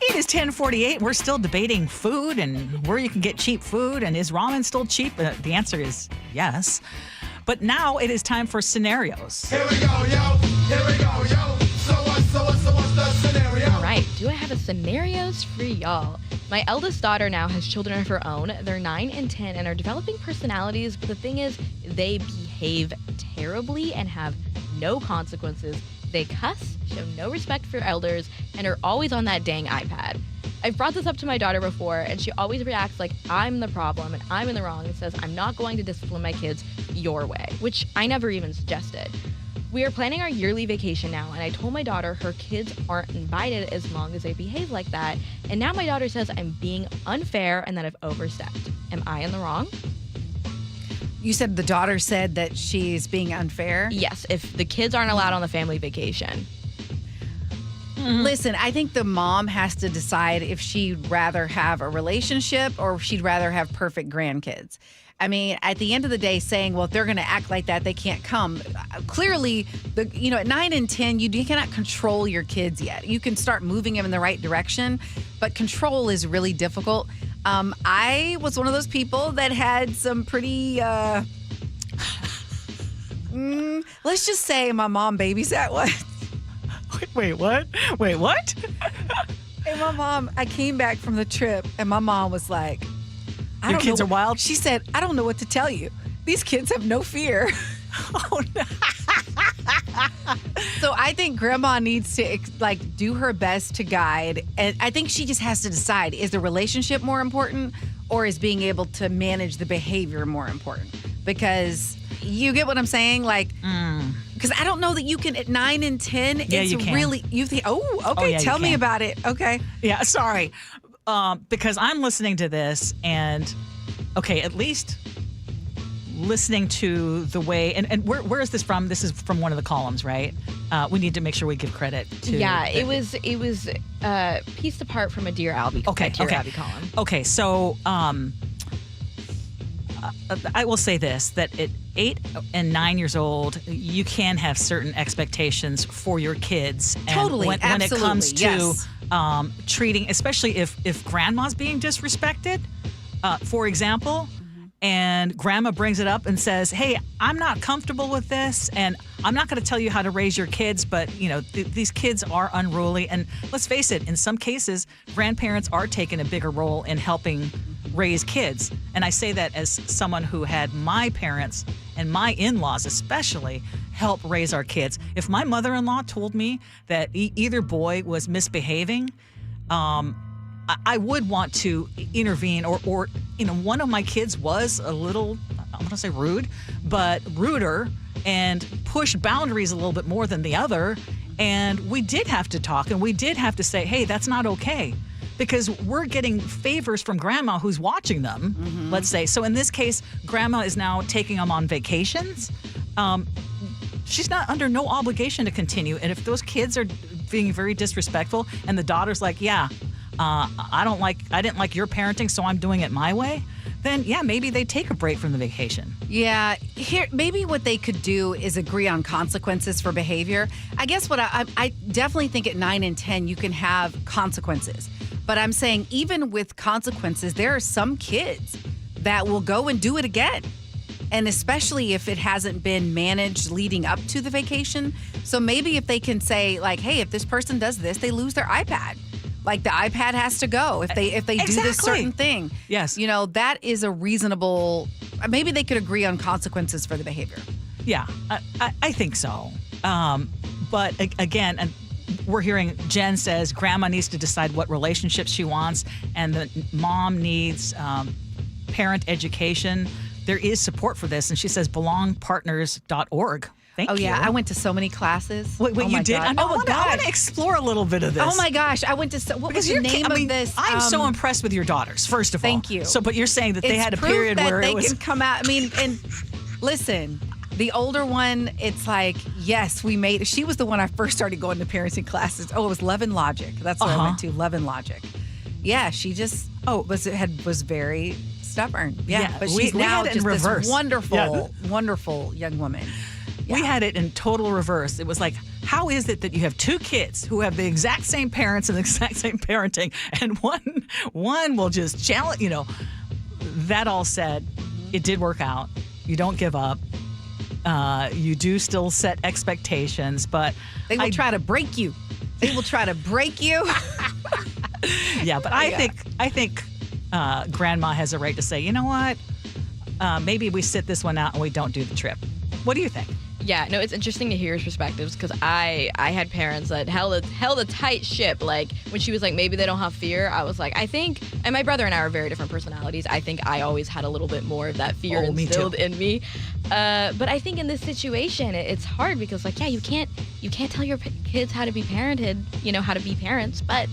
It is 10:48. We're still debating food and where you can get cheap food. And is ramen still cheap? The answer is yes. But now it is time for scenarios. Here we go, yo. Here we go, yo. So what's the scenario? All right. Do I have a scenarios for y'all? My eldest daughter now has children of her own. They're 9 and 10 and are developing personalities. But the thing is, they behave terribly and have no consequences. They cuss, show no respect for elders, and are always on that dang iPad. I've brought this up to my daughter before, and she always reacts like I'm the problem and I'm in the wrong and says I'm not going to discipline my kids your way, which I never even suggested. We are planning our yearly vacation now, and I told my daughter her kids aren't invited as long as they behave like that, and now my daughter says I'm being unfair and that I've overstepped. Am I in the wrong? You said the daughter said that she's being unfair? Yes, if the kids aren't allowed on the family vacation. Listen, I think the mom has to decide if she'd rather have a relationship or if she'd rather have perfect grandkids. I mean, at the end of the day, saying, well, if they're going to act like that, they can't come. Clearly, at 9 and 10, you cannot control your kids yet. You can start moving them in the right direction, but control is really difficult. I was one of those people that had some pretty, let's just say my mom babysat one. Wait, what? And my mom, I came back from the trip and my mom was like, Your kids are wild? She said, I don't know what to tell you. These kids have no fear. Oh, no. So I think grandma needs to do her best to guide. And I think she just has to decide, is the relationship more important or is being able to manage the behavior more important? Because you get what I'm saying? Because I don't know that you can at 9 and 10. Yeah, it's you can. really, you think, okay, yeah, tell you me can. about it. Okay. Yeah, sorry. Because I'm listening to this and, okay, at least listening to the way, and where is this from? This is from one of the columns, right? We need to make sure we give credit to. Yeah, it was pieced apart from a Dear Albie Albie column. Okay, so I will say this, that at 8 and 9 years old, you can have certain expectations for your kids. And Totally, when it comes to yes. treating, especially if grandma's being disrespected, for example, and grandma brings it up and says, hey, I'm not comfortable with this, and I'm not going to tell you how to raise your kids, but these kids are unruly. And let's face it, in some cases, grandparents are taking a bigger role in helping raise kids. And I say that as someone who had my parents and my in-laws especially help raise our kids. If my mother-in-law told me that either boy was misbehaving, I would want to intervene, or one of my kids was a little, I'm going to say rude, but ruder, and pushed boundaries a little bit more than the other. And we did have to talk, and we did have to say, hey, that's not okay. Because we're getting favors from grandma who's watching them, let's say. So in this case, grandma is now taking them on vacations. She's not under no obligation to continue. And if those kids are being very disrespectful and the daughter's like, yeah, I didn't like your parenting, so I'm doing it my way, then yeah, maybe they take a break from the vacation. Yeah, maybe what they could do is agree on consequences for behavior. I guess what I definitely think at 9 and 10 you can have consequences. But I'm saying even with consequences, there are some kids that will go and do it again. And especially if it hasn't been managed leading up to the vacation. So maybe if they can say hey, if this person does this, they lose their iPad. Like the iPad has to go if they do this certain thing. Yes. That is a reasonable, maybe they could agree on consequences for the behavior. Yeah, I think so. But again, we're hearing Jen says grandma needs to decide what relationships she wants, and the mom needs parent education. There is support for this, and she says belongpartners.org. Thank you. Oh, yeah. I went to so many classes. Wait, you did? God. I want to explore a little bit of this. Oh, my gosh. I went to, what was the name of this? I'm so impressed with your daughters, first of all. Thank you. So, but you're saying that they had a proof period that where they it was... can come out. I mean, and Listen, the older one, it's like, yes, we made it. She was the one I first started going to parenting classes. Oh, it was Love and Logic. That's what I went to, Love and Logic. Yeah, she just was very stubborn. Yeah, but she's now just this wonderful young woman. Yeah. We had it in total reverse. It was like, how is it that you have two kids who have the exact same parents and the exact same parenting, and one will just challenge, That all said, it did work out. You don't give up. You do still set expectations, but they will try to break you. They will try to break you. Yeah, but I think Grandma has a right to say, you know what? Maybe we sit this one out and we don't do the trip. What do you think? Yeah, no, it's interesting to hear his perspectives because I had parents that held a tight ship. Like when she was like, maybe they don't have fear. I was like, I think, and my brother and I are very different personalities. I think I always had a little bit more of that fear instilled in me. But I think in this situation, it's hard because like, yeah, you can't tell your kids how to be parented, how to be parents, but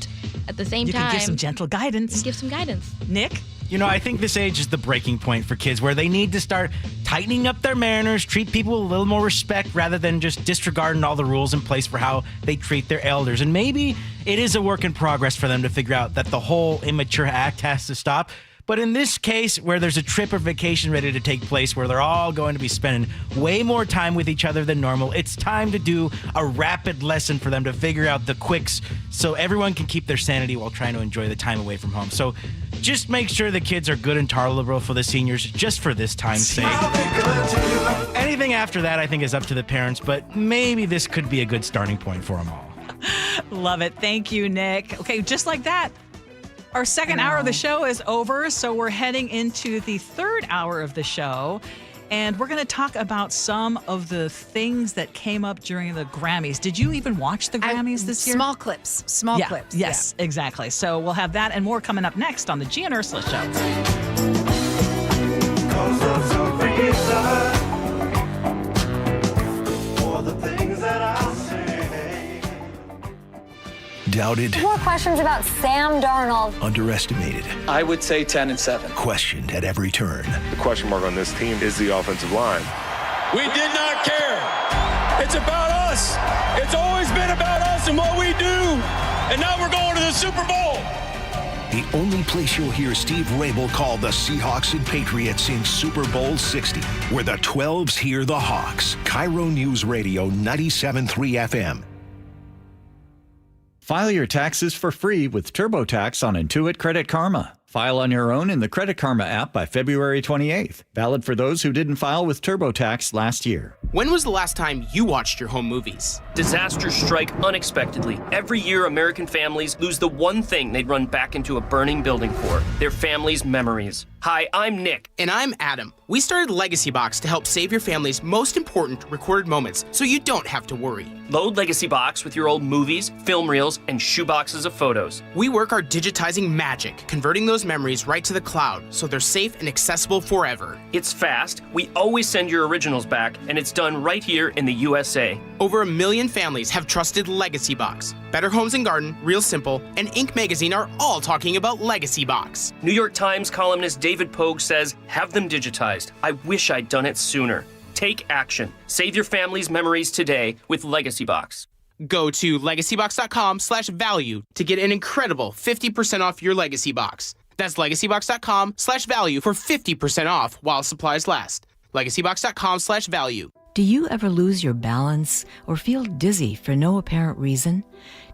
at the same time, you can give some gentle guidance. Give some guidance. Nick? I think this age is the breaking point for kids where they need to start tightening up their manners, treat people with a little more respect rather than just disregarding all the rules in place for how they treat their elders. And maybe it is a work in progress for them to figure out that the whole immature act has to stop. But in this case, where there's a trip or vacation ready to take place where they're all going to be spending way more time with each other than normal, it's time to do a rapid lesson for them to figure out the quicks so everyone can keep their sanity while trying to enjoy the time away from home. So just make sure the kids are good and tolerable for the seniors just for this time's sake. Anything after that, I think, is up to the parents, but maybe this could be a good starting point for them all. Love it. Thank you, Nick. Okay, just like that, our second hour of the show is over, so we're heading into the third hour of the show, and we're going to talk about some of the things that came up during the Grammys. Did you even watch the Grammys this year? Small clips. Yes, exactly. So we'll have that and more coming up next on the Gee and Ursula Show. Doubted. More questions about Sam Darnold. Underestimated. I would say 10 and 7. Questioned at every turn. The question mark on this team is the offensive line. We did not care. It's about us. It's always been about us and what we do. And now we're going to the Super Bowl. The only place you'll hear Steve Rabel call the Seahawks and Patriots since Super Bowl 60, where the 12s hear the Hawks. KIRO Newsradio 97.3 FM. File your taxes for free with TurboTax on Intuit Credit Karma. File on your own in the Credit Karma app by February 28th. Valid for those who didn't file with TurboTax last year. When was the last time you watched your home movies? Disasters strike unexpectedly. Every year, American families lose the one thing they'd run back into a burning building for, their family's memories. Hi, I'm Nick. And I'm Adam. We started Legacy Box to help save your family's most important recorded moments so you don't have to worry. Load Legacy Box with your old movies, film reels, and shoeboxes of photos. We work our digitizing magic, converting those memories right to the cloud so they're safe and accessible forever. It's fast, we always send your originals back, and it's done right here in the USA. Over 1 million families have trusted Legacy Box. Better Homes and Garden, Real Simple, and Inc. magazine are all talking about Legacy Box. New York Times columnist David Pogue says, have them digitized. I wish I'd done it sooner. Take action. Save your family's memories today with Legacy Box. Go to legacybox.com/value to get an incredible 50% off your Legacy Box. That's legacybox.com/value for 50% off while supplies last. legacybox.com/value. Do you ever lose your balance or feel dizzy for no apparent reason?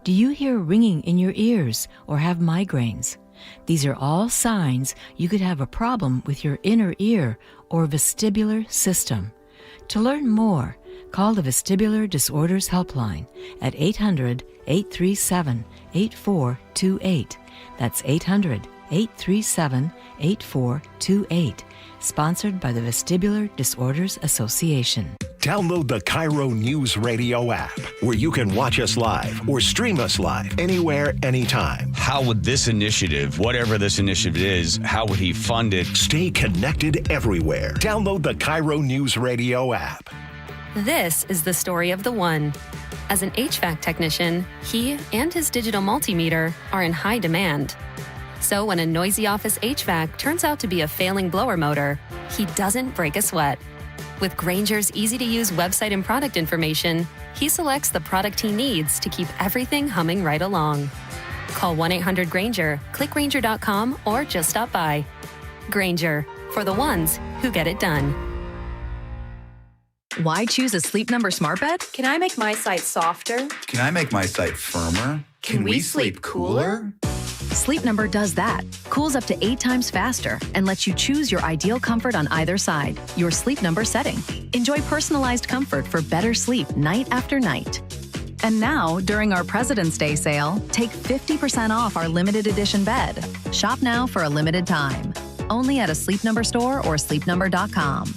Do you hear ringing in your ears or have migraines? These are all signs you could have a problem with your inner ear or vestibular system. To learn more, call the Vestibular Disorders Helpline at 800-837-8428. That's 800-837-8428. Sponsored by the Vestibular Disorders Association. Download the KIRO Newsradio app, where you can watch us live or stream us live anywhere, anytime. How would this initiative, whatever this initiative is, how would he fund it? Stay connected everywhere. Download the KIRO Newsradio app. This is the story of the one. As an HVAC technician, he and his digital multimeter are in high demand. So when a noisy office HVAC turns out to be a failing blower motor, he doesn't break a sweat. With Grainger's easy-to-use website and product information, he selects the product he needs to keep everything humming right along. Call 1-800-GRAINGER, click Grainger.com, or just stop by. Grainger, for the ones who get it done. Why choose a Sleep Number smart bed? Can I make my site softer? Can I make my site firmer? Can we sleep cooler? Sleep Number does that. Cools up to 8 times faster and lets you choose your ideal comfort on either side. Your Sleep Number setting. Enjoy personalized comfort for better sleep night after night. And now, during our President's Day sale, take 50% off our limited edition bed. Shop now for a limited time. Only at a Sleep Number store or sleepnumber.com.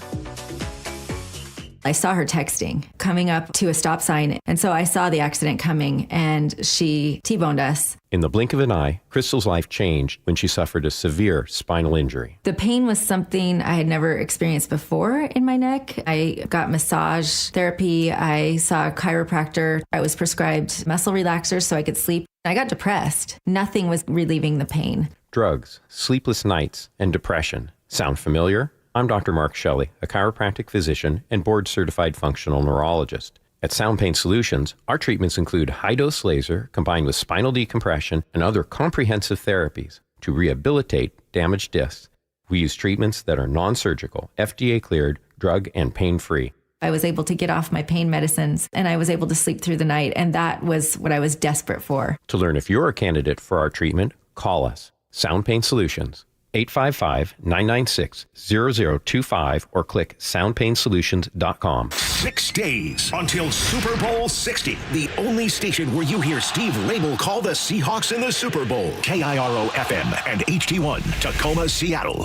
I saw her texting, coming up to a stop sign, and so I saw the accident coming, and she T-boned us. In the blink of an eye, Crystal's life changed when she suffered a severe spinal injury. The pain was something I had never experienced before in my neck. I got massage therapy. I saw a chiropractor. I was prescribed muscle relaxers so I could sleep. I got depressed. Nothing was relieving the pain. Drugs, sleepless nights, and depression. Sound familiar? I'm Dr. Mark Shelley, a chiropractic physician and board-certified functional neurologist. At Sound Pain Solutions, our treatments include high-dose laser combined with spinal decompression and other comprehensive therapies to rehabilitate damaged discs. We use treatments that are non-surgical, FDA-cleared, drug and pain-free. I was able to get off my pain medicines, and I was able to sleep through the night, and that was what I was desperate for. To learn if you're a candidate for our treatment, call us. Sound Pain Solutions, 855-996-0025, or click soundpainsolutions.com. 6 days until Super Bowl 60. The only station where you hear Steve Rabel call the Seahawks in the Super Bowl. KIRO FM and HD1, Tacoma, Seattle.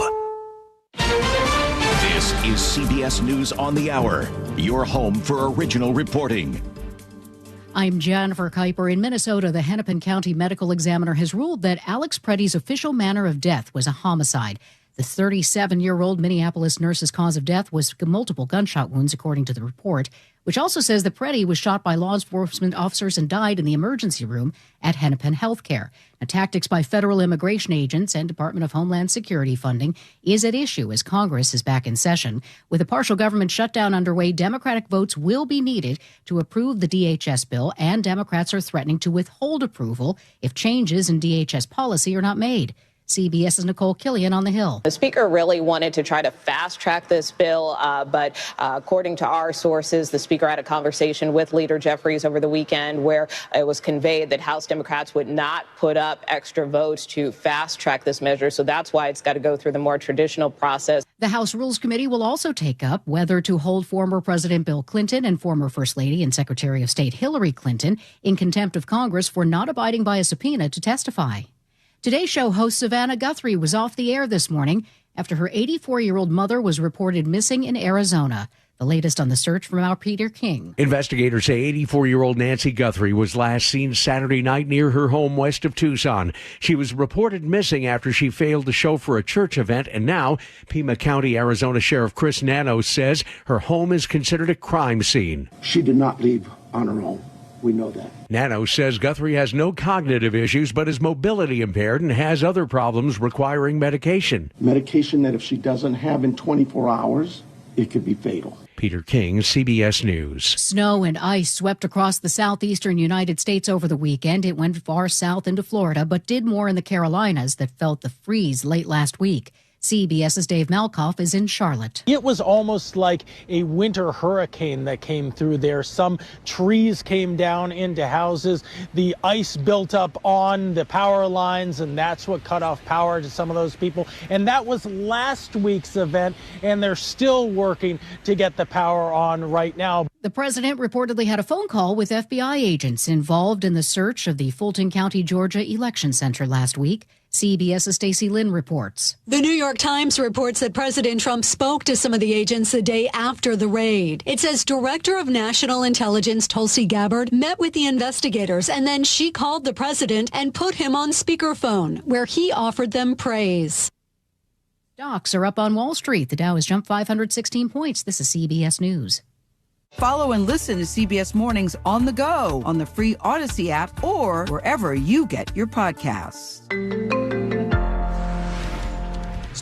This is CBS News on the Hour, your home for original reporting. I'm Jennifer Kuiper. In Minnesota, the Hennepin County Medical Examiner has ruled that Alex Preddy's official manner of death was a homicide. The 37-year-old Minneapolis nurse's cause of death was multiple gunshot wounds, according to the report, which also says that Preddy was shot by law enforcement officers and died in the emergency room at Hennepin Healthcare. Now, tactics by federal immigration agents and Department of Homeland Security funding is at issue as Congress is back in session. With a partial government shutdown underway, Democratic votes will be needed to approve the DHS bill, and Democrats are threatening to withhold approval if changes in DHS policy are not made. CBS's Nicole Killian on the Hill. The Speaker really wanted to try to fast-track this bill, but according to our sources, the Speaker had a conversation with Leader Jeffries over the weekend where it was conveyed that House Democrats would not put up extra votes to fast-track this measure, so that's why it's got to go through the more traditional process. The House Rules Committee will also take up whether to hold former President Bill Clinton and former First Lady and Secretary of State Hillary Clinton in contempt of Congress for not abiding by a subpoena to testify. Today's show host Savannah Guthrie was off the air this morning after her 84-year-old mother was reported missing in Arizona. The latest on the search from our Peter King. Investigators say 84-year-old Nancy Guthrie was last seen Saturday night near her home west of Tucson. She was reported missing after she failed to show for a church event, and now Pima County, Arizona Sheriff Chris Nanos says her home is considered a crime scene. She did not leave on her own. We know that. Nano says Guthrie has no cognitive issues, but is mobility impaired and has other problems requiring medication. Medication that if she doesn't have in 24 hours, it could be fatal. Peter King, CBS News. Snow and ice swept across the southeastern United States over the weekend. It went far south into Florida, but did more in the Carolinas that felt the freeze late last week. CBS's Dave Malkoff is in Charlotte. It was almost like a winter hurricane that came through there. Some trees came down into houses. The ice built up on the power lines, and that's what cut off power to some of those people. And that was last week's event, and they're still working to get the power on right now. The president reportedly had a phone call with FBI agents involved in the search of the Fulton County, Georgia election center last week. CBS's Stacey Lynn reports. The New York Times reports that President Trump spoke to some of the agents the day after the raid. It says Director of National Intelligence Tulsi Gabbard met with the investigators, and then she called the president and put him on speakerphone, where he offered them praise. Stocks are up on Wall Street. The Dow has jumped 516 points. This is CBS News. Follow and listen to CBS Mornings on the go on the free Odyssey app or wherever you get your podcasts.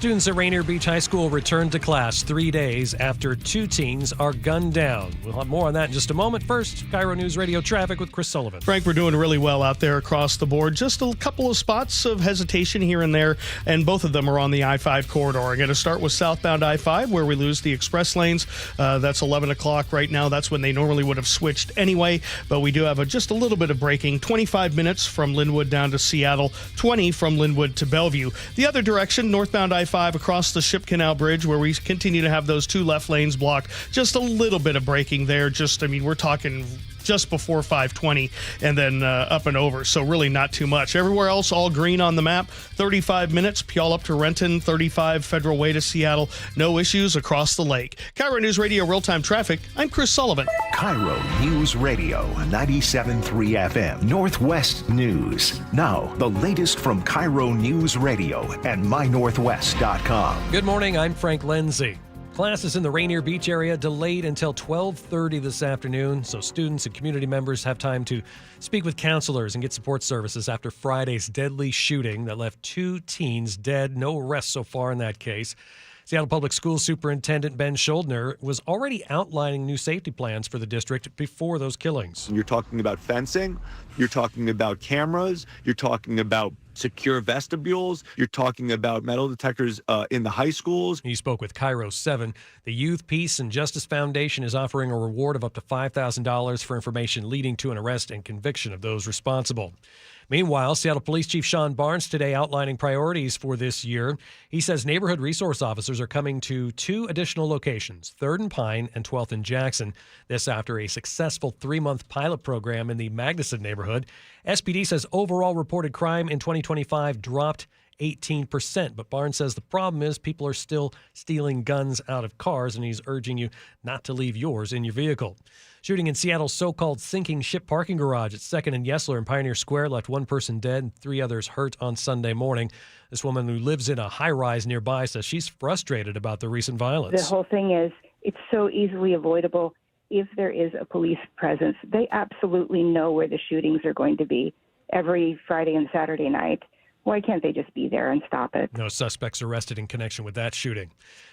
Students at Rainier Beach High School returned to class 3 days after 2 teens are gunned down. We'll have more on that in just a moment. First, KIRO News Radio traffic with Chris Sullivan. Frank, we're doing really well out there across the board. Just a couple of spots of hesitation here and there, and both of them are on the I-5 corridor. I'm going to start with southbound I-5, where we lose the express lanes. That's 11 o'clock right now. That's when they normally would have switched anyway, but we do have just a little bit of braking. 25 minutes from Linwood down to Seattle, 20 from Linwood to Bellevue. The other direction, northbound I-5 across the Ship Canal Bridge, where we continue to have those 2 left lanes blocked. Just a little bit of braking there. We're talking just before 520 and then up and over. So really not too much. Everywhere else, all green on the map. 35 minutes, Puyallup up to Renton, 35 Federal Way to Seattle. No issues across the lake. KIRO News Radio real-time traffic. I'm Chris Sullivan. KIRO News Radio 97.3 FM Northwest News. Now, the latest from KIRO News Radio and mynorthwest.com. Good morning, I'm Frank Lindsay. Classes in the Rainier Beach area delayed until 12:30 this afternoon, so students and community members have time to speak with counselors and get support services after Friday's deadly shooting that left 2 teens dead. No arrests so far in that case. Seattle Public Schools Superintendent Ben Schuldner was already outlining new safety plans for the district before those killings. You're talking about fencing, you're talking about cameras, you're talking about secure vestibules, you're talking about metal detectors in the high schools. He spoke with KIRO 7. The Youth, Peace, and Justice Foundation is offering a reward of up to $5,000 for information leading to an arrest and conviction of those responsible. Meanwhile, Seattle Police Chief Sean Barnes today outlining priorities for this year. He says neighborhood resource officers are coming to 2 additional locations, 3rd and Pine and 12th and Jackson. This after a successful 3-month pilot program in the Magnuson neighborhood. SPD says overall reported crime in 2025 dropped 18%. But Barnes says the problem is people are still stealing guns out of cars, and he's urging you not to leave yours in your vehicle. Shooting in Seattle's so-called sinking ship parking garage at 2nd and Yesler in Pioneer Square left 1 person dead and 3 others hurt on Sunday morning. This woman who lives in a high-rise nearby says she's frustrated about the recent violence. The whole thing is it's so easily avoidable if there is a police presence. They absolutely know where the shootings are going to be every Friday and Saturday night. Why can't they just be there and stop it? No suspects arrested in connection with that shooting.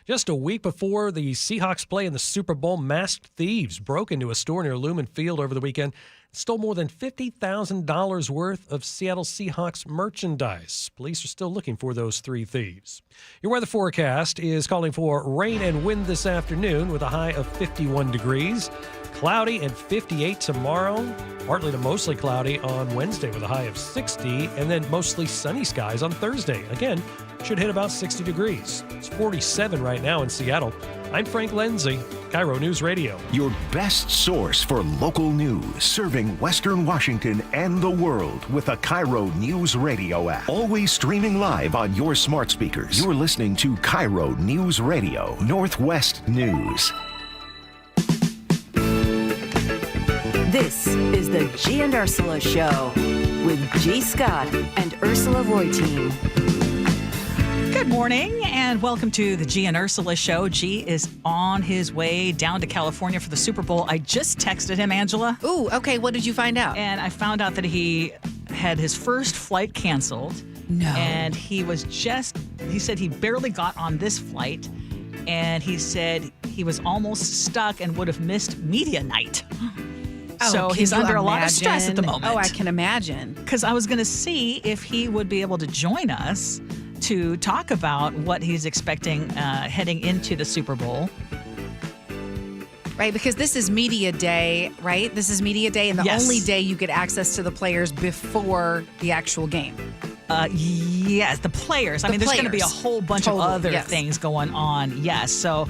Just a week before the Seahawks play in the Super Bowl, masked thieves broke into a store near Lumen Field over the weekend and stole more than $50,000 worth of Seattle Seahawks merchandise. Police are still looking for those 3 thieves. Your weather forecast is calling for rain and wind this afternoon with a high of 51 degrees. Cloudy and 58 tomorrow. Partly to mostly cloudy on Wednesday with a high of 60, and then mostly sunny skies on Thursday. Again, should hit about 60 degrees. It's 47 right now in Seattle. I'm Frank Lindsay, KIRO News Radio. Your best source for local news, serving Western Washington and the world with a KIRO News Radio app. Always streaming live on your smart speakers. You're listening to KIRO News Radio, Northwest News. This is the Gee and Ursula Show with G. Scott and Ursula Reutin. Good morning and welcome to the Gee and Ursula Show. Gee is on his way down to California for the Super Bowl. I just texted him, Angela. Ooh, okay. What did you find out? And I found out that he had his first flight canceled. No. And he said he barely got on this flight. And he said he was almost stuck and would have missed media night. So he's under a lot of stress at the moment. Oh, I can imagine. Because I was going to see if he would be able to join us to talk about what he's expecting heading into the Super Bowl. Right, because this is media day, right? This is media day, and the only day you get access to the players before the actual game. Yes, the players. I mean, there's going to be a whole bunch of other things going on. Yes. So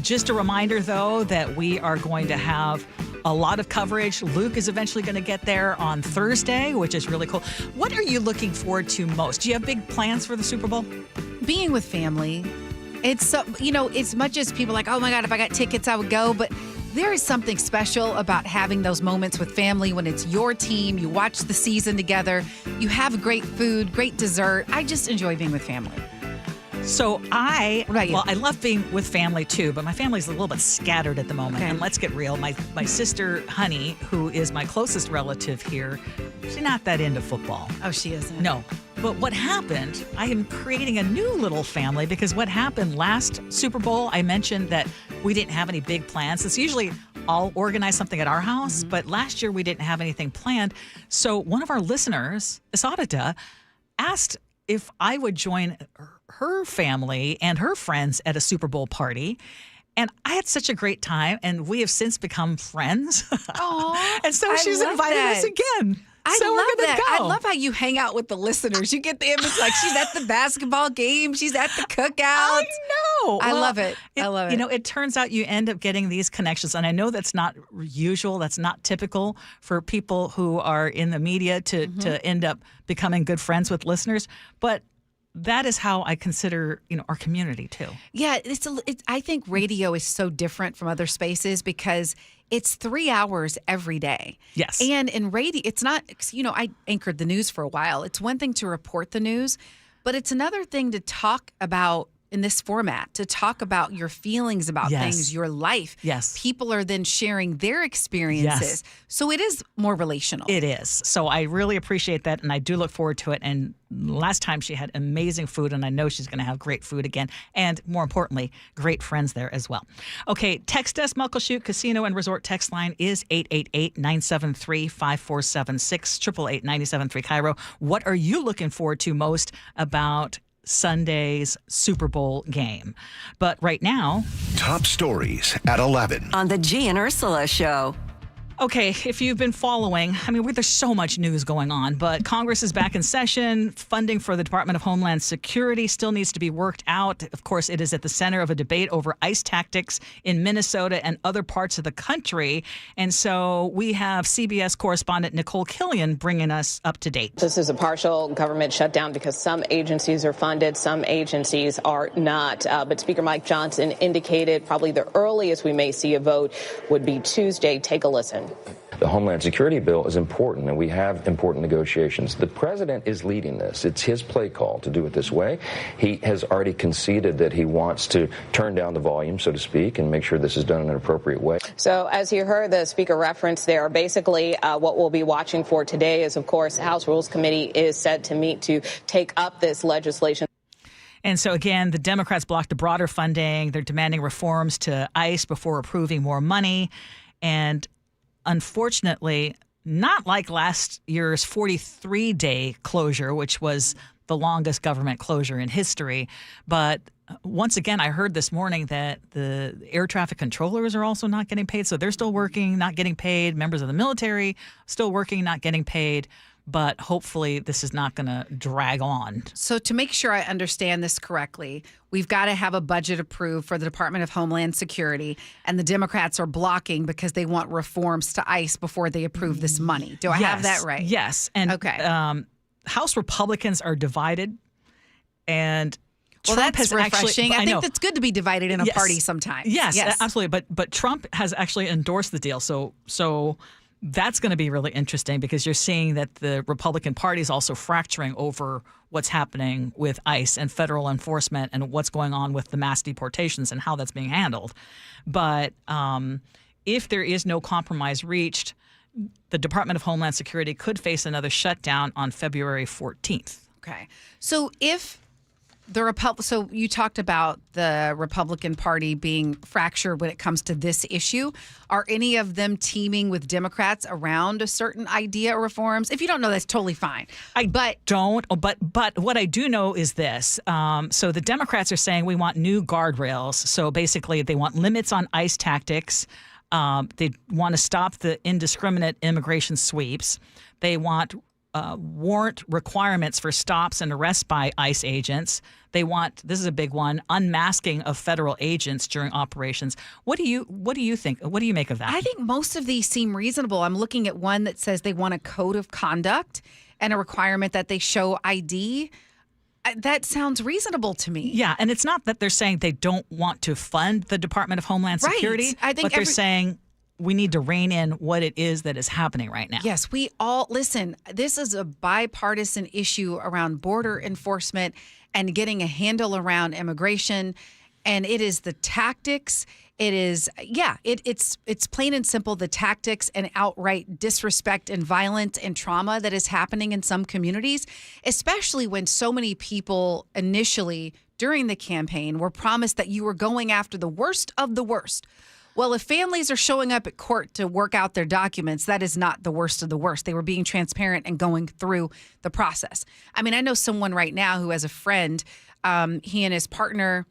just a reminder, though, that we are going to have a lot of coverage. Luke is eventually going to get there on Thursday, which is really cool. What are you looking forward to most? Do you have big plans for the Super Bowl? Being with family. It's so, as much as people are like, oh my God, if I got tickets, I would go. But there is something special about having those moments with family when it's your team. You watch the season together. You have great food, great dessert. I just enjoy being with family. So I love being with family too, but my family's a little bit scattered at the moment. Okay. And let's get real. My sister, Honey, who is my closest relative here, she's not that into football. Oh, she isn't? No. But what happened, I am creating a new little family because what happened last Super Bowl, I mentioned that we didn't have any big plans. It's usually I'll organize something at our house, but last year we didn't have anything planned. So one of our listeners, Isadita, asked if I would join her family and her friends at a Super Bowl party. And I had such a great time, and we have since become friends. Aww, and so she's invited us again. I So we're love gonna that. go. I love how you hang out with the listeners. You get the image like she's at the basketball game, she's at the cookout. I know. I Well, love it. I love it. You know, it turns out you end up getting these connections. And I know that's not usual. That's not typical for people who are in the media to end up becoming good friends with listeners. But that is how I consider, our community too. Yeah, I think radio is so different from other spaces because it's 3 hours every day. Yes. And in radio, it's not, I anchored the news for a while. It's one thing to report the news, but it's another thing to talk about in this format, to talk about your feelings about things, your life. Yes. People are then sharing their experiences. Yes. So it is more relational. It is. So I really appreciate that, and I do look forward to it. And last time she had amazing food, and I know she's going to have great food again, and more importantly, great friends there as well. Okay, text us. Muckleshoot Casino and Resort text line is 888-973-5476, 888-973 KIRO. What are you looking forward to most about Sunday's Super Bowl game? But right now, Top stories at 11. On the Gee and Ursula Show. okay, if you've been following, there's so much news going on, but Congress is back in session. Funding for the Department of Homeland Security still needs to be worked out. Of course, it is at the center of a debate over ICE tactics in Minnesota and other parts of the country. And so we have CBS correspondent Nicole Killian bringing us up to date. This is a partial government shutdown because some agencies are funded, some agencies are not. But Speaker Mike Johnson indicated probably the earliest we may see a vote would be Tuesday. Take a listen. The Homeland Security bill is important, and we have important negotiations. The president is leading this. It's his play call to do it this way. He has already conceded that he wants to turn down the volume, so to speak, and make sure this is done in an appropriate way. So as you heard the speaker reference there, basically what we'll be watching for today is, of course, the House Rules Committee is set to meet to take up this legislation. And so, again, the Democrats blocked the broader funding. They're demanding reforms to ICE before approving more money. And unfortunately, not like last year's 43-day closure, which was the longest government closure in history. But once again, I heard this morning that the air traffic controllers are also not getting paid. So they're still working, not getting paid. Members of the military still working, not getting paid. But hopefully this is not going to drag on. So to make sure I understand this correctly, we've got to have a budget approved for the Department of Homeland Security, and the Democrats are blocking because they want reforms to ICE before they approve this money. Do I have that right? Yes. And okay. House Republicans are divided, and Trump that's has refreshing. actually, I think that's good to be divided in a party sometimes. Yes, absolutely. But Trump has actually endorsed the deal. So that's going to be really interesting because you're seeing that the Republican Party is also fracturing over what's happening with ICE and federal enforcement and what's going on with the mass deportations and how that's being handled. But if there is no compromise reached, the Department of Homeland Security could face another shutdown on February 14th. Okay. So if so you talked about the Republican Party being fractured when it comes to this issue. Are any of them teaming with Democrats around a certain idea or reforms? If you don't know, that's totally fine. But what I do know is this. So the Democrats are saying we want new guardrails. So basically they want limits on ICE tactics. They want to stop the indiscriminate immigration sweeps. They want warrant requirements for stops and arrests by ICE agents. They want, this is a big one, unmasking of federal agents during operations. What do you think? What do you make of that? I think most of these seem reasonable. I'm looking at one that says they want a code of conduct and a requirement that they show ID. That sounds reasonable to me. Yeah, and it's not that they're saying they don't want to fund the Department of Homeland Security, I think but they're saying we need to rein in what it is that is happening right now. Yes, we all, listen, this is a bipartisan issue around border enforcement and getting a handle around immigration. And it is the tactics. It is, it's plain and simple the tactics and outright disrespect and violence and trauma that is happening in some communities, especially when so many people initially during the campaign were promised that you were going after the worst of the worst. Well, if families are showing up at court to work out their documents, that is not the worst of the worst. They were being transparent and going through the process. I mean, I know someone right now who has a friend, he and his partner,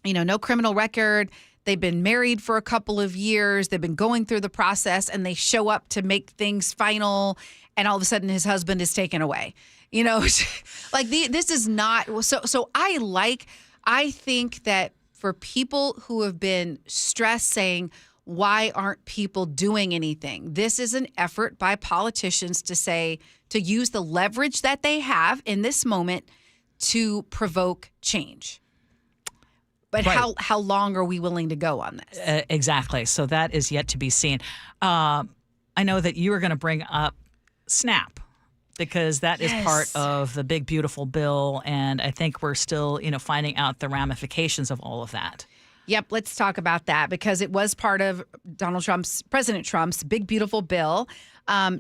no criminal record. They've been married for a couple of years. They've been going through the process, and they show up to make things final, and all of a sudden his husband is taken away. This is not so. I think that for people who have been stressed, saying, why aren't people doing anything? This is an effort by politicians to use the leverage that they have in this moment to provoke change. But right. how long are we willing to go on this? Exactly. So that is yet to be seen. I know that you were going to bring up SNAP, because that is part of the big, beautiful bill. And I think we're still, finding out the ramifications of all of that. Yep. Let's talk about that, because it was part of President Trump's big, beautiful bill.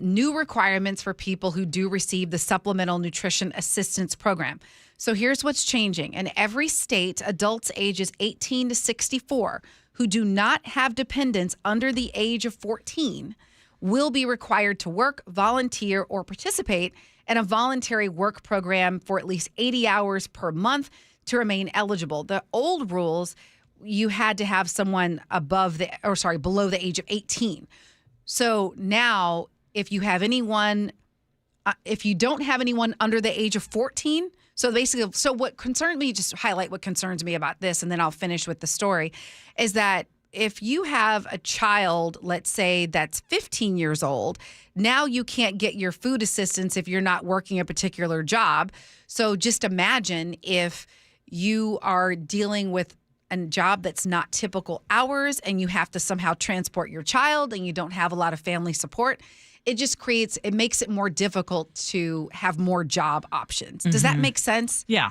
New requirements for people who do receive the Supplemental Nutrition Assistance Program. So here's what's changing. In every state, adults ages 18 to 64 who do not have dependents under the age of 14 will be required to work, volunteer, or participate in a voluntary work program for at least 80 hours per month to remain eligible. The old rules, you had to have someone below the age of 18. So now, if you don't have anyone under the age of 14, so what concerns me, just highlight what concerns me about this, and then I'll finish with the story, is that if you have a child, let's say that's 15 years old, now you can't get your food assistance if you're not working a particular job. So just imagine if you are dealing with a job that's not typical hours and you have to somehow transport your child and you don't have a lot of family support. It makes it more difficult to have more job options. Does that make sense? Yeah.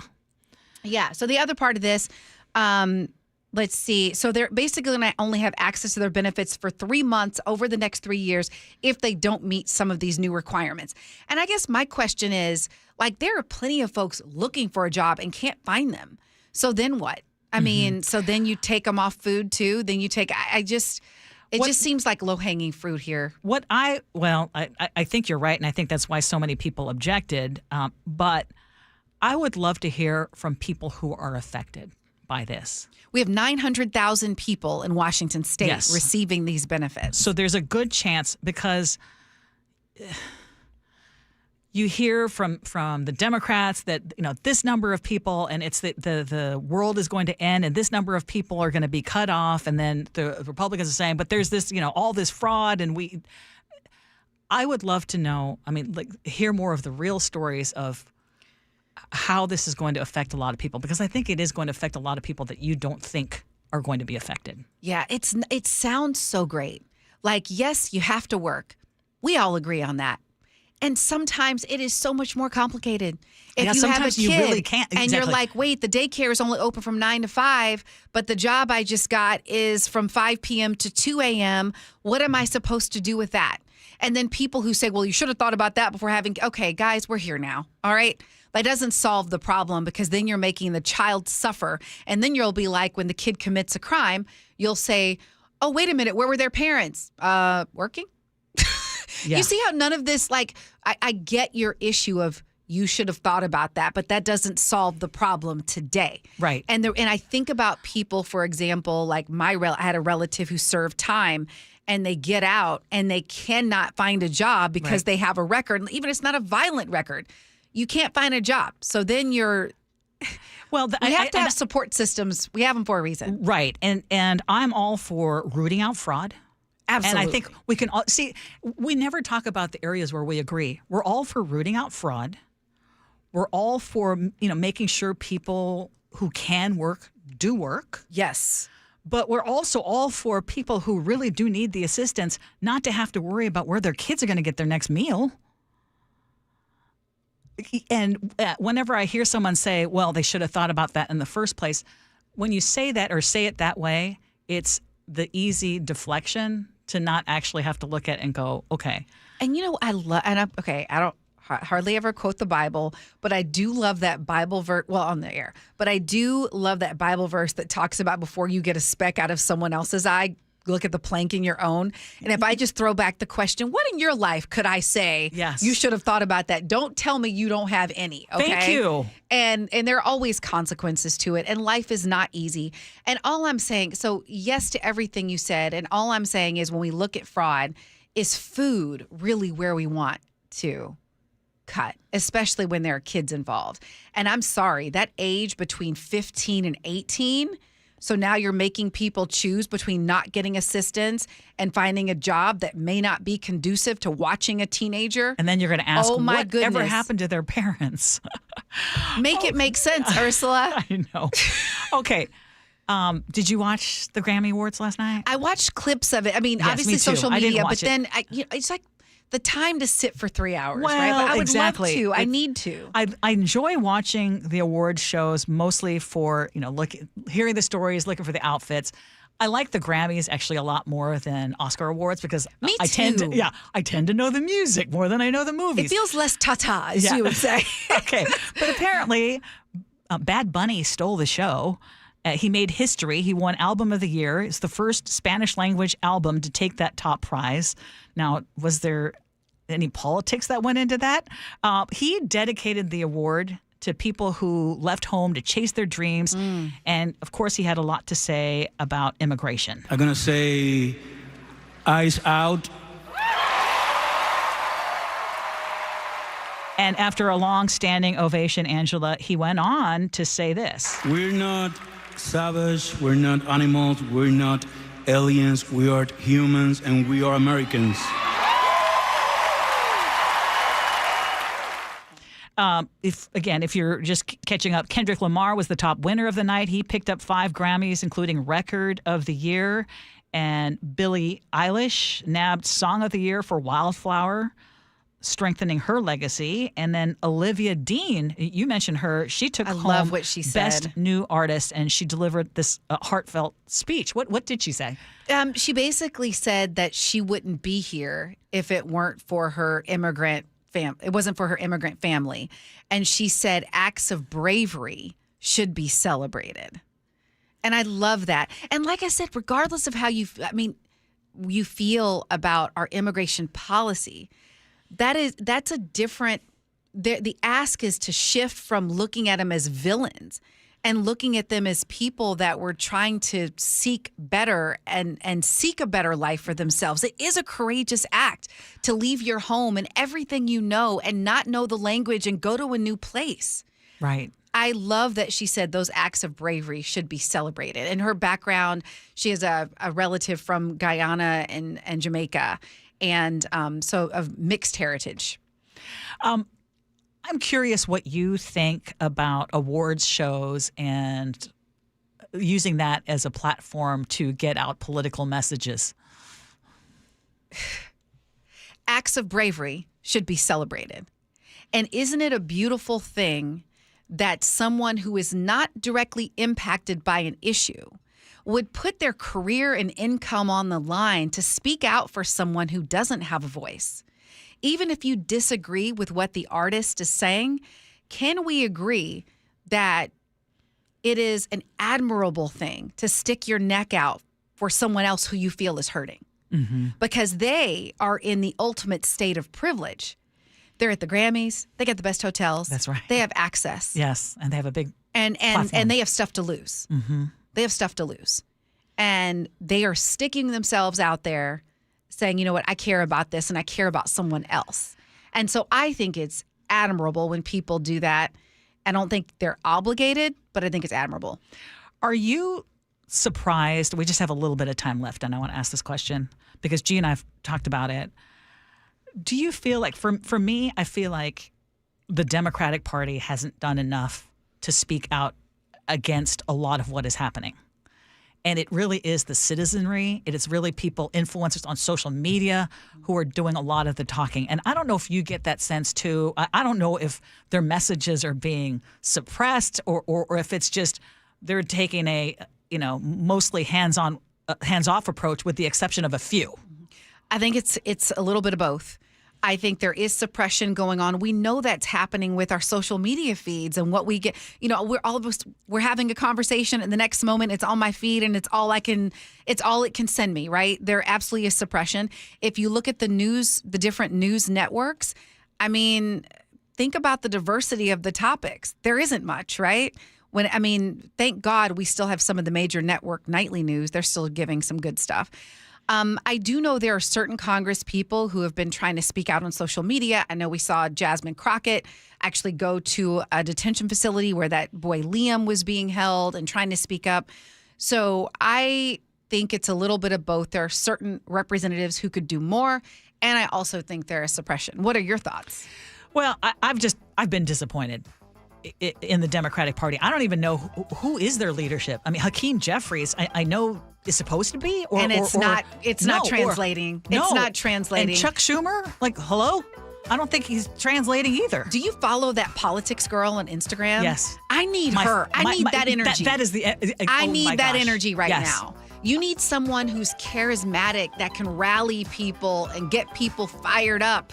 Yeah. So the other part of this, let's see. So they're basically going to only have access to their benefits for 3 months over the next 3 years if they don't meet some of these new requirements. And I guess my question is, there are plenty of folks looking for a job and can't find them. So then what? I mean, so then you take them off food too. Then you take, It just seems like low-hanging fruit here. I think you're right, and I think that's why so many people objected. But I would love to hear from people who are affected by this. We have 900,000 people in Washington State receiving these benefits. So there's a good chance, because you hear from the Democrats that this number of people, and it's the world is going to end, and this number of people are going to be cut off, and then the Republicans are saying, but there's this all this fraud, and I would love to know. I mean, hear more of the real stories of how this is going to affect a lot of people, because I think it is going to affect a lot of people that you don't think are going to be affected. Yeah, it sounds so great. Yes, you have to work. We all agree on that. And sometimes it is so much more complicated. If you have a kid you really can't. Exactly. And you're like, wait, the daycare is only open from 9 to 5, but the job I just got is from 5 p.m. to 2 a.m. What am I supposed to do with that? And then people who say, well, you should have thought about that before okay, guys, we're here now. All right. That doesn't solve the problem, because then you're making the child suffer. And then you'll be like, when the kid commits a crime, you'll say, oh, wait a minute, where were their parents? Working? Yeah. You see how none of this, I get your issue of you should have thought about that, but that doesn't solve the problem today. Right. And I think about people, for example, I had a relative who served time, and they get out and they cannot find a job because they have a record. Even if it's not a violent record, you can't find a job. So then you're... Well, we have to have support systems. We have them for a reason. Right. And I'm all for rooting out fraud. Absolutely. And I think we can all see, we never talk about the areas where we agree. We're all for rooting out fraud. We're all for, making sure people who can work do work. Yes. But we're also all for people who really do need the assistance not to have to worry about where their kids are going to get their next meal. And whenever I hear someone say, well, they should have thought about that in the first place, when you say that or say it that way, it's the easy deflection to not actually have to look at and go, okay. And I love, I don't hardly ever quote the Bible, but I do love that Bible verse, on the air, but I do love that Bible verse that talks about before you get a speck out of someone else's eye, look at the plank in your own. And if I just throw back the question, what in your life could I say? Yes. You should have thought about that. Don't tell me you don't have any. Okay? Thank you. And there are always consequences to it. And life is not easy. And all I'm saying, so yes to everything you said. And all I'm saying is when we look at fraud, is food really where we want to cut, especially when there are kids involved? And I'm sorry, that age between 15 and 18, so now you're making people choose between not getting assistance and finding a job that may not be conducive to watching a teenager. And then you're going to ask, oh my whatever goodness, happened to their parents? Make it make sense, Ursula. I know. Okay. Did you watch the Grammy Awards last night? I watched clips of it. I mean, Yes, obviously me too. social I didn't media, watch but it. then it's like the time to sit for 3 hours, Well, right? But I would exactly. love to. I need to. I enjoy watching the award shows mostly for, hearing the stories, looking for the outfits. I like the Grammys actually a lot more than Oscar awards because Me I tend too. to know the music more than I know the movies. It feels less ta-ta, as you would say. Okay. But apparently Bad Bunny stole the show. He made history. He won Album of the Year. It's the first Spanish language album to take that top prize. Now, was there any politics that went into that? He dedicated the award to people who left home to chase their dreams. And, of course, he had a lot to say about immigration. I'm going to say, eyes out. And after a long-standing ovation, Angela, he went on to say this. We're not savage, we're not animals, we're not aliens, we are humans, and we are Americans. If you're just catching up, Kendrick Lamar was the top winner of the night. He picked up 5 Grammys, including Record of the Year. And Billie Eilish nabbed Song of the Year for Wildflower, strengthening her legacy. And then Olivia Dean, you mentioned her. She took home love what she Best said. New Artist, and she delivered this heartfelt speech. What did she say? She basically said that she wouldn't be here if it weren't for her immigrant family. It wasn't for her immigrant family. And she said acts of bravery should be celebrated. And I love that. And like I said, regardless of how you feel about our immigration policy, that's a different, the ask is to shift from looking at them as villains and looking at them as people that were trying to seek better and seek a better life for themselves. It is a courageous act to leave your home and everything you know and not know the language and go to a new place. Right. I love that she said those acts of bravery should be celebrated. In her background, she has a relative from Guyana and Jamaica, and so of mixed heritage. I'm curious what you think about awards shows and using that as a platform to get out political messages. Acts of bravery should be celebrated. And isn't it a beautiful thing that someone who is not directly impacted by an issue would put their career and income on the line to speak out for someone who doesn't have a voice? Even if you disagree with what the artist is saying, can we agree that it is an admirable thing to stick your neck out for someone else who you feel is hurting? Mm-hmm. Because they are in the ultimate state of privilege. They're at the Grammys. They get the best hotels. That's right. They have access. Yes, and they have a big and they have stuff to lose. Mm-hmm. They have stuff to lose. And they are sticking themselves out there saying, you know what, I care about this and I care about someone else. And so I think it's admirable when people do that. I don't think they're obligated, but I think it's admirable. Are you surprised? We just have a little bit of time left, and I want to ask this question because Gee and I have talked about it. Do you feel like, for me, I feel like the Democratic Party hasn't done enough to speak out against a lot of what is happening? And it really is the citizenry. It is really people, influencers on social media who are doing a lot of the talking. And I don't know if you get that sense too. I don't know if their messages are being suppressed or if it's just they're taking a, mostly hands-off approach with the exception of a few. I think it's a little bit of both. I think there is suppression going on. We know that's happening with our social media feeds and what we get. We're having a conversation, and the next moment it's on my feed, and it's all it can send me, right? There absolutely is suppression. If you look at the news, the different news networks, I mean, think about the diversity of the topics. There isn't much, right? Thank God we still have some of the major network nightly news. They're still giving some good stuff. I do know there are certain Congress people who have been trying to speak out on social media. I know we saw Jasmine Crockett actually go to a detention facility where that boy Liam was being held and trying to speak up. So I think it's a little bit of both. There are certain representatives who could do more, and I also think there is suppression. What are your thoughts? Well, I've been disappointed in the Democratic Party. I don't even know who is their leadership. I mean, Hakeem Jeffries, I know is supposed to be, it's not translating. It's not translating. And Chuck Schumer, hello? I don't think he's translating either. Do you follow that politics girl on Instagram? Yes. I need her. I need that energy. That is I need that energy right yes. now. You need someone who's charismatic that can rally people and get people fired up.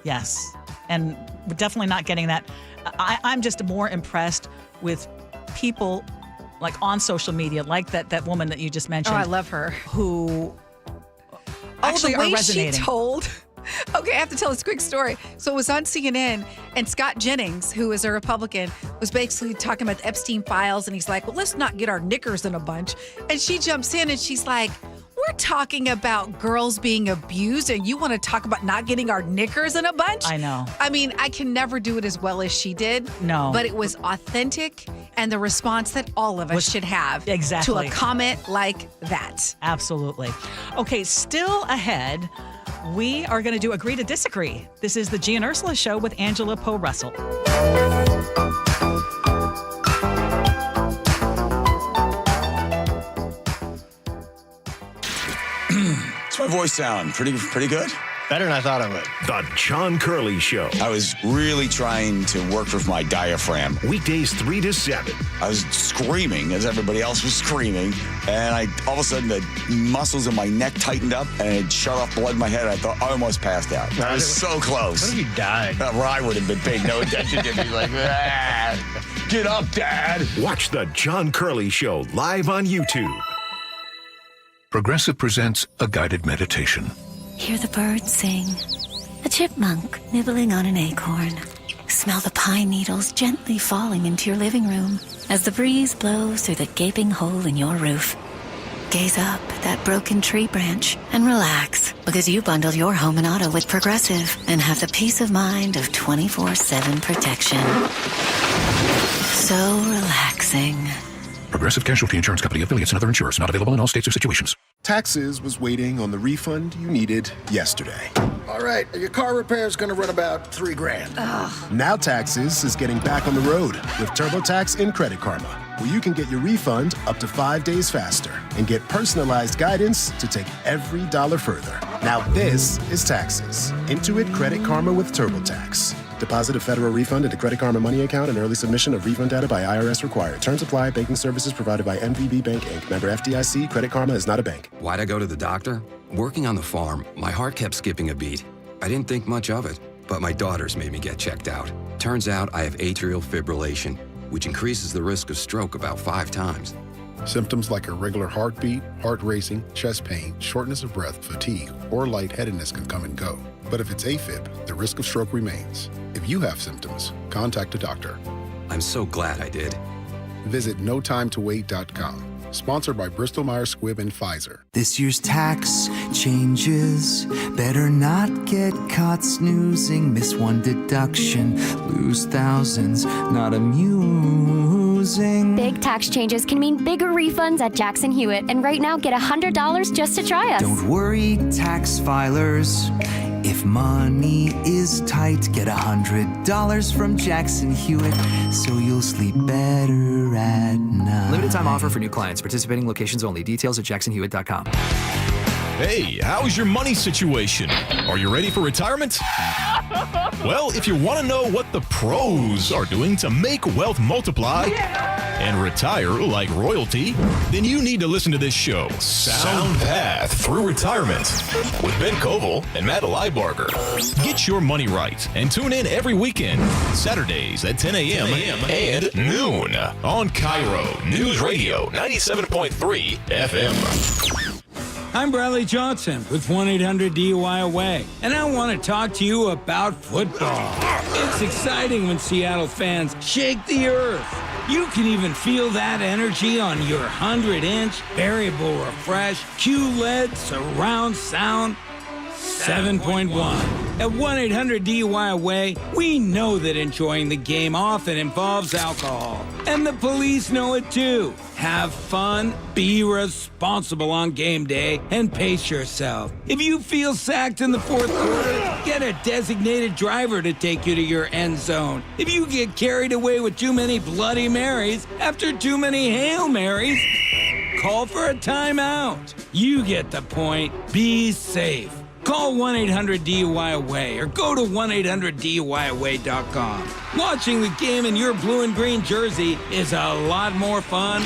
Yes. And we're definitely not getting that. I'm just more impressed with people on social media, like that woman that you just mentioned. Oh, I love her. Who actually the way are resonating. She told. Okay, I have to tell this quick story. So it was on CNN, and Scott Jennings, who is a Republican, was basically talking about the Epstein files, and he's like, well, let's not get our knickers in a bunch. And she jumps in, and she's like, we're talking about girls being abused, and you want to talk about not getting our knickers in a bunch? I know. I mean, I can never do it as well as she did. No. But it was authentic, and the response that all of us should have exactly to a comment like that. Absolutely. Okay, still ahead, we are going to do Agree to Disagree. This is the Gee and Ursula Show with Angela Poe Russell. What's my voice sound? Pretty good? Better than I thought it would. The John Curley Show. I was really trying to work with my diaphragm. Weekdays 3 to 7. I was screaming as everybody else was screaming, and all of a sudden the muscles in my neck tightened up, and it shut off blood in my head. I thought I almost passed out. I was so close. What if you died? Well, I would have been paying no attention to me. Like, get up, Dad. Watch The John Curley Show live on YouTube. Progressive presents a guided meditation. Hear the birds sing, a chipmunk nibbling on an acorn. Smell the pine needles gently falling into your living room as the breeze blows through the gaping hole in your roof. Gaze up at that broken tree branch and relax, because you bundle your home and auto with Progressive and have the peace of mind of 24/7 protection. So relaxing. Progressive Casualty Insurance Company, affiliates, and other insurers. Not available in all states or situations. Taxes was waiting on the refund you needed yesterday. All right, your car repair is going to run about $3,000. Now Taxes is getting back on the road with TurboTax and Credit Karma, where you can get your refund up to 5 days faster and get personalized guidance to take every dollar further. Now this is Taxes. Intuit Credit Karma with TurboTax. Deposit a federal refund into Credit Karma Money account and early submission of refund data by IRS required. Terms apply. Banking services provided by MVB Bank, Inc. Member FDIC. Credit Karma is not a bank. Why'd I go to the doctor? Working on the farm, my heart kept skipping a beat. I didn't think much of it, but my daughters made me get checked out. Turns out I have atrial fibrillation, which increases the risk of stroke about 5 times. Symptoms like irregular heartbeat, heart racing, chest pain, shortness of breath, fatigue, or lightheadedness can come and go. But if it's AFib, the risk of stroke remains. If you have symptoms, contact a doctor. I'm so glad I did. Visit notimetowait.com. Sponsored by Bristol Myers Squibb and Pfizer. This year's tax changes. Better not get caught snoozing. Miss one deduction, lose thousands. Not amusing. Big tax changes can mean bigger refunds at Jackson Hewitt. And right now, get $100 just to try us. Don't worry, tax filers. If money is tight, get $100 from Jackson Hewitt, so you'll sleep better at night. Limited time offer for new clients. Participating locations only. Details at jacksonhewitt.com. Hey, how's your money situation? Are you ready for retirement? Well, if you want to know what the pros are doing to make wealth multiply, and retire like royalty? Then you need to listen to this show, Sound Path Through Retirement, with Ben Koval and Matt Leibarger. Get your money right and tune in every weekend, Saturdays at 10 a.m. and noon on KIRO Newsradio 97.3 FM. I'm Bradley Johnson with 1-800-DUI-AWAY, and I want to talk to you about football. It's exciting when Seattle fans shake the earth. You can even feel that energy on your 100-inch variable refresh QLED surround sound 7.1. At 1-800-DUI-AWAY, we know that enjoying the game often involves alcohol. And the police know it too. Have fun, be responsible on game day, and pace yourself. If you feel sacked in the fourth quarter, get a designated driver to take you to your end zone. If you get carried away with too many Bloody Marys after too many Hail Marys, call for a timeout. You get the point. Be safe. Call 1-800-DUI-AWAY or go to 1-800-DUI-AWAY.com. Watching the game in your blue and green jersey is a lot more fun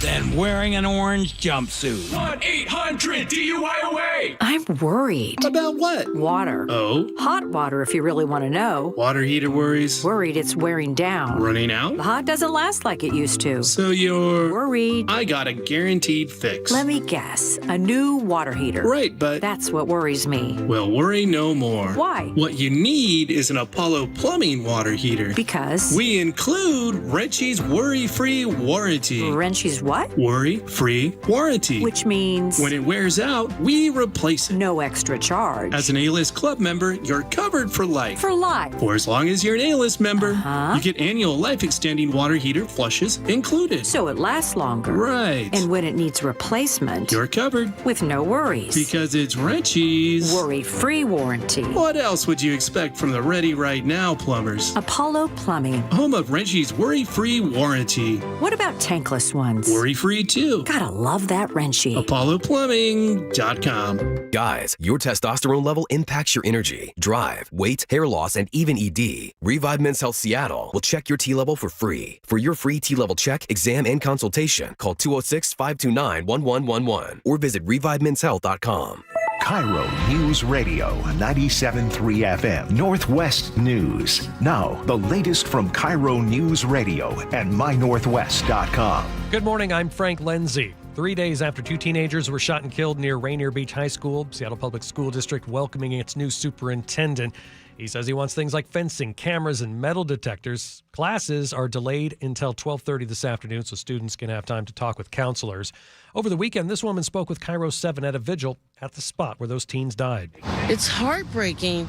than wearing an orange jumpsuit. 1-800-DUI-AWAY! I'm worried. About what? Water. Oh? Hot water, if you really want to know. Water heater worries? Worried it's wearing down. Running out? The hot doesn't last like it used to. So you're... Worried. I got a guaranteed fix. Let me guess. A new water heater. Right, but... That's what worries me. Well, worry no more. Why? What you need is an Apollo Plumbing water heater. Because? We include Wrenchy's worry-free warranty. Wrenchy's what? Worry-free warranty. Which means? When it wears out, we replace it. No extra charge. As an A-List Club member, you're covered for life. For life? For as long as you're an A-List member, you get annual life-extending water heater flushes included. So it lasts longer. Right. And when it needs replacement, you're covered. With no worries. Because it's Wrenchy's worry-free warranty. What else would you expect from the Ready Right Now plumbers? Apollo Plumbing. Home of Wrenchy's worry-free warranty. What about tankless ones? Worry-free too. Gotta love that Wrenchy. ApolloPlumbing.com. Guys, your testosterone level impacts your energy, drive, weight, hair loss, and even ED. Revive Men's Health Seattle will check your T level for free. For your free T level check, exam, and consultation, call 206-529-1111 or visit ReviveMen'sHealth.com. KIRO Newsradio 97.3 FM Northwest News. Now, the latest from KIRO Newsradio and MyNorthwest.com. Good morning, I'm Frank Lenzi. 3 days after two teenagers were shot and killed near Rainier Beach High School, Seattle Public School District welcoming its new superintendent. He says he wants things like fencing, cameras, and metal detectors. Classes are delayed until 12:30 this afternoon so students can have time to talk with counselors. Over the weekend, this woman spoke with KIRO 7 at a vigil at the spot where those teens died. It's heartbreaking,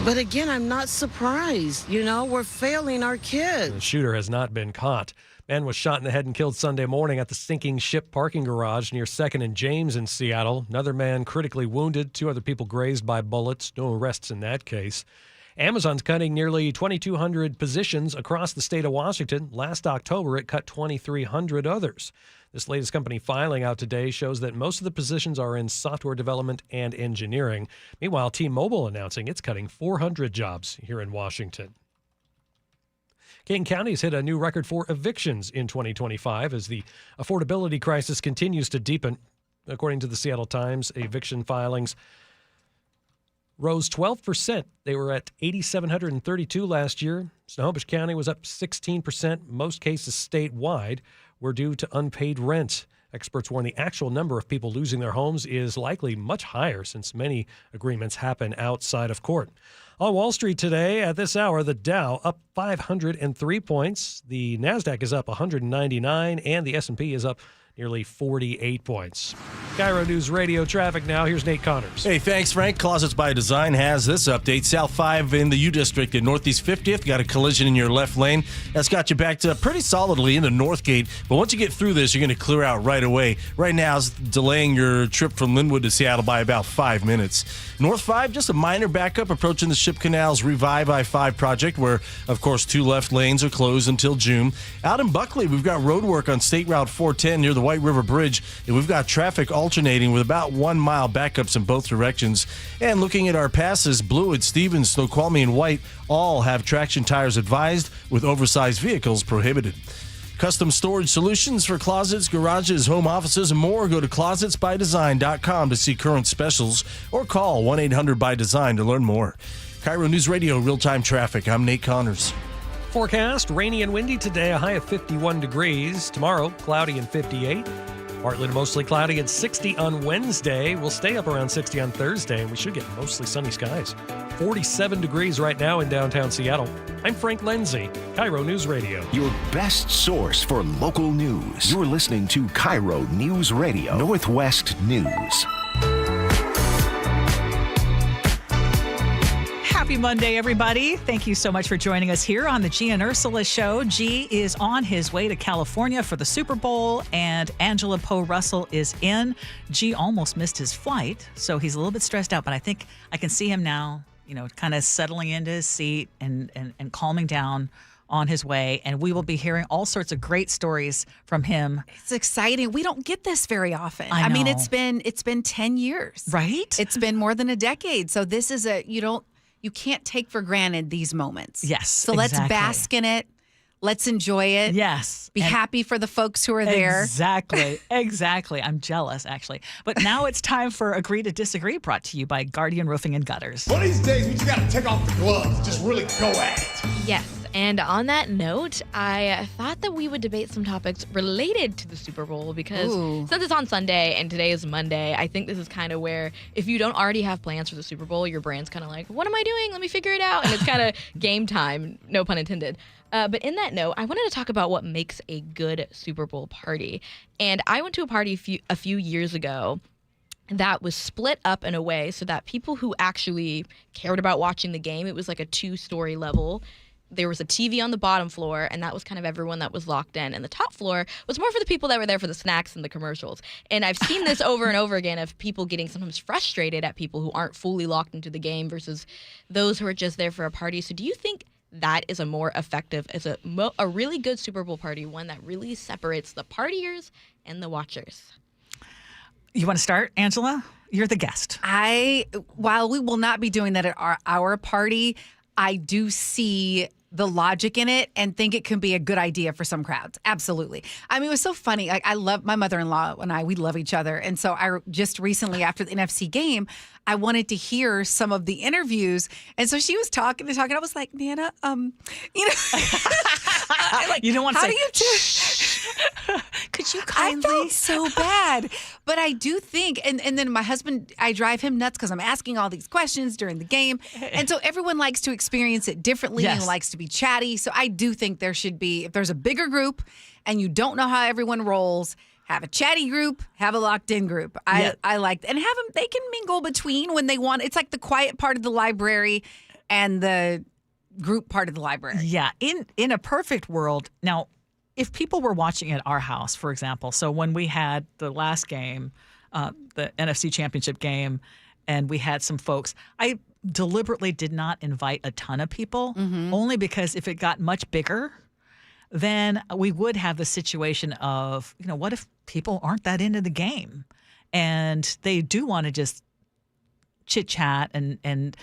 but again, I'm not surprised. You know, we're failing our kids. The shooter has not been caught. Man was shot in the head and killed Sunday morning at the Sinking Ship parking garage near 2nd and James in Seattle. Another man critically wounded. 2 other people grazed by bullets. No arrests in that case. Amazon's cutting nearly 2,200 positions across the state of Washington. Last October, it cut 2,300 others. This latest company filing out today shows that most of the positions are in software development and engineering. Meanwhile, T-Mobile announcing it's cutting 400 jobs here in Washington. King County's hit a new record for evictions in 2025 as the affordability crisis continues to deepen. According to the Seattle Times, eviction filings rose 12%. They were at 8,732 last year. Snohomish County was up 16%. Most cases statewide were due to unpaid rent. Experts warn the actual number of people losing their homes is likely much higher since many agreements happen outside of court. On Wall Street today, at this hour, the Dow up 503 points. The NASDAQ is up 199, and the S&P is up nearly 48 points. KIRO News Radio traffic now. Here's Nate Connors. Hey, thanks, Frank. Closets by Design has this update. South 5 in the U District at Northeast 50th. Got a collision in your left lane. That's got you backed up pretty solidly into Northgate. But once you get through this, you're going to clear out right away. Right now, it's delaying your trip from Linwood to Seattle by about 5 minutes. North 5, just a minor backup approaching the Ship Canal's Revive I-5 project, where, of course, 2 left lanes are closed until June. Out in Buckley, we've got road work on State Route 410 near the White River Bridge, and we've got traffic alternating with about 1 mile backups in both directions. And looking at our passes, Blewett, Stevens, Snoqualmie, and White all have traction tires advised with oversized vehicles prohibited. Custom storage solutions for closets, garages, home offices, and more. Go to closetsbydesign.com to see current specials or call 1-800-BY-DESIGN to learn more. KIRO News Radio, real-time traffic. I'm Nate Connors. Forecast, rainy and windy today, a high of 51 degrees. Tomorrow, cloudy and 58. Partly to mostly cloudy and 60 on Wednesday. We'll stay up around 60 on Thursday, and we should get mostly sunny skies. 47 degrees right now in downtown Seattle. I'm Frank Lenzi, KIRO News Radio. Your best source for local news. You're listening to KIRO News Radio, Northwest News. Happy Monday, everybody. Thank you so much for joining us here on the Gee and Ursula Show. Gee is on his way to California for the Super Bowl, and Angela Poe Russell is in. Gee almost missed his flight, so he's a little bit stressed out, but I think I can see him now, kind of settling into his seat and calming down on his way, and we will be hearing all sorts of great stories from him. It's exciting. We don't get this very often. I mean, know. it's been 10 years. Right? It's been more than a decade. So this is you can't take for granted these moments. Yes. So let's bask in it. Let's enjoy it. Yes. Be happy for the folks who are there. Exactly. Exactly. I'm jealous, actually. But now it's time for Agree to Disagree, brought to you by Guardian Roofing and Gutters. One of these days, we just got to take off the gloves. Just really go at it. Yes. And on that note, I thought that we would debate some topics related to the Super Bowl because since it's on Sunday and today is Monday, I think this is kind of where if you don't already have plans for the Super Bowl, your brain's kind of like, what am I doing? Let me figure it out. And it's kind of game time, no pun intended. But in that note, I wanted to talk about what makes a good Super Bowl party. And I went to a party a few years ago that was split up in a way so that people who actually cared about watching the game, it was like a 2-story level. There was a TV on the bottom floor, and that was kind of everyone that was locked in. And the top floor was more for the people that were there for the snacks and the commercials. And I've seen this over and over again of people getting sometimes frustrated at people who aren't fully locked into the game versus those who are just there for a party. So do you think that is a more effective, as a really good Super Bowl party, one that really separates the partiers and the watchers? You want to start, Angela? You're the guest. While we will not be doing that at our party, I do see the logic in it and think it can be a good idea for some crowds. Absolutely. I mean, it was so funny. I love my mother-in-law and we love each other. And so I just recently after the NFC game, I wanted to hear some of the interviews. And so she was talking. I was like, Nana, you don't want to say, could you kindly? I felt so bad. But I do think, and then my husband, I drive him nuts because I'm asking all these questions during the game. And so everyone likes to experience it differently and likes to be chatty. So I do think there should be, if there's a bigger group and you don't know how everyone rolls, have a chatty group, have a locked-in group. I like that. And have them, they can mingle between when they want. It's like the quiet part of the library and the group part of the library. Yeah. In a perfect world, now, if people were watching at our house, for example, so when we had the last game, the NFC Championship game, and we had some folks, I deliberately did not invite a ton of people, only because if it got much bigger, then we would have the situation of, what if people aren't that into the game and they do want to just chit chat and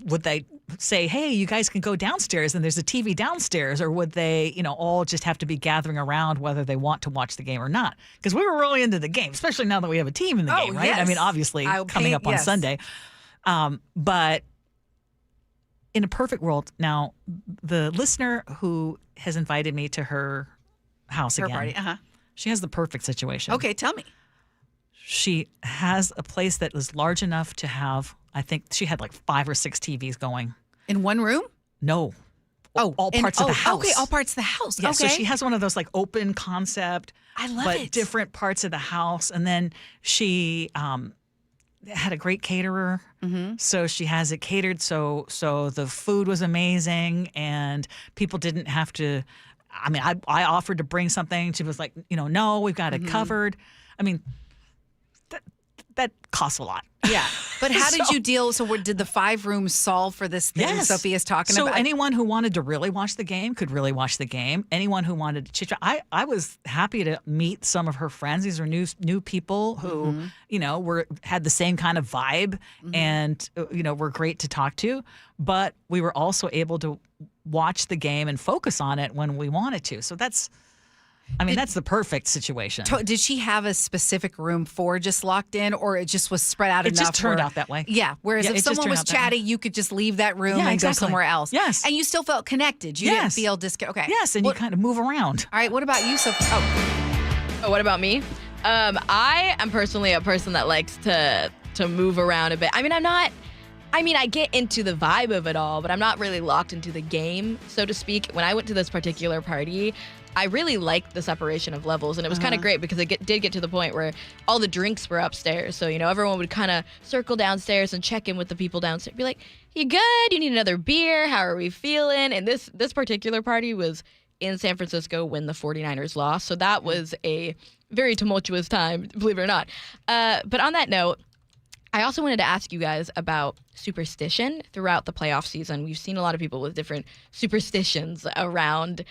would they say, hey, you guys can go downstairs and there's a TV downstairs, or would they, all just have to be gathering around whether they want to watch the game or not? Because we were really into the game, especially now that we have a team in the game, right? Yes. I mean, obviously coming up on Sunday. But in a perfect world, now the listener who has invited me to her house again, party, she has the perfect situation. Okay, tell me. She has a place that was large enough to have, I think she had like 5 or 6 TVs going. In one room? No. All parts of the house. Okay, all parts of the house. Yeah, okay. So she has one of those like open concept. I love but it. Different parts of the house. And then she had a great caterer. So she has it catered. So the food was amazing and people didn't have to, I mean, I offered to bring something. She was like, no, we've got it covered. I mean, that costs a lot. Yeah. But how did you deal? So did the 5 rooms solve for this thing Sophia's talking about? So anyone who wanted to really watch the game could really watch the game. Anyone who wanted to chit-chat. I was happy to meet some of her friends. These are new people who, had the same kind of vibe and, were great to talk to. But we were also able to watch the game and focus on it when we wanted to. So that's the perfect situation. Did she have a specific room for just locked in, or it just was spread out enough? It just turned out that way. Yeah. Whereas if someone was chatty, you could just leave that room and go somewhere else. Yes. And you still felt connected. You didn't feel okay. Yes, and you kind of move around. All right. What about you, Sophie? Oh, what about me? I am personally a person that likes to move around a bit. I get into the vibe of it all, but I'm not really locked into the game, so to speak. When I went to this particular party, I really liked the separation of levels, and it was kind of great because it did get to the point where all the drinks were upstairs. So, everyone would kind of circle downstairs and check in with the people downstairs. Be like, you good? You need another beer? How are we feeling? And this particular party was in San Francisco when the 49ers lost. So that was a very tumultuous time, believe it or not. But on that note, I also wanted to ask you guys about superstition throughout the playoff season. We've seen a lot of people with different superstitions around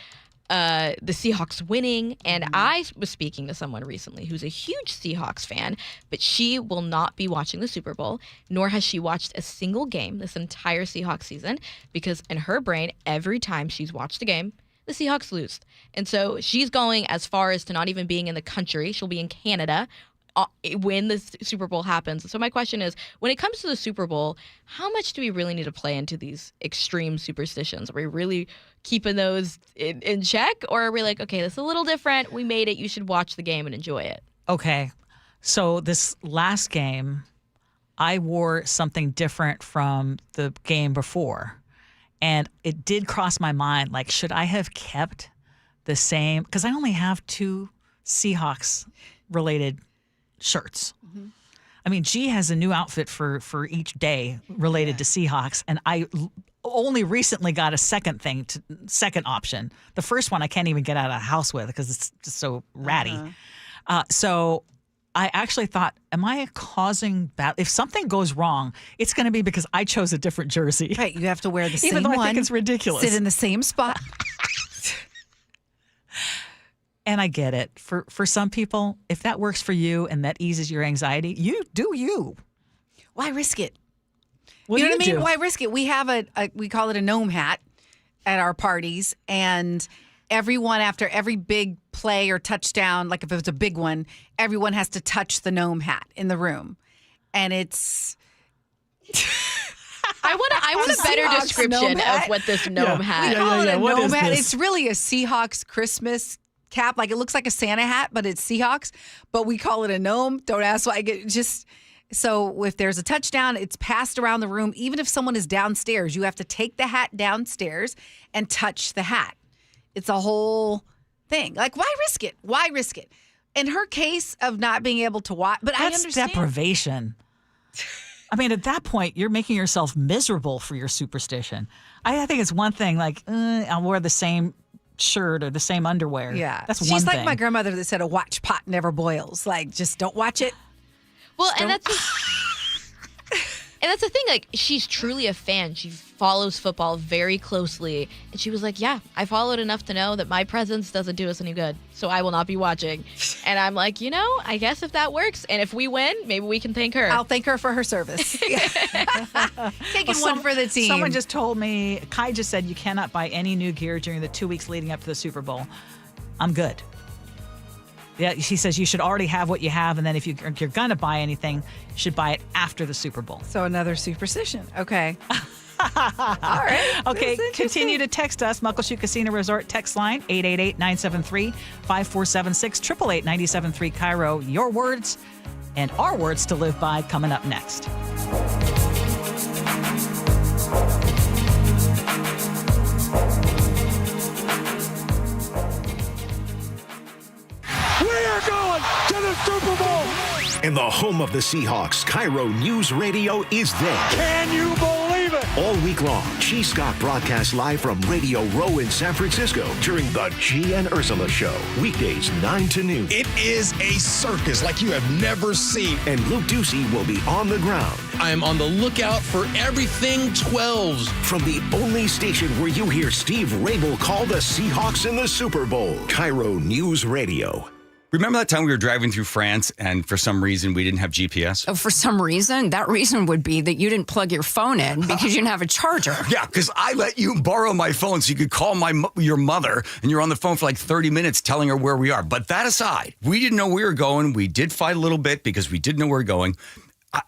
the Seahawks winning, and I was speaking to someone recently who's a huge Seahawks fan, but she will not be watching the Super Bowl, nor has she watched a single game this entire Seahawks season, because in her brain, every time she's watched a game, the Seahawks lose. And so she's going as far as to not even being in the country. She'll be in Canada when the Super Bowl happens. So my question is, when it comes to the Super Bowl, how much do we really need to play into these extreme superstitions? Are we really keeping those in check? Or are we like, okay, this is a little different. We made it. You should watch the game and enjoy it. Okay. So this last game, I wore something different from the game before. And it did cross my mind, like, should I have kept the same? Because I only have 2 Seahawks-related shirts. Mm-hmm. I mean, Gee has a new outfit for each day related to Seahawks, and I only recently got a second option. The first one I can't even get out of the house with because it's just so ratty. So I actually thought, am I causing bad? If something goes wrong, it's going to be because I chose a different jersey. Right, you have to wear the same even though one. I think it's ridiculous. Sit in the same spot. And I get it. For some people, if that works for you and that eases your anxiety, you do you. Why risk it? What you know do what you I mean? do? Why risk it? We have we call it a gnome hat at our parties, and everyone after every big play or touchdown, like if it was a big one, everyone has to touch the gnome hat in the room, and it's. I want a better Seahawks description of what this gnome hat. We call it a What gnome is hat. this? It's really a Seahawks Christmas cap. Like it looks like a Santa hat, but it's Seahawks. But we call it a gnome. Don't ask why. So if there's a touchdown, it's passed around the room. Even if someone is downstairs, you have to take the hat downstairs and touch the hat. It's a whole thing. Like, why risk it? Why risk it? In her case of not being able to watch, but I understand. That's deprivation. I mean, at that point, you're making yourself miserable for your superstition. I think it's one thing, like, I'll wear the same shirt or the same underwear. Yeah. That's one She's thing. like my grandmother that said a watch pot never boils. Like, just don't watch it. Well, and that's the thing. Like, she's truly a fan. She follows football very closely, and she was like, "Yeah, I followed enough to know that my presence doesn't do us any good, so I will not be watching." And I'm like, I guess if that works, and if we win, maybe we can thank her. I'll thank her for her service. Taking one for the team. Someone just told me, Kai just said you cannot buy any new gear during the 2 weeks leading up to the Super Bowl. I'm good. Yeah, she says you should already have what you have, and then if you're going to buy anything, you should buy it after the Super Bowl. So another superstition. Okay. All right. Okay, continue to text us, Muckleshoot Casino Resort text line, 888-973-5476, 888-973 KIRO. Your words and our words to live by coming up next. We are going to the Super Bowl. And the home of the Seahawks, KIRO Newsradio is there. Can you believe it? All week long, Gee Scott broadcasts live from Radio Row in San Francisco during the Gee and Ursula Show. Weekdays 9 to noon. It is a circus like you have never seen. And Luke Ducey will be on the ground. I am on the lookout for everything 12s. From the only station where you hear Steve Rabel call the Seahawks in the Super Bowl, KIRO News Radio. Remember that time we were driving through France and for some reason we didn't have GPS? Oh, for some reason? That reason would be that you didn't plug your phone in because you didn't have a charger. Yeah, because I let you borrow my phone so you could call your mother, and you're on the phone for like 30 minutes telling her where we are. But that aside, we didn't know where we were going. We did fight a little bit because we didn't know where we were going.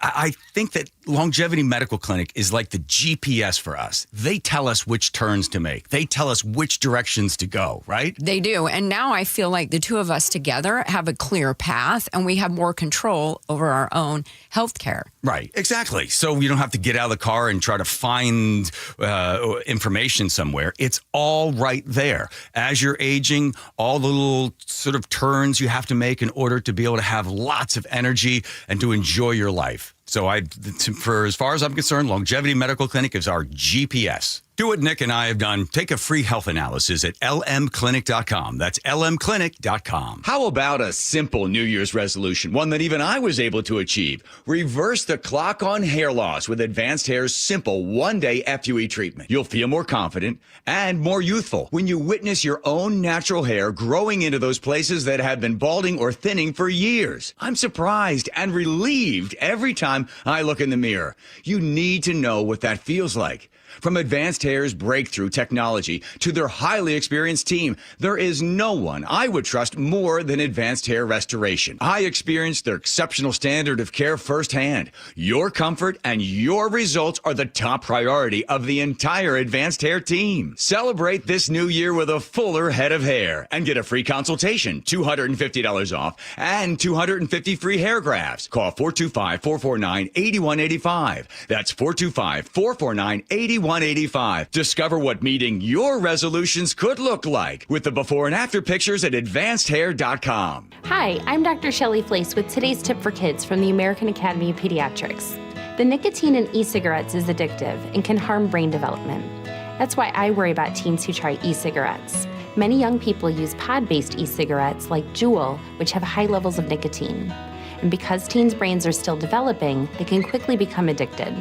I think that Longevity Medical Clinic is like the GPS for us. They tell us which turns to make. They tell us which directions to go, right? They do. And now I feel like the two of us together have a clear path and we have more control over our own health care. Right, exactly. So you don't have to get out of the car and try to find information somewhere. It's all right there. As you're aging, all the little sort of turns you have to make in order to be able to have lots of energy and to enjoy your life. So for as far as I'm concerned, Longevity Medical Clinic is our GPS. Do what Nick and I have done. Take a free health analysis at lmclinic.com. That's lmclinic.com. How about a simple New Year's resolution, one that even I was able to achieve? Reverse the clock on hair loss with Advanced Hair's simple one-day FUE treatment. You'll feel more confident and more youthful when you witness your own natural hair growing into those places that have been balding or thinning for years. I'm surprised and relieved every time I look in the mirror. You need to know what that feels like. From Advanced Hair's breakthrough technology to their highly experienced team, there is no one I would trust more than Advanced Hair Restoration. I experienced their exceptional standard of care firsthand. Your comfort and your results are the top priority of the entire Advanced Hair team. Celebrate this new year with a fuller head of hair and get a free consultation, $250 off, and 250 free hair grafts. Call 425-449-8185. That's 425-449-8185. Discover what meeting your resolutions could look like with the before and after pictures at advancedhair.com. Hi, I'm Dr. Shelley Flace with today's tip for kids from the American Academy of Pediatrics. The nicotine in e-cigarettes is addictive and can harm brain development. That's why I worry about teens who try e-cigarettes. Many young people use pod-based e-cigarettes like Juul, which have high levels of nicotine. And because teens' brains are still developing, they can quickly become addicted.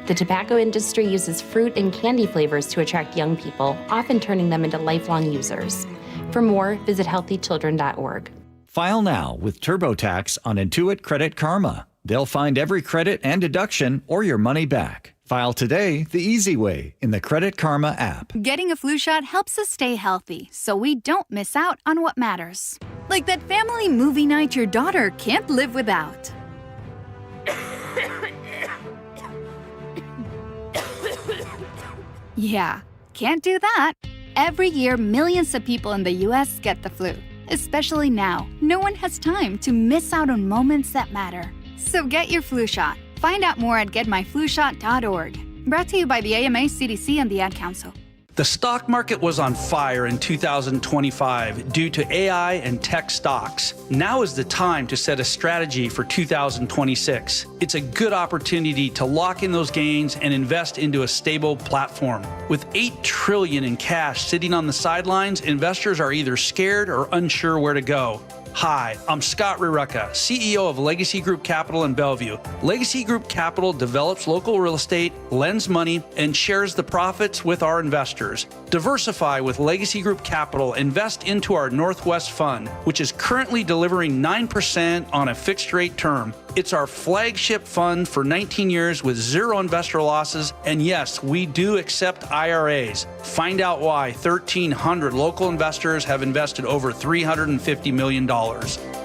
The tobacco industry uses fruit and candy flavors to attract young people, often turning them into lifelong users. For more, visit healthychildren.org. File now with TurboTax on Intuit Credit Karma. They'll find every credit and deduction or your money back. File today the easy way in the Credit Karma app. Getting a flu shot helps us stay healthy, so we don't miss out on what matters. Like that family movie night your daughter can't live without. Yeah, can't do that. Every year, millions of people in the U.S. get the flu. Especially now, no one has time to miss out on moments that matter. So get your flu shot. Find out more at getmyflushot.org. Brought to you by the AMA, CDC, and the Ad Council. The stock market was on fire in 2025 due to AI and tech stocks. Now is the time to set a strategy for 2026. It's a good opportunity to lock in those gains and invest into a stable platform. With $8 trillion in cash sitting on the sidelines, investors are either scared or unsure where to go. Hi, I'm Scott Rurecka, CEO of Legacy Group Capital in Bellevue. Legacy Group Capital develops local real estate, lends money, and shares the profits with our investors. Diversify with Legacy Group Capital. Invest into our Northwest Fund, which is currently delivering 9% on a fixed rate term. It's our flagship fund for 19 years with zero investor losses. And yes, we do accept IRAs. Find out why 1,300 local investors have invested over $350 million.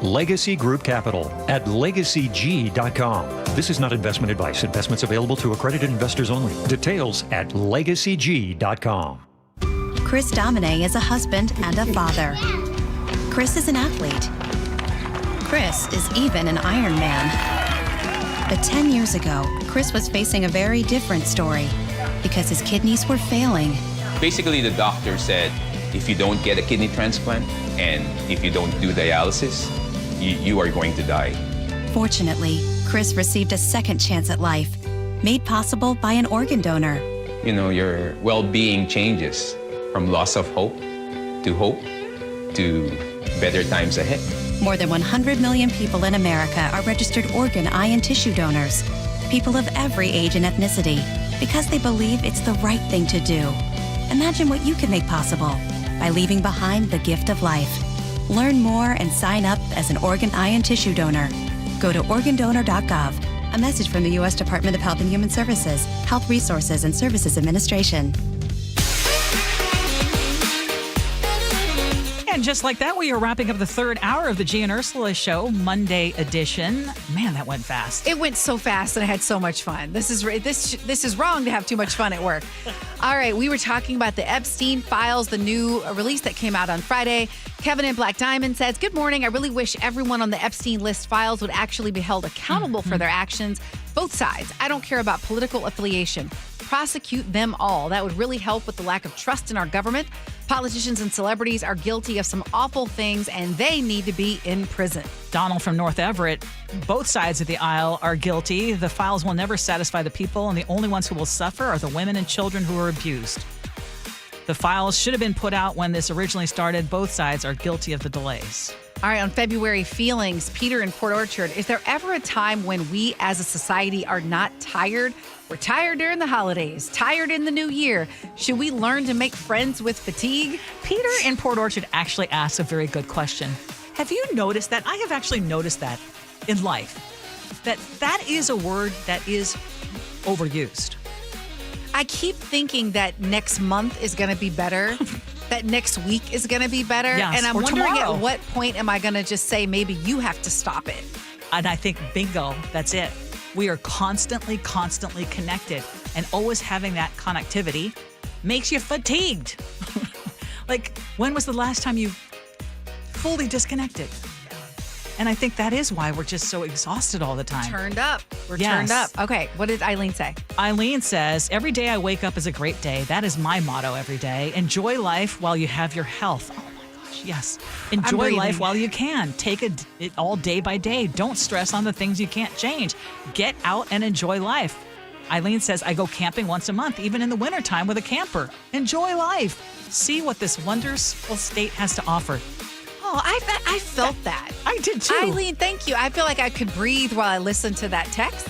Legacy Group Capital at legacyg.com. This is not investment advice. Investments available to accredited investors only. Details at legacyg.com. Chris Domine is a husband and a father. Chris is an athlete. Chris is even an Ironman. But 10 years ago, Chris was facing a very different story because his kidneys were failing. Basically, the doctor said, if you don't get a kidney transplant and if you don't do dialysis, you are going to die. Fortunately, Chris received a second chance at life, made possible by an organ donor. You know, your well-being changes from loss of hope to better times ahead. More than 100 million people in America are registered organ, eye, and tissue donors. People of every age and ethnicity, because they believe it's the right thing to do. Imagine what you can make possible by leaving behind the gift of life. Learn more and sign up as an organ, eye, and tissue donor. Go to organdonor.gov. A message from the U.S. Department of Health and Human Services, Health Resources and Services Administration. And just like that, we are wrapping up the third hour of the Gee and Ursula Show, Monday edition. Man, that went fast. It went so fast, and I had so much fun. This is wrong to have too much fun at work. All right, we were talking about the Epstein files, the new release that came out on Friday. Kevin in Black Diamond says, "Good morning. I really wish everyone on the Epstein list files would actually be held accountable for their actions. Both sides. I don't care about political affiliation. Prosecute them all. That would really help with the lack of trust in our government. Politicians and celebrities are guilty of some awful things, and they need to be in prison." Donald from North Everett, both sides of the aisle are guilty. The files will never satisfy the people, and the only ones who will suffer are the women and children who are abused. The files should have been put out when this originally started. Both sides are guilty of the delays. All right, on February feelings, Peter in Port Orchard, is there ever a time when we as a society are not tired? We're tired during the holidays, tired in the new year. Should we learn to make friends with fatigue? Peter in Port Orchard actually asks a very good question. Have you noticed that? I have actually noticed that in life, that is a word that is overused. I keep thinking that next month is going to be better. That next week is going to be better. Yes, and I'm or wondering tomorrow. at what point am I going to just say maybe you have to stop it? And I think, bingo, that's it. We are constantly connected, and always having that connectivity makes you fatigued. Like, when was the last time you fully disconnected? And I think that is why we're just so exhausted all the time. Turned up. We're Yes. turned up. Okay, what did Eileen say? Eileen says, "Every day I wake up is a great day. That is my motto every day. Enjoy life while you have your health." Oh my gosh, yes. Enjoy breathing. life while you can. Take it all day by day. Don't stress on the things you can't change. Get out and enjoy life. Eileen says, "I go camping once a month, even in the wintertime with a camper. Enjoy life. See what this wonderful state has to offer." Oh, I felt that. I did too. Eileen, thank you. I feel like I could breathe while I listened to that text.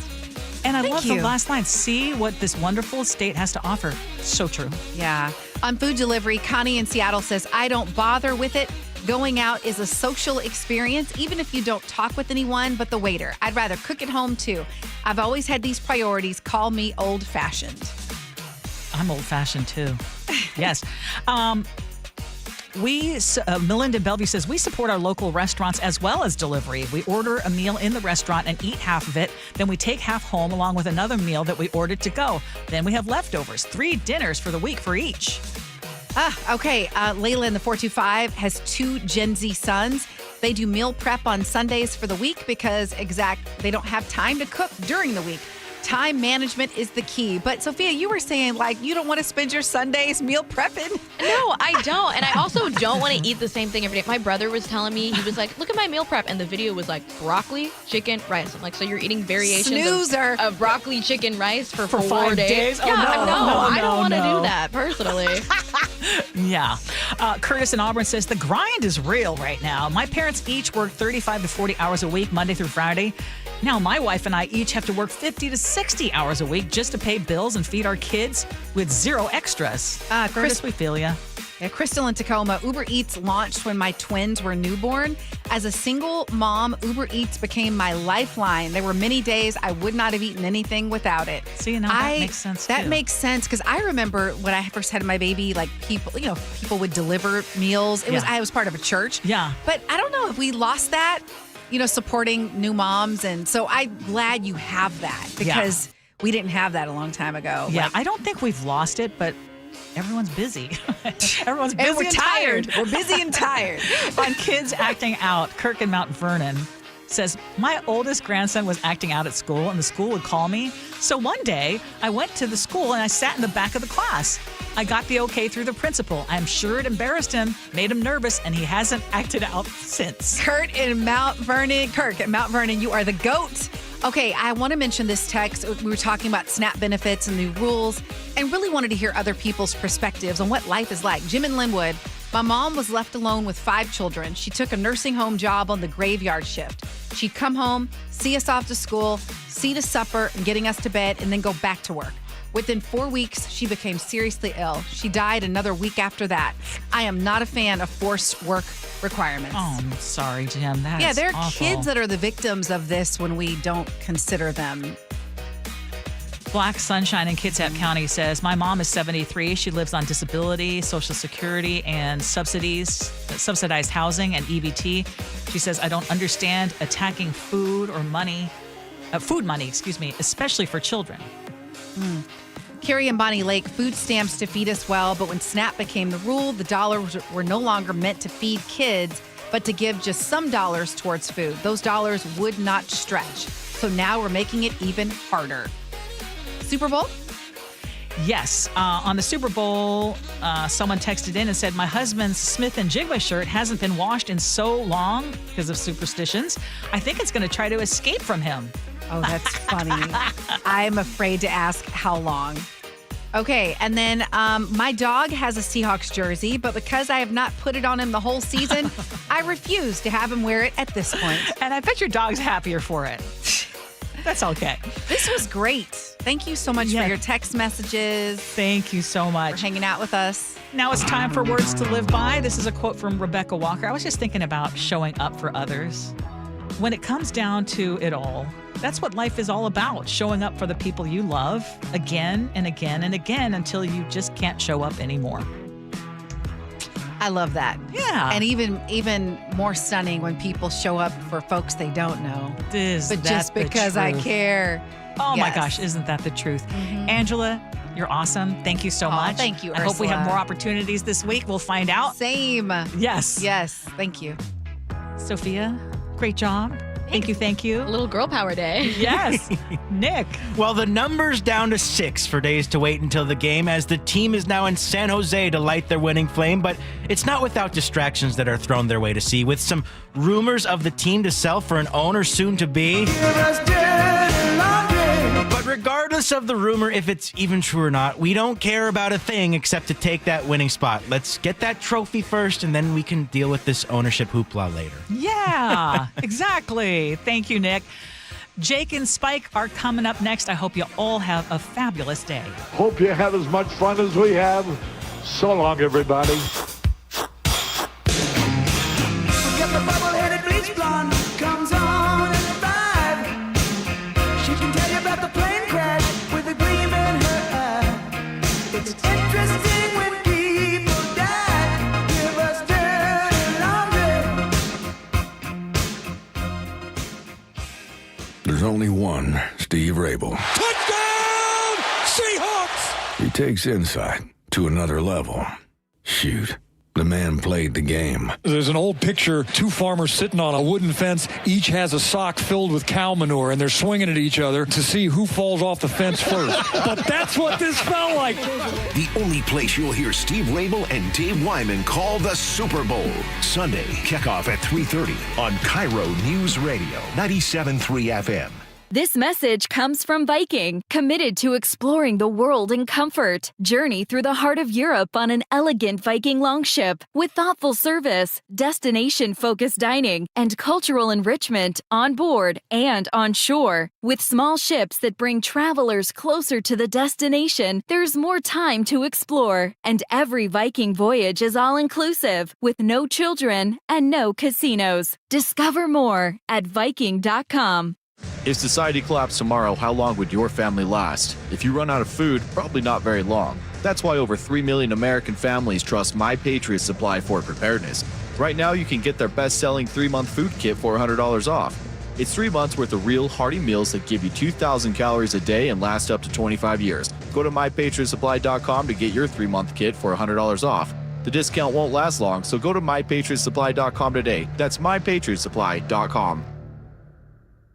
And I Thank love you. the last line. See what this wonderful state has to offer. So true. Yeah. On food delivery, Connie in Seattle says, "I don't bother with it. Going out is a social experience, even if you don't talk with anyone but the waiter. I'd rather cook at home too. I've always had these priorities. Call me old-fashioned." I'm old-fashioned too. Yes. Melinda Bellevue says, "We support our local restaurants as well as delivery. We order a meal in the restaurant and eat half of it. Then we take half home along with another meal that we ordered to go. Then we have leftovers. 3 dinners for the week for each." Okay. Layla in the 425 has 2 Gen Z sons. They do meal prep on Sundays for the week because they don't have time to cook during the week. Time management is the key. But Sophia, you were saying like you don't want to spend your Sundays meal prepping. No, I don't. And I also don't want to eat the same thing every day. My brother was telling me, he was like, "Look at my meal prep." And the video was like broccoli, chicken, rice. I'm like, so you're eating variations of broccoli, chicken, rice for 4 5 days? Oh, Yeah, no, I don't want to no. do that personally. Yeah. Curtis in Auburn says, "The grind is real right now. My parents each work 35 to 40 hours a week, Monday through Friday. Now my wife and I each have to work 50 to 60 hours a week just to pay bills and feed our kids with 0 extras." Curtis, we feel ya. Yeah, Crystal in Tacoma, Uber Eats launched when my twins were newborn. As a single mom, Uber Eats became my lifeline. There were many days I would not have eaten anything without it. See, now that makes sense That too. makes sense because I remember when I first had my baby, like people would deliver meals. I was part of a church. Yeah. But I don't know if we lost that, supporting new moms. And so I'm glad you have that because we didn't have that a long time ago. Yeah, I don't think we've lost it, but everyone's busy. Everyone's busy And we're and tired. We're busy and tired. On kids acting out, Kirk in Mount Vernon says, "My oldest grandson was acting out at school and the school would call me. So one day I went to the school and I sat in the back of the class. I got the okay through the principal. I'm sure it embarrassed him, made him nervous, and he hasn't acted out since." Kirk at Mount Vernon, you are the GOAT. Okay, I want to mention this text. We were talking about SNAP benefits and new rules and really wanted to hear other people's perspectives on what life is like. Jim in Linwood, "My mom was left alone with 5 children. She took a nursing home job on the graveyard shift. She'd come home, see us off to school, see to supper and getting us to bed, and then go back to work. Within 4 weeks, she became seriously ill. She died another week after that. I am not a fan of forced work requirements. Oh, I'm sorry, Jim. That's Yeah, there are awful. kids that are the victims of this when we don't consider them. Black Sunshine in Kitsap County says, my mom is 73. She lives on disability, Social Security, and subsidized housing and EBT. She says, I don't understand attacking food money, especially for children. Carrie and Bonnie Lake, food stamps to feed us well, but when SNAP became the rule, the dollars were no longer meant to feed kids, but to give just some dollars towards food. Those dollars would not stretch. So now we're making it even harder. Super Bowl? Yes. On the Super Bowl, someone texted in and said, my husband's Smith & Jigba shirt hasn't been washed in so long because of superstitions. I think it's going to try to escape from him. Oh, that's funny. I'm afraid to ask how long. Okay, and then my dog has a Seahawks jersey, but because I have not put it on him the whole season, I refuse to have him wear it at this point. And I bet your dog's happier for it. That's okay. This was great. Thank you so much for your text messages. Thank you so much. For hanging out with us. Now it's time for Words to Live By. This is a quote from Rebecca Walker. I was just thinking about showing up for others. When it comes down to it all, that's what life is all about. Showing up for the people you love again and again and again until you just can't show up anymore. I love that. Yeah. And even more stunning when people show up for folks they don't know. But just because I care. Oh my Yes. gosh, isn't that the truth? Angela, you're awesome. Thank you so much. Thank you, I hope we have Ursula. more opportunities this week. We'll find out. Same. Yes. Yes. Thank you. Sophia, great job. Thank you. A little girl power day. Yes. Nick. Well, the number's down to 6 for days to wait until the game, as the team is now in San Jose to light their winning flame. But it's not without distractions that are thrown their way to see, with some rumors of the team to sell for an owner soon to be. But regardless of the rumor, if it's even true or not, we don't care about a thing except to take that winning spot. Let's get that trophy first, and then we can deal with this ownership hoopla later. Yeah, exactly. Thank you, Nick. Jake and Spike are coming up next. I hope you all have a fabulous day. Hope you have as much fun as we have. So long, everybody. The bubble-headed bleach blonde comes on at 5. She can tell you about the plane crash with a gleam in her eye. It's interesting when people die. Give us dirty laundry. There's only one Steve Rabel. Touchdown, Seahawks! He takes insight to another level. Shoot, the man played the game. There's an old picture, two farmers sitting on a wooden fence. Each has a sock filled with cow manure, and they're swinging at each other to see who falls off the fence first. But that's what this felt like. The only place you'll hear Steve Rabel and Dave Wyman call the Super Bowl. Sunday, kickoff at 3:30 on KIRO Newsradio 97.3 FM. This message comes from Viking, committed to exploring the world in comfort. Journey through the heart of Europe on an elegant Viking longship with thoughtful service, destination-focused dining, and cultural enrichment on board and on shore. With small ships that bring travelers closer to the destination, there's more time to explore. And every Viking voyage is all-inclusive, with no children and no casinos. Discover more at Viking.com. If society collapsed tomorrow, how long would your family last? If you run out of food, probably not very long. That's why over 3 million American families trust My Patriot Supply for preparedness. Right now, you can get their best-selling 3-month food kit for $100 off. It's 3 months worth of real, hearty meals that give you 2,000 calories a day and last up to 25 years. Go to MyPatriotSupply.com to get your 3-month kit for $100 off. The discount won't last long, so go to MyPatriotSupply.com today. That's MyPatriotSupply.com.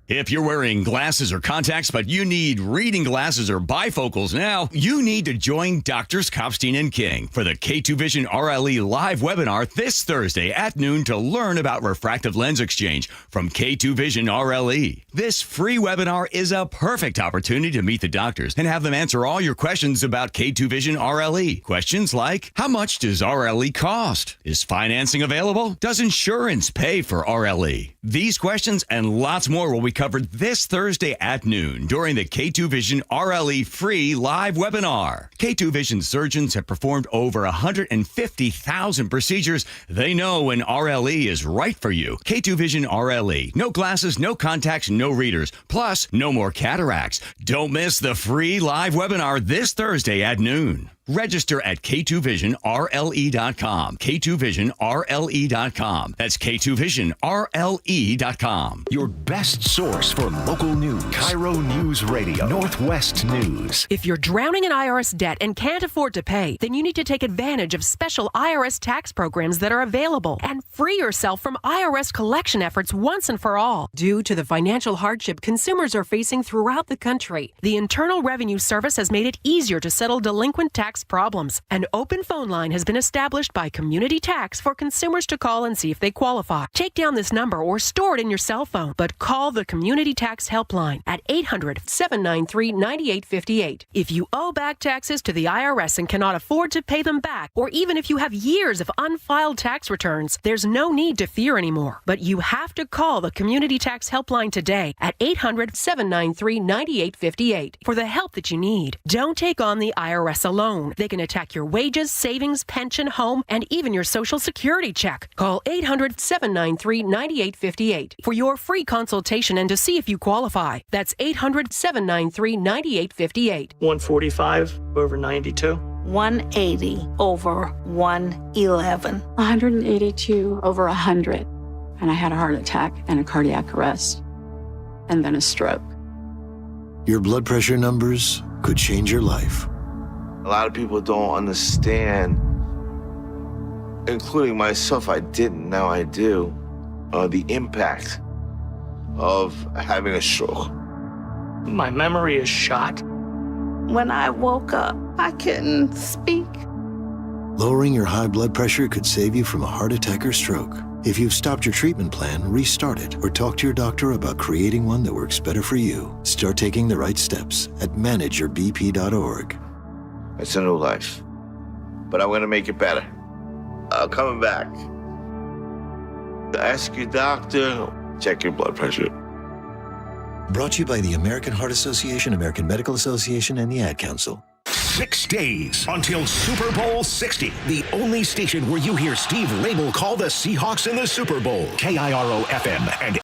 If you're wearing glasses or contacts, but you need reading glasses or bifocals now, you need to join Drs. Kopstein and King for the K2 Vision RLE live webinar this Thursday at noon to learn about refractive lens exchange from K2 Vision RLE. This free webinar is a perfect opportunity to meet the doctors and have them answer all your questions about K2 Vision RLE. Questions like, how much does RLE cost? Is financing available? Does insurance pay for RLE? These questions and lots more will be covered this Thursday at noon during the K2 Vision RLE free live webinar. K2 Vision surgeons have performed over 150,000 procedures. They know when RLE is right for you. K2 Vision RLE. No glasses, no contacts, no readers. Plus, no more cataracts. Don't miss the free live webinar this Thursday at noon. Register at K2VisionRLE.com. K2VisionRLE.com. That's K2VisionRLE.com. Your best source for local news. KIRO News Radio. Northwest News. If you're drowning in IRS debt and can't afford to pay, then you need to take advantage of special IRS tax programs that are available and free yourself from IRS collection efforts once and for all. Due to the financial hardship consumers are facing throughout the country, the Internal Revenue Service has made it easier to settle delinquent tax problems. An open phone line has been established by Community Tax for consumers to call and see if they qualify. Take down this number or store it in your cell phone, but call the Community Tax Helpline at 800-793-9858. If you owe back taxes to the IRS and cannot afford to pay them back, or even if you have years of unfiled tax returns, there's no need to fear anymore. But you have to call the Community Tax Helpline today at 800-793-9858 for the help that you need. Don't take on the IRS alone. They can attack your wages, savings, pension, home, and even your Social Security check. Call 800-793-9858 for your free consultation and to see if you qualify. That's 800-793-9858. 145 over 92. 180 over 111. 182 over 100. And I had a heart attack and a cardiac arrest. And then a stroke. Your blood pressure numbers could change your life. A lot of people don't understand, including myself, I didn't, now I do, the impact of having a stroke. My memory is shot. When I woke up, I couldn't speak. Lowering your high blood pressure could save you from a heart attack or stroke. If you've stopped your treatment plan, restart it or talk to your doctor about creating one that works better for you. Start taking the right steps at manageyourbp.org. It's a new life, but I'm gonna make it better. I'm coming back. Ask your doctor, check your blood pressure. Brought to you by the American Heart Association, American Medical Association, and the Ad Council. 6 days until Super Bowl 60. The only station where you hear Steve Rabel call the Seahawks in the Super Bowl. KIRO FM and